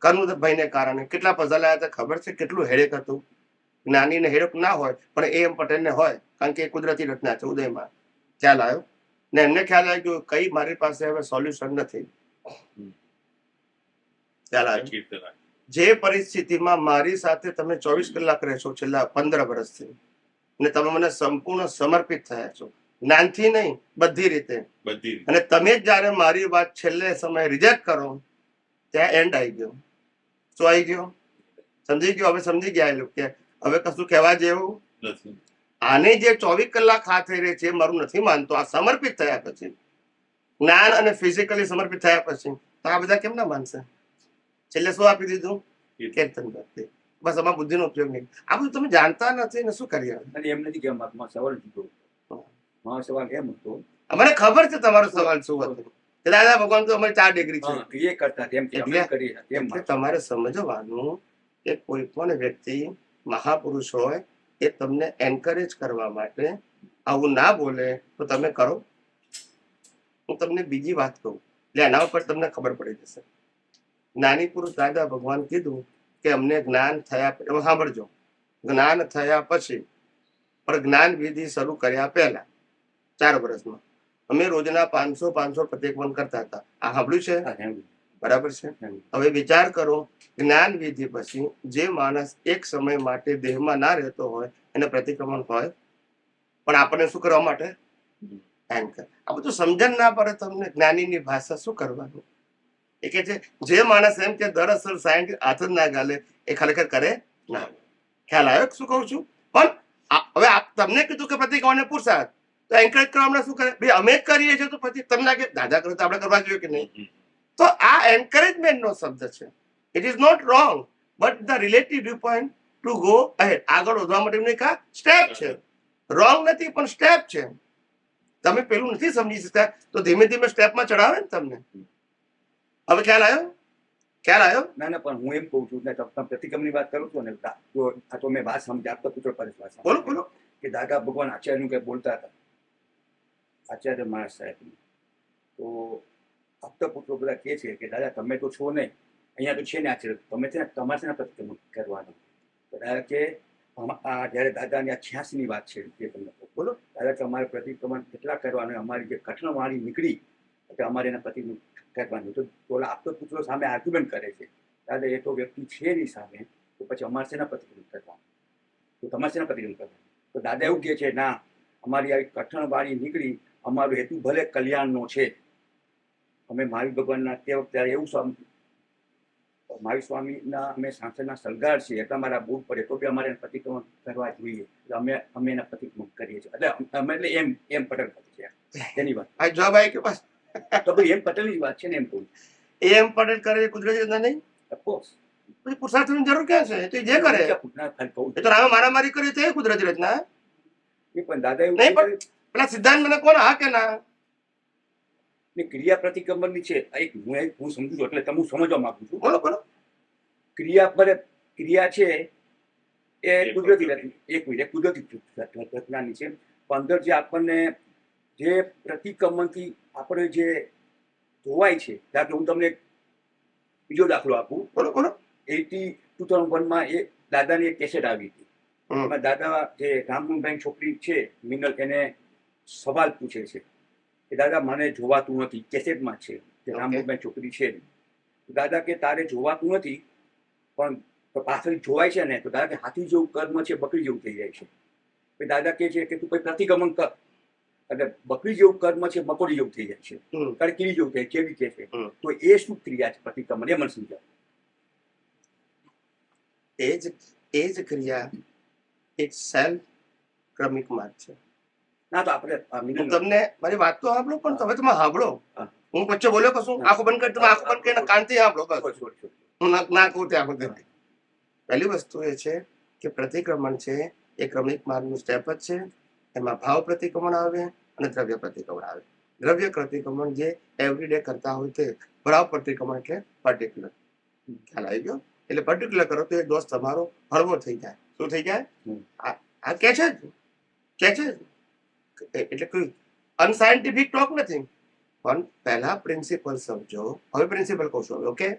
કનુભાઈને કારણે કેટલા પઝલ આવ્યા હતા ખબર છે? કેટલું હેડેક હતું. જ્ઞાનીને હેડેક ના હોય પણ AM પટેલને હોય, કારણ કે એ કુદરતી રચના છે ઉદયમાં. ખ્યાલ આવ્યો ને? એમને ખ્યાલ આવ્યો કે કઈ મારી પાસે હવે સોલ્યુશન નથી. ખ્યાલ આવ્યો? કીર્તન. જે પરિસ્થિતિમાં મારી સાથે તમે 24 કલાક રહેશો છેલ્લા 15 વર્ષથી, ને તમે મને સંપૂર્ણ સમર્પિત થયા છો, જ્ઞાનથી નહીં બધી રીતે, બધી રીતે. અને તમે જ જયારે મારી વાત છેલ્લે સમય રિજેક્ટ કરો ત્યાં એન્ડ આવી ગયો. શું આવી ગયો? સમજી ગયો? હવે સમજી ગયા એ લોકો કે હવે કશું કહેવા જેવું નથી. આને જે 24 કલાક હાથ થઈ રહી છે એ મારું નથી માનતો. આ સમર્પિત થયા પછી, જ્ઞાન અને ફિઝિકલી સમર્પિત થયા પછી તો આ બધા કેમ ના માનશે? છેલ્લે શું આપી દીધું? કીર્તન ભક્તિ. બસ આમાં બુદ્ધિનો ઉપયોગ નહીં. આ બધું તમે જાણતા નથી ને શું કરીએ? અને એમ નથી કે મારો સવાલ જુદો. મારો સવાલ એમ હતો, મને ખબર છે તમારો સવાલ શું હતો. કે દાદા ભગવાન તો અમારી 4 ડિગ્રી છે. હા, એ કરતા તેમ કે અમે કરીએ તેમ. એટલે તમારે સમજવાનું કે કોઈ પણ વ્યક્તિ મહાપુરુષ હોય એ તમને એન્કરેજ કરવા માટે આવું ના બોલે તો તમે કરો. હું તમને બીજી વાત કહું એટલે એના ઉપર તમને ખબર પડી જશે. જ્ઞાની પુરુષ દાદા ભગવાન કીધું કે અમને જ્ઞાન થયા, હવે સાંભળજો, જ્ઞાન થયા પછી પણ જ્ઞાન વિધિ શરૂ કર્યા પહેલા 4 વર્ષમાં અમે રોજના 500 પ્રત્યેકવન કરતા હતા. આ સાંભળ્યું છે? હા, એમ. બરાબર છે. હવે વિચાર કરો, જ્ઞાન વિધિ પછી જે માણસ એક સમય માટે દેહમાં ના રહેતો હોય એને પ્રતિક્રમણ હોય, પણ આપણને શું કરવા માટે? એન્કર. આ બધું સમજણ ના પડે તમને જ્ઞાનીની ભાષા શું કરવાનું? એ કે છે જે માણસ એમ કે દરઅસલ સાયન્ટિસ્ટ હાથ જ ના ગાલે એ ખરેખર કરે ના. ખ્યાલ આવ્યો શું કહું છું? પણ હવે તમને કીધું કે પ્રતિક્રમણ પુરુષાર્થ, તો એન્કરેજ કરવા હમણાં શું કરે? ભાઈ અમે જ કરીએ છીએ તો પછી તમને લાગે દાદા કરે તો આપણે કરવા જોઈએ કે નહીં? તો આ એન્કરેજમેન્ટ નો શબ્દ છે. It is not wrong but the relative view point to go ahead, આગળ વધવા માટે એક સ્ટેપ છે. રોંગ નથી પણ સ્ટેપ છે. તમે પેલું નથી સમજી શકતા તો ધીમે ધીમે સ્ટેપમાં ચડાવે ને તમને. હવે ખ્યાલ આવ્યો? ખ્યાલ આવ્યો? ના ના, પણ હું એમ કહું છું ને, તમે પ્રતિક્રમની વાત કરું છું ને, આ તો મેં વાત સમજી આપતા પુત્ર પર વાત બોલો બોલો. કે દાદા ભગવાન આચાર્યનું કઈ બોલતા હતા, આચાર્ય મહારાજ સાહેબ. તો આપતા પુત્રો બધા કહે છે કે દાદા તમે તો છો નહીં, અહીંયા તો છે ને આચાર્ય, તમે છે ને તમારે છે ને પ્રતિક્રમણ કરવાનું. દાદા કે આ જયારે દાદાની આ 86ની વાત છે એ તમને બોલો. દાદા કે અમારે પ્રતિક્રમણ કેટલા કરવાનું, અમારી જે કઠણ વાણી નીકળી એટલે અમારે એના પ્રતિક્રમણ કરવાનું. તો બોલા આપતો પુત્રો સામે આર્ગ્યુમેન્ટ કરે છે, દાદા એ તો વ્યક્તિ છે નહીં સામે, તો પછી અમારે શેના પ્રતિક્રમણ કરવાનું? તો તમારે શેના પ્રતિક્રમણ કરવાનું? તો દાદા એવું કહે છે ના, અમારી આવી કઠણ વાણી નીકળી, અમારો હેતુ ભલે કલ્યાણનો છે. અમે મહાવીર ભગવાનના તે વખતે એવું મહાવીર સ્વામીના અમે સાંસદના સલગાર છીએ એટલે અમારા બૂટ પડે તો બી અમારે પ્રતિક્રમણ કરવા જોઈએ. એટલે અમે એના પ્રતિક્રમણ કરીએ છીએ. એટલે અમે એટલે એમ પટેલ છે એની વાત. આ જવાબ આવી કે બસ? તો ભાઈ એમ પટેલની વાત છે ને, એમ કહું. એમ પટેલ કરે કુદરતી નહીં? ઓફકોર્સ પછી પુરુષાર્થની જરૂર ક્યાં છે? તો એ જે કરે ખાલી કહું એ તો રામે મારામારી કરી તો એ કુદરતી રચના. એ પણ દાદા એવું નહીં કહે પણ પેલા સિદ્ધાંત મને કોણ હા કે ના? ને ક્રિયા પ્રતિક્રમણની છે આ એક હું સમજુ છું એટલે તમે સમજવા માંગુ છું. બોલો બોલો. ક્રિયા છે એ કુદરતી એક મિનિટ કુદરતી રચનાની છે. પણ અંદર જે આપણને જે પ્રતિક્રમણથી આપણે જે જોવાય છે, દાખલા હું તમને બીજો દાખલો આપું. બોલો બોલો. 2001માં એ દાદાની એક કેસેટ આવી હતી. એમાં દાદા જે રામકુંભાઈ છોકરી છે મિનલ, એને સવાલ પૂછે છે કે દાદા મને જોવાતું નથી. કેસેટમાં છે કે રામકુંભાઈ છોકરી છે. દાદા કે તારે જોવાતું નથી પણ પાછળ જોવાય છે ને, તો દાદા કે હાથી જેવું કર્મ છે, બકરી જેવું થઈ જાય છે. દાદા કે છે કે તું કોઈ પ્રતિક્રમણ કર, એટલે બકરી જેવું કર્મ છે, મકોડી જેવું થઈ જાય છે, કારણ કીડી જેવું થાય કેવી કે છે. તો એ શું ક્રિયા છે પ્રતિક્રમણ? એ મને સમજાવ. એ જ ક્રિયા એક સેલ્ફ ક્રમિક માર્ગ છે. ના તો આપણે હું તમને મારી વાત તો સાંભળો, પણ તમે સાંભળો. હું વચ્ચે બોલ્યો કશું? આંખો બંધ કરી, તમે આંખો બંધ કરીને કાનથી સાંભળો બસ. હું ના કહું ત્યાં સુધી. પહેલી વસ્તુ એ છે કે પ્રતિક્રમણ છે એ ક્રમિક માર્ગનું સ્ટેપ જ છે. એમાં ભાવ પ્રતિક્રમણ આવે અને દ્રવ્ય પ્રતિક્રમણ આવે. દ્રવ્ય પ્રતિક્રમણ જે એવરીડે કરતા હોય તે. ભાવ પ્રતિક્રમણ એટલે પર્ટિક્યુલર. ખ્યાલ આવી ગયો? એટલે પર્ટિક્યુલર કરો તો એક દોસ્ત તમારો હળવો થઈ જાય. શું થઈ જાય? આ કે છે એટલે કોઈ અનસાયન્ટિફિક ટોક નથી, પણ પહેલા પ્રિન્સિપલ સમજો. હવે પ્રિન્સિપલ કહું છું. ઓકે,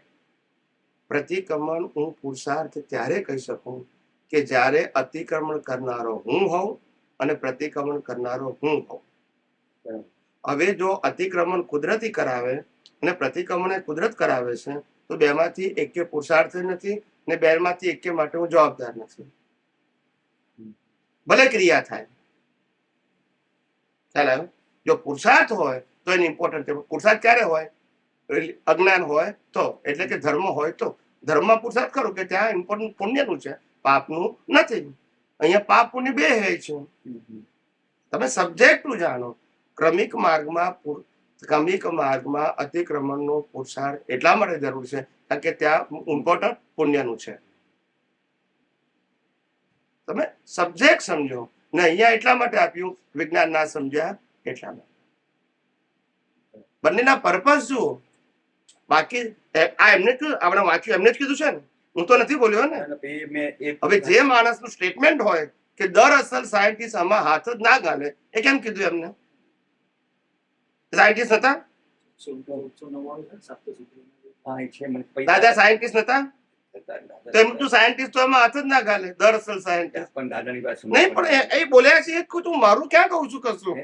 પ્રતિક્રમણ હું પુરુષાર્થ ત્યારે કહી શકું કે જ્યારે અતિક્રમણ કરનારો હું હોઉં અને પ્રતિક્રમણ કરનારો હું હોઉં. હવે જો અતિક્રમણ કુદરતી કરાવે અને પ્રતિક્રમણ કુદરત કરાવે છે, તો બેમાંથી એકે પુરુષાર્થ નથી ને બેમાંથી એકે માટે હું જવાબદાર નથી. ભલે ક્રિયા થાય. ખ્યાલ? જો પુરુષાર્થ હોય તો એને ઇમ્પોર્ટન્ટ છે. પુરુષાર્થ ક્યારે હોય? અજ્ઞાન હોય તો, એટલે કે ધર્મ હોય તો. ધર્મમાં પુરુષાર્થ કરો કે ત્યાં ઇમ્પોર્ટન્ટ પુણ્યનું છે, પાપનું નથી. અહીંયા પાપ પુણ્ય બે હે છે. તમે સબ્જેક્ટનું જાણો. ક્રમિક માર્ગમાં અતિક્રમણનો પુરુષાર્થ એટલા માટે જરૂર છે કારણ કે ત્યાં ઇમ્પોર્ટન્ટ પુણ્યનું છે. તમે સબ્જેક્ટ સમજો ને. અહીંયા એટલા માટે આપ્યું વિજ્ઞાન ના સમજ્યા એટલા માટે. બંનેના પર્પઝ જુઓ. બાકી આ એમને આપણે વાંચ્યું એમને જ કીધું છે ને, હું તો નથી બોલ્યો ને. હવે જે માણસનું સ્ટેટમેન્ટ હોય કે દરઅસલ સાયન્ટિસ્ટ આમાં હાથ જ ના ગાલે, એ કેમ કીધું એમને? સાયન્ટિસ્ટ હતા? દાદા સાયન્ટિસ્ટ નતા? તો એમ તું સાયન્ટિસ્ટ તો એમાં હાથ જ ના ગાલે. દરઅસલ સાયન્ટિસ્ટ પણ દાદાની વાત નહીં, પણ એ બોલ્યા છે. તું મારું ક્યાં કહું છું કશું?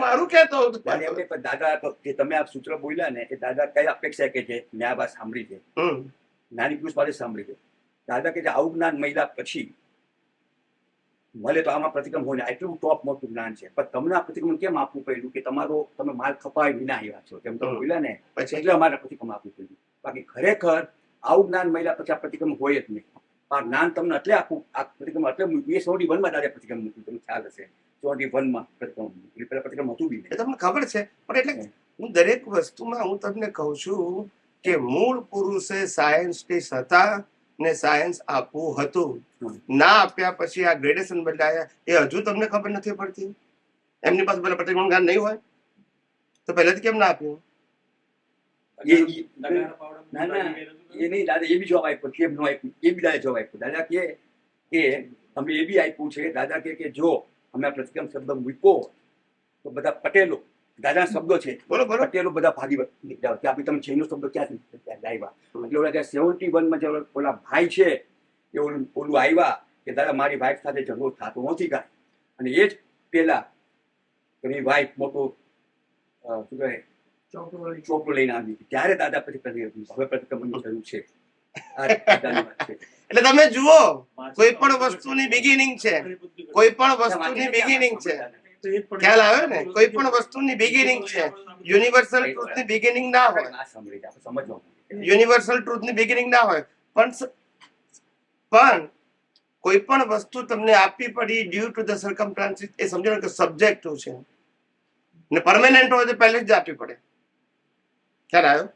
મારું ક્યાં કહું? દાદા જે તમે આ સૂત્ર બોલ્યા ને, એ દાદા કઈ અપેક્ષા કે છે મેં આ વાત સાંભળી છે, નાની પુરુષ પાસે સાંભળી છે. દાદા કે આવું જ્ઞાન મળ્યા પછી ભલે તો આમાં પ્રતિક્રમણ હોય ને, એટલું ટોપ મોટું જ્ઞાન છે, પણ તમને આ પ્રતિક્રમણ કેમ આપવું પડ્યું કે તમે માલ ખપાય વિના આવ્યા છો, તેમ તમે બોલ્યા ને, પછી એટલે અમારે પ્રતિક્રમણ આપવું પડ્યું. બાકી ખરેખર આવું જ્ઞાન મળ્યા પછી આ પ્રતિક્રમણ હોય જ નહીં. આ જ્ઞાન તમને એટલે આપવું, આ પ્રતિક્રમણ એટલે મૂક્યું. એ 71માં દાદા પ્રતિક્રમણ મૂક્યું, તમને ખ્યાલ હશે. 71માં પ્રતિક્રમણ મૂક્યું. પેલા પ્રતિક્રમણ હતું બી નહીં. તમને ખબર છે. પણ એટલે હું દરેક વસ્તુમાં હું તમને કહું છું કે મૂળ પુરુષે સાયન્ટિસ્ટ હતા ને સાયન્સ આપવું હતું. ના આપ્યા પછી આ ગ્રેડેશન બદલાયા, એ હજુ તમને ખબર નથી પડતી? એમની પાસે પેલા પ્રતિક્રમણ જ્ઞાન નહીં હોય તો પહેલાથી કેમ ના આપ્યું? એ નહીં દાદા, એ બી જવાબ આપ્યો. કેમ ન આપ્યું એ બી દાદા જવાબ આપ્યો. દાદા કે અમે એ બી આપ્યું છે. દાદા કે જો અમે આ પ્રતિક્રમણ શબ્દ મૂક્યો તો બધા પટેલો, દાદા શબ્દો છે, પટેલો બધા ભાગી જાવ કે આપણે તમે જૈનો શબ્દો ક્યાંથી લાવ્યા? એટલે ઓલા 71માં જે ઓલા ભાઈ છે એ ઓલું આવ્યા કે દાદા મારી વાઈફ સાથે ઝઘડો થતો નથી કાંઈ, અને એ જ પેલા એની વાઈફ મોટો શું કહે ચોપડો લઈને આવી હતી. ત્યારે દાદા પછી હવે પ્રતિક્રમણની જરૂર છે. એટલે તમે જુઓ, કોઈ પણ વસ્તુની બિગિનિંગ છે. કોઈ પણ વસ્તુની બિગિનિંગ છે. ખ્યાલ આવે ને? કોઈ પણ વસ્તુની બિગિનિંગ છે. યુનિવર્સલ ટ્રુથની બિગિનિંગ ના હોય. યુનિવર્સલ ટ્રુથની બિગિનિંગ ના હોય, પણ કોઈ પણ વસ્તુ તમને આપવી પડી ડ્યુ ટુ ધ સર્કમસ્ટાન્સીસ. એ સમજો કે સબ્જેક્ટિવ છે ને પરમેનન્ટ હોય તો પહેલે જ આપવી પડે. ખ્યાલ આવ્યો?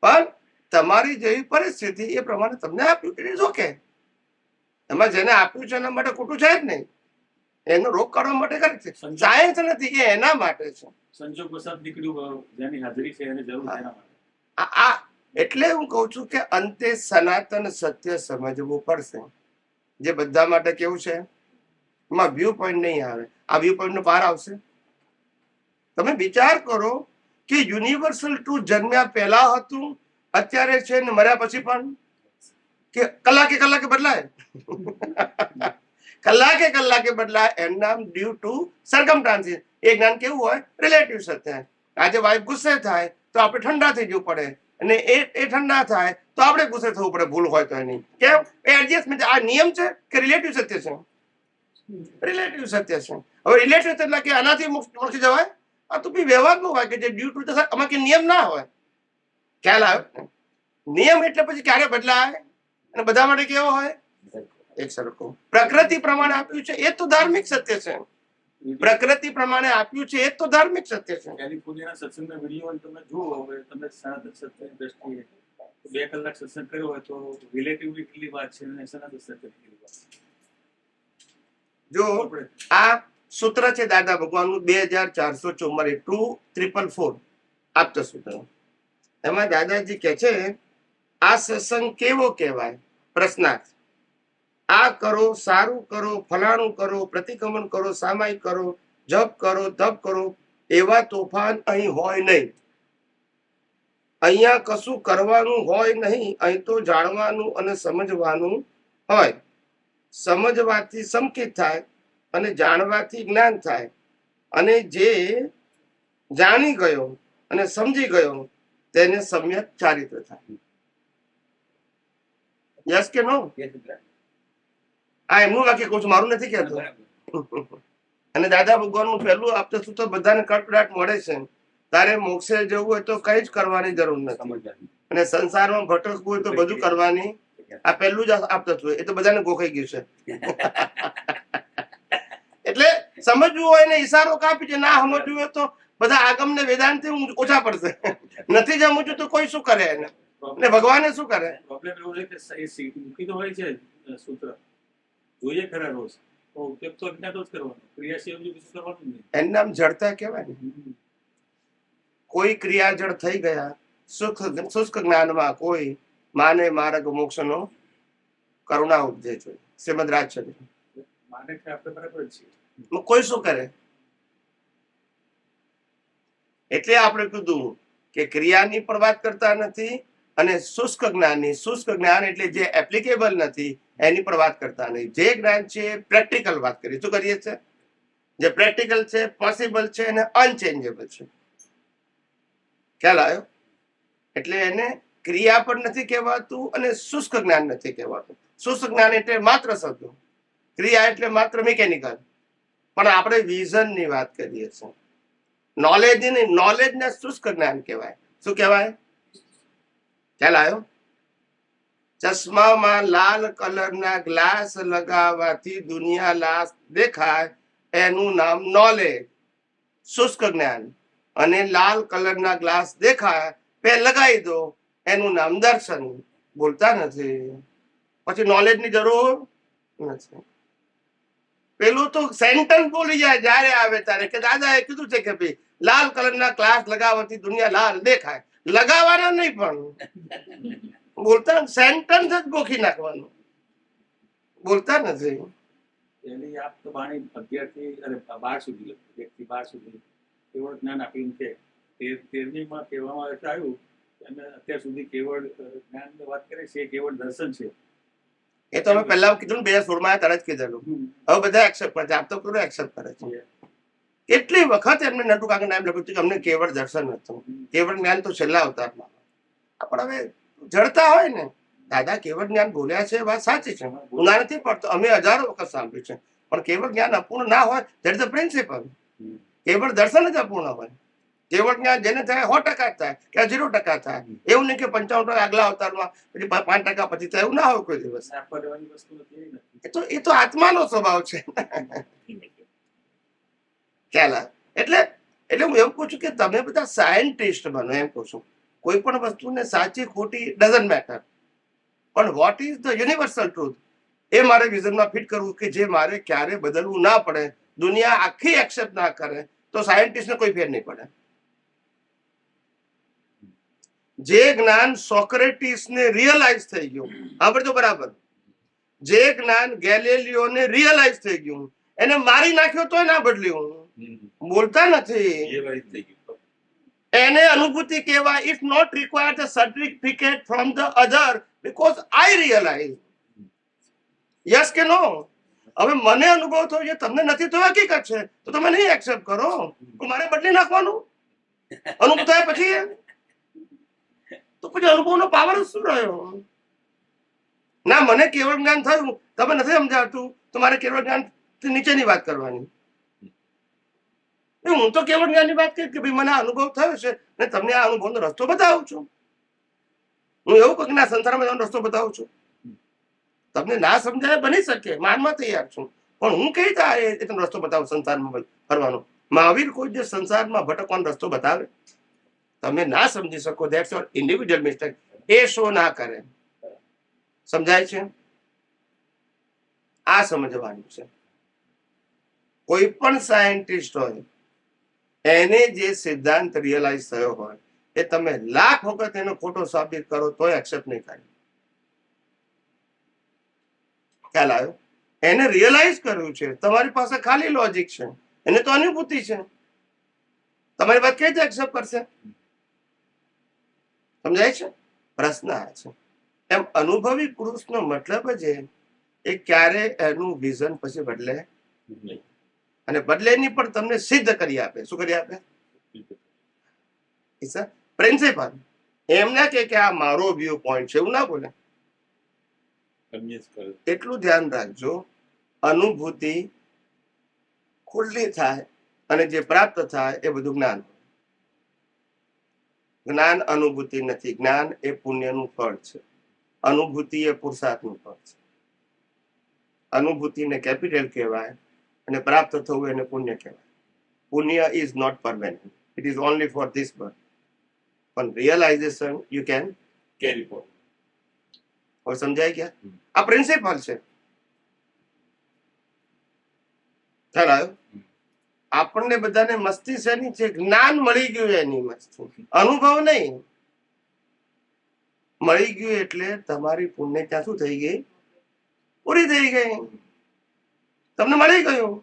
પણ તમારી જેવી પરિસ્થિતિ એ પ્રમાણે તમને આપ્યું. It is okay. એમાં જેને આપ્યું છે એના માટે ખોટું છે જ નહીં. એનો રોગ કરવા માટે કરે છે. સાયન્સ નથી, એ એના માટે છે. સંજોગ વસાત નીકળ્યું જેની હાજરી છે એને જરૂર છે એના માટે. આ એટલે હું કહું છું કે અંતે સનાતન સત્ય સમજવું પડશે, જે બધા માટે કેવું છે. એમાં વ્યૂ પોઈન્ટ નહીં આવે. આ વ્યૂ પોઈન્ટ નો પાર આવશે. તમે વિચાર કરો કે યુનિવર્સલ ટ્રુથ જન્મ્યા પહેલા હતું, અત્યારે છે ને મર્યા પછી પણ, કે કલાકે કલાકે બદલાય. કલાકે બદલાય. એમ નામ ડ્યુ ટુ સર્કમસ્ટાન્સીસ. એ જ્ઞાન કેવું હોય? રિલેટિવ સત્ય. આજે વાઇફ ગુસ્સે થાય તો આપણે ઠંડા થઈ જવું પડે, અને એ ઠંડા થાય તો આપણે ગુસ્સે થવું પડે, ભૂલ હોય તો એની. કેમ? એ એડજસ્ટમેન્ટ. આ નિયમ છે કે રિલેટિવ સત્ય છે? રિલેટિવ સત્ય છે. હવે રિલેટિવ એટલે કે આનાથી મોક્ષ જવાય? આ તો બી વ્યવહારનું હોય કે જે ડ્યુ ટુ આમાં કે નિયમ ના હોય. ખ્યાલ આવ્યો? નિયમ એટલે પછી ક્યારે બદલાય અને બધા માટે કેવો હોય? એક સરખો. પ્રકૃતિ પ્રમાણે આપ્યું છે એ તો ધાર્મિક સત્ય છે. પ્રકૃતિ પ્રમાણે આપ્યું છે એ તો ધાર્મિક સત્ય છે. કેલિફોર્નિયાના સત્સંગના વિડીયો તમે જુઓ, હવે તમે સનાતન સત્યની દ્રષ્ટિએ 2 કલાક સત્સંગ કર્યો હોય તો રિલેટિવલી કેટલી વાત છે અને સનાતન સત્ય કેટલી વાત છે. જો આ સૂત્ર છે દાદા ભગવાનનું 2444 2444 આપતા સૂત્ર. એમાં દાદાજી કે છે આ સત્સંગ કેવો કહેવાય? પ્રશ્નાર્થ. આ કરો, સારું કરો, ફલાણું કરો, પ્રતિક્રમણ કરો, સામાયિક કરો, જપ કરો, તપ કરો, એવા તોફાન અહીં હોય નહીં. અહીંયા કશું કરવાનું હોય નહીં. અહીં તો જાણવાનું અને સમજવાનું હોય. સમજવાથી સંકેત થાય અને જાણવાથી જ્ઞાન થાય, અને જે જાણી ગયો અને સમજી ગયો તેને સમ્યક ચારિત્ર થાય. યસ કે નો? આ એમનું વાક્ય કહું છું, મારું નથી કહેતો. અને દાદા ભગવાનનું પહેલું આપતા સૂત્ર બધાને કડકડાટ મળે છે. તારે મોક્ષે જવું હોય તો કઈ જ કરવાની જરૂર નથી, અને સંસારમાં ભટકવું હોય તો બધું કરવાની. આ પહેલું જ આપતા સૂત્ર. એ તો બધાને ગોખાઈ ગયું છે. એટલે સમજવું હોય ને ઈશારો કાપી છે. ના સમજવું હોય તો બધા આગમ ને વેદાંત ઓછા પડશે. નથી સમજવું તો કોઈ શું કરે એને, ને ભગવાને શું કરે? પ્રોબ્લેમ એવો છે કે મૂકી તો હોય છે સૂત્ર, જોઈએ ખરા રોજ તો ઉપયોગ તો અજ્ઞાતો જ કરવાનો, ક્રિયાશીલ બીજું કરવાનું નહીં. એનું નામ જડતા કહેવાય ને. કોઈ ક્રિયા જડ થઈ ગયા શુષ્ક જ્ઞાનમાં કોઈ માને માર્ગ મોક્ષનો કરુણા ઉપજે છે. શ્રીમદ રાજચંદ્ર માને કે આપણે બરાબર જ છીએ. કોઈ શું કરે? એટલે આપણે કીધું કે ક્રિયાની પણ વાત કરતા નથી, અને શુષ્ક જ્ઞાનની, શુષ્ક જ્ઞાન એટલે જે એપ્લિકેબલ નથી એની પણ વાત કરતા નહીં. જે જ્ઞાન છે પ્રેક્ટિકલ વાત કરીએ. શું કરીએ છીએ? જે પ્રેક્ટિકલ છે, પોસિબલ છે અને અનચેન્જેબલ છે. ખ્યાલ આવ્યો? એટલે એને ક્રિયા પણ નથી કહેવાતું અને શુષ્ક જ્ઞાન નથી કહેવાતું. શુષ્ક જ્ઞાન એટલે માત્ર શબ્દો, ક્રિયા એટલે માત્ર મિકેનિકલ. પણ આપણે વિઝનની વાત કરીએ છીએ, નોલેજ નહીં. નોલેજ ને શુષ્ક જ્ઞાન કહેવાય. શું કહેવાય? ખ્યાલ આવ્યો? ચશ્મામાં લાલ કલરના ગ્લાસ લગાવવાથી દુનિયા લાલ દેખાય એનું નામ નોલેજ, શુષ્ક જ્ઞાન. અને લાલ કલરના ગ્લાસ દેખાય પે લગાવી દો એનું નામ દર્શન. બોલતા નથી, પછી નોલેજ ની જરૂર નથી. પેલું તો સેન્ટેન્સ બોલી જાય જ્યારે આવે ત્યારે કે દાદા એ કીધું છે કે ભાઈ લાલ કલરના ગ્લાસ લગાવવાથી દુનિયા લાલ દેખાય. લગાવવાના નહીં, પણ બોલતા સેન્ટેન્સ જ ગોખી નાખવાનું. બોલતા નથી. એની આપ તો બાણી 11 થી 12 સુધી, 1 થી 12 સુધી કેવળ જ્ઞાન આપીને છે. 13મી માં કહેવામાં આવ્યું અને અત્યાર સુધી કેવળ જ્ઞાનની વાત કરે છે, કેવળ દર્શન છે. એ તો અમે પહેલા કીધું ને 2016 માં તરત કીધેલું. હવે બધા એક્સેપ્ટ કરે છે. આપ તો પૂરો એક્સેપ્ટ કરે છે. કેટલી વખત એમને નટુ કાકા નામ લખ્યું કે અમને કેવળ દર્શન હતું, કેવળ જ્ઞાન તો છેલ્લા અવતારમાં. પણ હવે જડતા હોય ને, દાદા કેવળ જ્ઞાન બોલ્યા છે, વાત સાચી છે, ગુના નથી પડતો. અમે હજારો વખત સાંભળ્યું છે. પણ કેવળ જ્ઞાન અપૂર્ણ ના હોય, ધેટ ઇઝ ધ પ્રિન્સિપલ. કેવળ દર્શન જ અપૂર્ણ હોય. કેવળ જ્ઞાન જેને થાય 100% થાય કે 0% થાય. એવું નહીં કે 95% આગલા અવતારમાં, પછી 5% પછી થાય, એવું ના હોય કોઈ દિવસ. એ તો આત્માનો સ્વભાવ છે. ખ્યાલ આવે? એટલે હું એમ કહું છું કે તમે બધા સાયન્ટિસ્ટ બનો, એમ કહું છું. કોઈ પણ વસ્તુને સાચી ખોટી ડઝન્ટ મેટર, પણ what is the universal truth એ મારે વિઝનમાં ફિટ કરવું કે જે મારે ક્યારે બદલવું ના પડે, દુનિયા આખી એક્સેપ્ટ ના કરે તો સાયન્ટિસ્ટને કોઈ ફેર નહીં પડે. જે જ્ઞાન સોક્રેટિસને રિયલાઇઝ થઈ ગયું, આપણે તો બરાબર, જે જ્ઞાન ગેલિલિયોને રિયલાઇઝ થઈ ગયું, એને મારી નાખ્યો તોય ના બદલ્યું, બોલતા નથી, એને અનુભૂતિ કહેવાય. If not require the certificate from the other because I realise. Yes કે નો? હવે મને અનુભવ થયો છે, તમને નથી થયો, હકીકત છે, તો તમે નહીં એક્સેપ્ટ કરો, મારે બદલી નાખવાનું અનુભવ થાય પછી, તો પછી અનુભવનો પાવર શું રહ્યો? ના મને કેવળ જ્ઞાન થયું, તમે નથી સમજાવતું, તો મારે કેવળ જ્ઞાન નીચેની વાત કરવાની. હું તો કેવળ જ્ઞાનની વાત કરી કે ભાઈ મને અનુભવ થયો છે ને તમને આ અનુભવનો રસ્તો બતાવું છું. હું એવું કહું કે ના સંસારમાં જવાનો રસ્તો બતાવું છું. તમને ના સમજાય બની શકે, માનમાં તૈયાર છું, પણ હું કઈ રીતે રસ્તો બતાવું સંસારમાં ફરવાનો? મહાવીર કોઈ જે સંસારમાં ભટકવાનો રસ્તો બતાવે, તમે ના સમજી શકો, that's your individual mistake. A show ના કરે. સમજાય છે? આ સમજવાનું છે. કોઈ પણ સાયન્ટિસ્ટ હોય, એને જે સિદ્ધાંત રિયલાઇઝ થયો હોય એ તમે લાખ વખત એનો ખોટો સાબિત કરો તો એક્સેપ્ટ નહીં થાય. ખ્યાલ આવ્યો? એને રિયલાઇઝ કર્યું છે, તમારી પાસે ખાલી લોજિક છે, એને તો અનુભૂતિ છે, તમારી વાત કઈ રીતે એક્સેપ્ટ કરશે? સમજાય છે? પ્રશ્ન આ છે. એમ અનુભવી પુરુષનો મતલબ જ એ ક્યારે એનું વિઝન પછી બદલે નહીં, અને બદલે નહીં પણ તમને સિદ્ધ કરી આપે. શું કરી આપે? પ્રિન્સિપલ. એમ ના કે આ મારો વ્યૂ પોઈન્ટ છે, એવું ના બોલે. એટલું ધ્યાન રાખજો, અનુભૂતિ ખુલ્લી થાય અને જે પ્રાપ્ત થાય એ બધું જ્ઞાન. જ્ઞાન અનુભૂતિ નથી. જ્ઞાન એ પુણ્યનું ફળ છે, અનુભૂતિ એ પુરુષાર્થનું ફળ છે. અનુભૂતિને કેપિટલ કહેવાય અને પ્રાપ્ત થવું એને પુણ્ય કહેવાય. પુણ્ય is not permanent, it is only for this birth, પણ realisation you can carry for. હવે સમજાય ગયા? આ પ્રિન્સિપલ છે. ખ્યાલ આવ્યો? આપણને બધાને મસ્તી શેની છે? જ્ઞાન મળી ગયું એની મસ્તી, અનુભવ નહીં. મળી ગયું એટલે તમારી પુણ્ય ત્યાં શું થઈ ગઈ? પૂરી થઈ ગઈ. તમને મળી ગયું.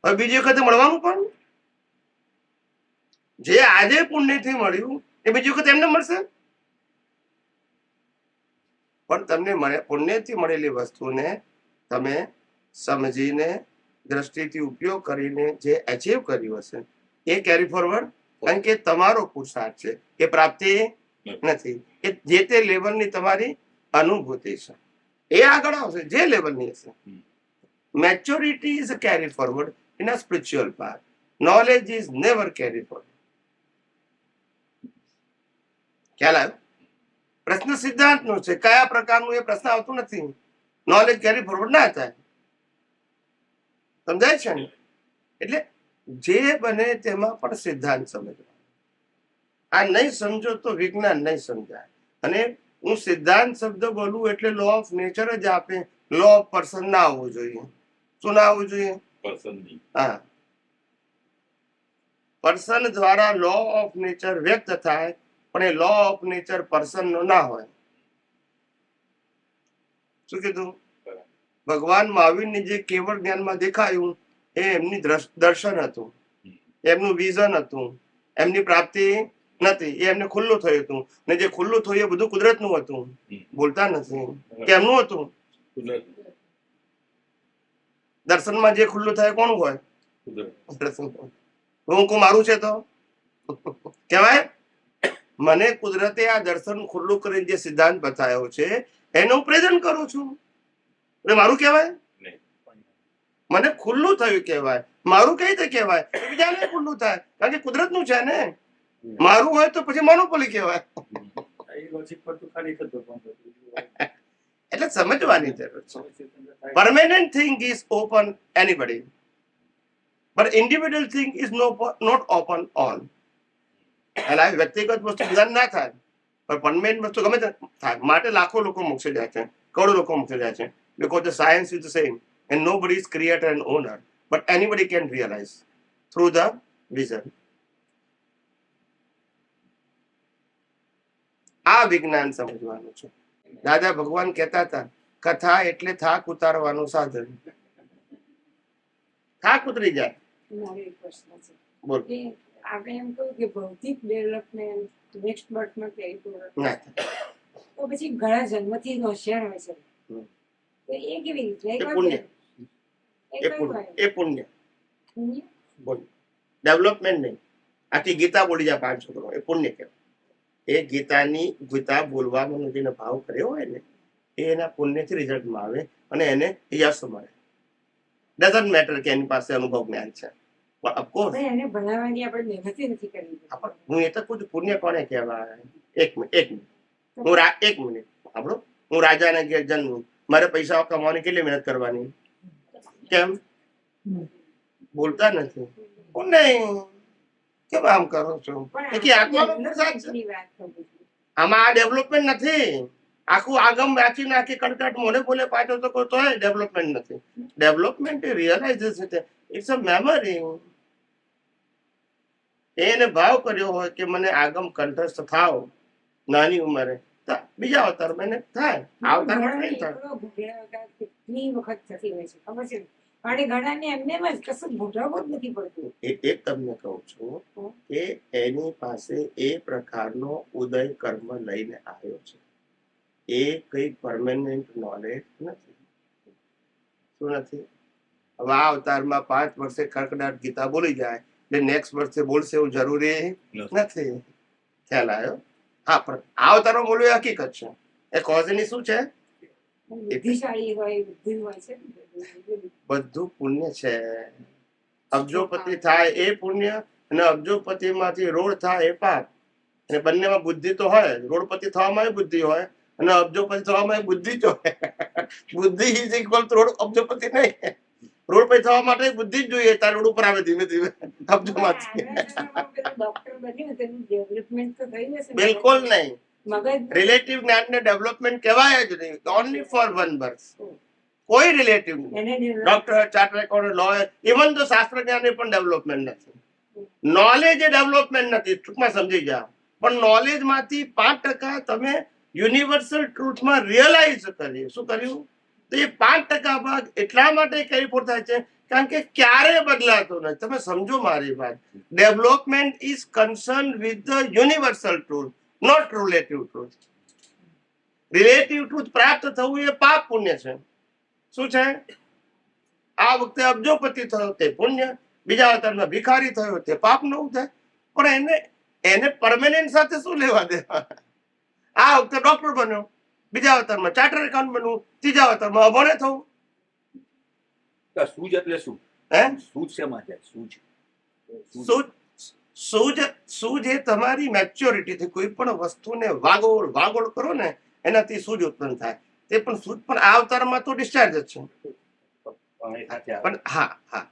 હવે બીજી વખતે મળવાનું પણ જે આજે પુણ્યથી મળ્યું એ બીજી વખત એમને મળશે? પણ તમને પુણ્યથી મળેલી વસ્તુને તમે સમજીને દ્રષ્ટિથી ઉપયોગ કરીને જે અચીવ કર્યું હશે એ કેરી ફોરવર્ડ, કારણ કે તમારો પુરુષાર્થ છે, એ પ્રાપ્તિ નથી. એ જે તે લેવલની તમારી અનુભૂતિ છે, એ આગળ આવશે જે લેવલની હશે. Maturity is carry forward in a spiritual path. Knowledge is never carry forward. ખ્યાલ આવ્યો? પ્રશ્ન સિદ્ધાંતનો છે, કયા પ્રકારનું એ પ્રશ્ન આવતું નથી. નોલેજ કેરી ફોરવર્ડ ના થાય. સમજાય છે ને? એટલે જે બને તેમાં પણ સિદ્ધાંત સમજવા. આ નહીં સમજો તો વિજ્ઞાન નહીં સમજાય. અને હું સિદ્ધાંત શબ્દ બોલું એટલે લો ઓફ નેચર જ આપે. લો ઓફ પર્સન ના આવવું જોઈએ. શું ના આવવું જોઈએ? હા, પર્સન દ્વારા લો ઓફ નેચર વ્યક્ત થાય, પણ એ લો ઓફ નેચર પર્સન નો ના હોય. શું કીધું? ભગવાન મહાવીરની જે કેવળ જ્ઞાનમાં દેખાયું એ એમની દર્શન હતું, એમનું વિઝન હતું, એમની પ્રાપ્તિ નથી. એ એમને ખુલ્લું થયું હતું, ને જે ખુલ્લું થયું એ બધું કુદરતનું હતું. બોલતા નથી. કેમનું હતું? દર્શનમાં જે ખુલ્લું થાય કોનું હોય? હું મારું છે તો કહેવાય. મને કુદરતે આ દર્શન ખુલ્લું કરીને જે સિદ્ધાંત બતાવ્યો છે એને હું પ્રેઝન્ટ કરું છું, મારું કહેવાય? મને ખુલ્લું થયું કહેવાય. મારું કઈ રીતે કહેવાય? બીજાને ખુલ્લું થાય, કારણ કે કુદરતનું છે ને. મારું હોય તો પછી મોનોપોલી કહેવાય. એટલે સમજવાની જરૂર છે. Permanent thing is open anybody, but individual thing is not open on. એટલે વ્યક્તિગત વસ્તુ જ્ઞાન ના થાય, પણ પરમેનન્ટ વસ્તુ ગમે તે થાય. માટે લાખો લોકો મોક્ષે જાય છે, કરોડો લોકો મોક્ષે જાય છે. Because the science is the same and nobody is creator and owner, but anybody can realize through the vision. આ વિજ્ઞાન સમજવાનું છે. દાદા ભગવાન કહેતા હતા કથા એટલે થાક ઉતારવાનું સાધન. થાક ઉતરી જાય. મારો એક પ્રશ્ન છે બોલ. કે આપણે એમ કહ્યું કે ભૌતિક ડેવલપમેન્ટ નેક્સ્ટ બર્થમાં ક્યાંય પૂર્ણ ના તો પછી ઘણા જન્મથી હોશિયાર હોય છે, તો એ કેવી રીતે એ પુણ્ય. એ એ કયું પુણ્ય. હોય? એ પુણ્ય. પુણ્ય? બોલ. ડેવલપમેન્ટ નહીં. આખી ગીતા બોલી જાય 5 છોકરો, એ પુણ્ય કહેવાય. એ ગીતા બોલવાનો જેને ભાવ કર્યો હોય ને એ એના પુણ્યથી રિઝલ્ટમાં આવે અને એને યશ મળે. ડઝન્ટ મેટર કે એની પાસે અનુભવ જ્ઞાન છે, પણ ઓફકોર્સ પણ એને ભણાવવાની આપણે મહેનત નથી કરવી. હું એ તો ખુદ પુણ્ય કોને કહેવાય. એક મિનિટ આપણો હું રાજાને ઘેર જન્મ, મારે પૈસા કમાવાની કેટલી મહેનત કરવાની? કેમ બોલતા નથી? નહીં કેમ આમ કરો છો? આમાં આ ડેવલપમેન્ટ નથી. આખું આગમ વાંચી નાખી કડકટ મોઢે બોલે પાછો તો તોય ડેવલપમેન્ટ નથી. ડેવલપમેન્ટ એ રિયલાઇઝેશન છે. It's a memory. એને ભાવ કર્યો હોય કે મને આગમ કંઠસ્થ થાવ નાની ઉંમરે, બીજા અવતારમાં એને થાય, અવતારમાં નહીં થાય. કેટલી વખત થતી હોય છે ખબર છે? અને ઘણાને એમને જ કશું ભોગવવું જ નથી પડતું. એક તમને કહું છું કે એની પાસે એ પ્રકારનો ઉદય કર્મ લઈને આવ્યો છે. એ કઈ પરમેનન્ટ નોલેજ નથી. શું નથી? હવે આ અવતારમાં 5 વર્ષે કડકડાટ ગીતા બોલી જાય એટલે નેક્સ્ટ વર્ષે બોલશે એવું જરૂરી નથી. ખ્યાલ આવ્યો? હા, પણ આ અવતારમાં બોલવું એ હકીકત છે. એ કોઝની શું છે? બુદ્ધિશાળી હોય, બુદ્ધિ હોય છે, બધું પુણ્ય છે. અબજોપતિ થાય એ પુણ્ય અને અબજોપતિ માંથી રોડ થાય એ પાપ. અને બંનેમાં બુદ્ધિ તો હોય. રોડપતિ થવામાં બુદ્ધિ હોય અને અબજોપતિ થવામાં બુદ્ધિ જ હોય. બુદ્ધિ ઇઝ ઇક્વલ ટુ રોડ અબજોપતિ નહીં. રોડપતિ થવા માટે બુદ્ધિ જ જોઈએ. તાર રોડ ઉપર આવે ધીમે ધીમે અબજોમાંથી. ડોક્ટર બન્યું તેનું ડેવલપમેન્ટ તો થઈ જશે. બિલકુલ નહીં. મગજ રિલેટિવ જ્ઞાનને ડેવલપમેન્ટ કહેવાય જ નહીં. ઓનલી ફોર 1 વર્ષ. કોઈ રિલેટિવ નહીં. Doctor, chartered accountant, lawyer, even તો શાસ્ત્ર જ્ઞાનની પણ ડેવલપમેન્ટ નથી. નોલેજ એ ડેવલપમેન્ટ નથી, ટૂંકમાં સમજી જાઓ. પણ નોલેજ માંથી 5% તમે યુનિવર્સલ ટ્રુથમાં રિયલાઇઝ કરી. શું કર્યું? તો એ 5% ભાગ એટલા માટે કેરી ફોર થાય છે કારણ કે ક્યારે બદલાતો નથી. તમે સમજો મારી વાત. Development is concern with the universal truth, not relative truth. Relative truth પ્રાપ્ત થવું એ પાપ પુણ્ય છે. શું છે? આ વખતે અબજોપતિ થયો તે પુણ્ય, બીજા અવતારમાં ભિખારી થયો તે પાપ ન થાય. પણ એને પરમેનન્ટ સાથે શું લેવા દેવા? આ વખતે ડોક્ટર બન્યો, બીજા અવતારમાં ચાર્ટર્ડ એકાઉન્ટ બનવું, ત્રીજા અવતારમાં અભણે થવું. સૂજ એટલે શું? હે? સૂજ શેમાં છે? સૂજ એ તમારી મેચ્યોરિટીથી કોઈ પણ વસ્તુને વાગોળ કરો ને એનાથી સૂજ ઉત્પન્ન થાય. તે પણ સૂજ પણ આ અવતારમાં તો ડિસ્ચાર્જ જ છે. પણ હા,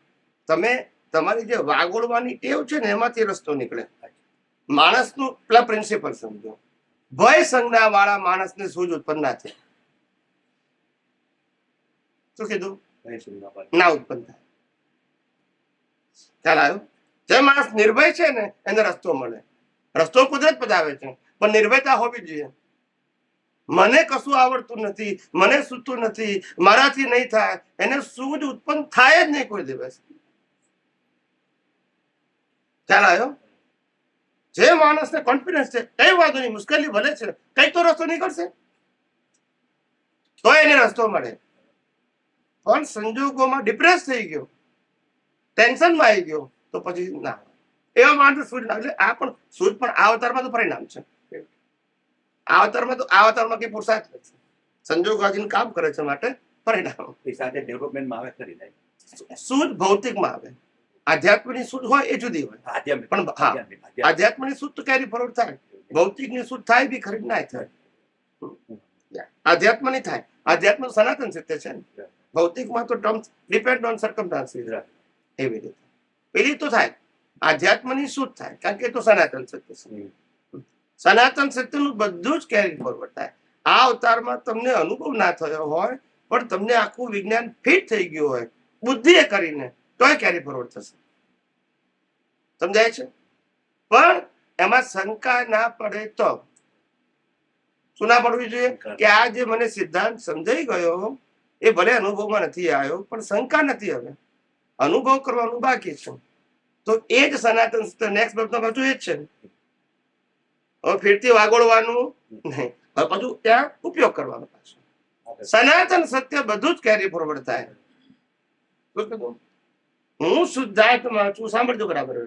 તમે તમારી જે વાગોળવાની ટેવ છે ને એમાંથી રસ્તો નીકળે. માણસનું પેલા પ્રિન્સિપલ સમજો. ભય સંજ્ઞા વાળા માણસને સૂજ ઉત્પન્ન ના થાય. શું કીધું? ના ઉત્પન્ન થાય. ખ્યાલ આવ્યો? જે માણસ નિર્ભય છે ને એને રસ્તો મળે. રસ્તો કુદરત બતાવે છે, પણ નિર્ભયતા હોવી જોઈએ. મને કશું આવડતું નથી, મને સૂતું નથી, મારાથી નહીં થાય, એને સૂજ ઉત્પન્ન થાય જ નહીં કોઈ દિવસ. ખ્યાલ આવ્યો? જે માણસને કોન્ફિડન્સ છે કઈ વાંધો નહીં, મુશ્કેલી ભલે છે, કઈક તો રસ્તો નીકળશે, તો એને રસ્તો મળે. પણ સંજોગોમાં ડિપ્રેસ થઈ ગયો, ટેન્શનમાં આવી ગયો તો પછી ના. એવા માણસ સૂજ ના. એટલે આ પણ સૂજ પણ આ અવતારમાં તો પરિણામ છે. આ અવતારમાં કઈ પુરુષાર્થ નથી. સંજોગ આજીને કામ કરે છે માટે પરિણામ. એ સાથે ડેવલપમેન્ટમાં આવે ખરી નહીં. સૂજ ભૌતિકમાં આવે. આધ્યાત્મની સૂજ હોય એ જુદી હોય. પણ હા, આધ્યાત્મની સૂજ તો કેરી ફોરવર્ડ થાય. ભૌતિકની સૂજ થાય બી ખરી ના થાય. આધ્યાત્મ નહીં થાય. આધ્યાત્મ સનાતન સત્ય છે ને. ભૌતિકમાં તો ટર્મ્સ ડિપેન્ડ ઓન સર્કમસ્ટાન્સીસ. એવી રીતે પેલી તો થાય. આધ્યાત્મની શું થાય? કારણ કે એ તો સનાતન સત્ય છે. સનાતન સત્યનું બધું જ કેરી ફોરવર્ડ થાય. આ અવતારમાં તમને અનુભવ ના થયો હોય પણ તમને આખું વિજ્ઞાન ફિટ થઈ ગયું હોય બુદ્ધિએ કરીને, તોય કેરી ફોરવર્ડ થશે. સમજાય છે? પણ એમાં શંકા ના પડે તો શું ના પડવી જોઈએ? કે આ જે મને સિદ્ધાંત સમજાઈ ગયો એ ભલે અનુભવમાં નથી આવ્યો પણ શંકા નથી, હવે અનુભવ કરવાનું બાકી છે. તો એ જ સનાતન સત્ય નેક્સ્ટ બાબતમાં પાછું એ જ છે. હવે ફીરથી વાગોળવાનું નહીં, હવે પાછું ત્યાં ઉપયોગ કરવાનો પાછો. સનાતન સત્ય બધું જ કેરી ફોરવર્ડ થાય. શું કીધું? હું શુદ્ધાત્મા છું, સાંભળજો બરાબર.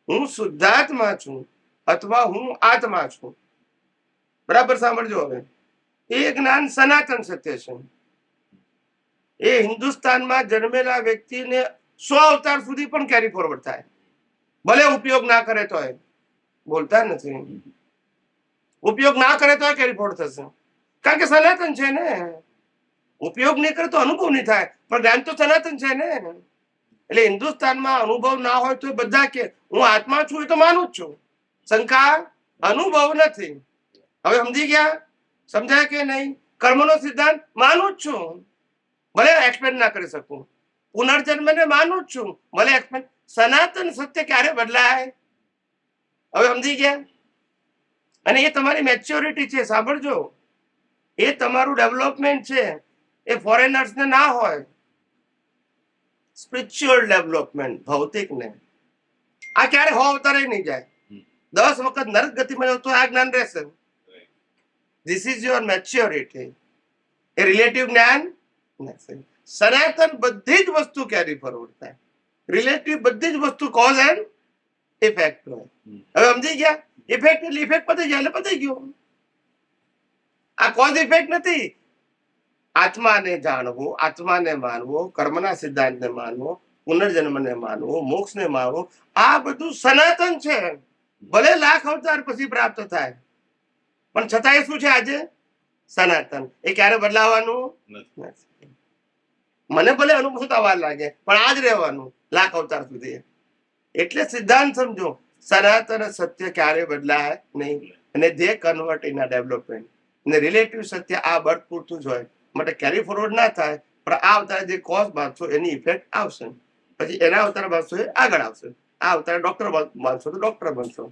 હું શુદ્ધાત્મા છું અથવા હું આત્મા છું. બરાબર સાંભળજો. હવે એ જ્ઞાન સનાતન સત્ય છે. એ હિન્દુસ્તાનમાં જન્મેલા વ્યક્તિને 100 અવતાર સુધી પણ કેરી ફોરવર્ડ થાય, ભલે ઉપયોગ ના કરે તો. બોલતા નથી. ઉપયોગ ના કરે તો કેરી ફોરવર્ડ થશે, કારણ કે સનાતન છે ને. ઉપયોગ નહીં કરે તો અનુભવ નહીં થાય, પણ જ્ઞાન તો સનાતન છે ને. એટલે હિન્દુસ્તાનમાં અનુભવ ના હોય તો બધા કે હું આત્મા છું, એ તો માનું જ છું. શંકા અનુભવ નથી. હવે સમજી ગયા? સમજાય કે નહીં? કર્મનો સિદ્ધાંત માનું જ છું, ભલે એક્સપ્લેન ના કરી શકું. પુનર્જન્મને માનું જ છું, ભલે એક્સપ્લેન. સનાતન સત્ય ક્યારે બદલાય? હવે સમજી ગયા? અને એ તમારી મેચ્યોરિટી છે. સાંભળજો, એ તમારું ડેવલપમેન્ટ છે. એ ફોરેનર્સને ના હોય. સ્પિરિચ્યુઅલ ડેવલપમેન્ટ, ભૌતિક ને. આ ક્યારે હો અવતારે નહીં જાય. 10 વખત નરક ગતિમાં જાવ તો આ જ્ઞાન રહેશે. This is your maturity. A relative જ્ઞાન નથી. સનાતન બધી જ વસ્તુ કેરી ફોરવર્ડ થાય. રિલેટિવ બધી જ વસ્તુ કોઝ એન્ડ ઇફેક્ટ હોય. હવે સમજી ગયા? ઇફેક્ટ એટલે ઇફેક્ટ પતી જાય એટલે પતી ગયું. આ કોઝ ઇફેક્ટ નથી. આત્માને જાણવું, આત્માને માનવો, કર્મના સિદ્ધાંતને માનવો, પુનર્જન્મને માનવો, મોક્ષને માનવો, આ બધું સનાતન છે. ભલે લાખ અવતાર પછી પ્રાપ્ત થાય પણ છતાંય શું છે આજે? સનાતન. એ ક્યારે બદલાવાનું નથી. મને ભલે અનુભવ થતા વાર લાગે પણ આ જ રહેવાનું લાખ અવતાર સુધી. એટલે સિદ્ધાંત સમજો, સનાતન સત્ય ક્યારે બદલાય નહીં. અને જે કન્વર્ટ ઇન ડેવલપમેન્ટ અને રિલેટિવ સત્ય આ બર્થ પૂરતું જ હોય, માટે કેરી ફોરવર્ડ ના થાય. પણ આ અવતારે જે કોઝ બાંધશો એની ઇફેક્ટ આવશે. પછી એના અવતાર બાંધશો એ આગળ આવશે. આ અવતારે ડોક્ટર બાંધશો તો ડોક્ટર બનશો.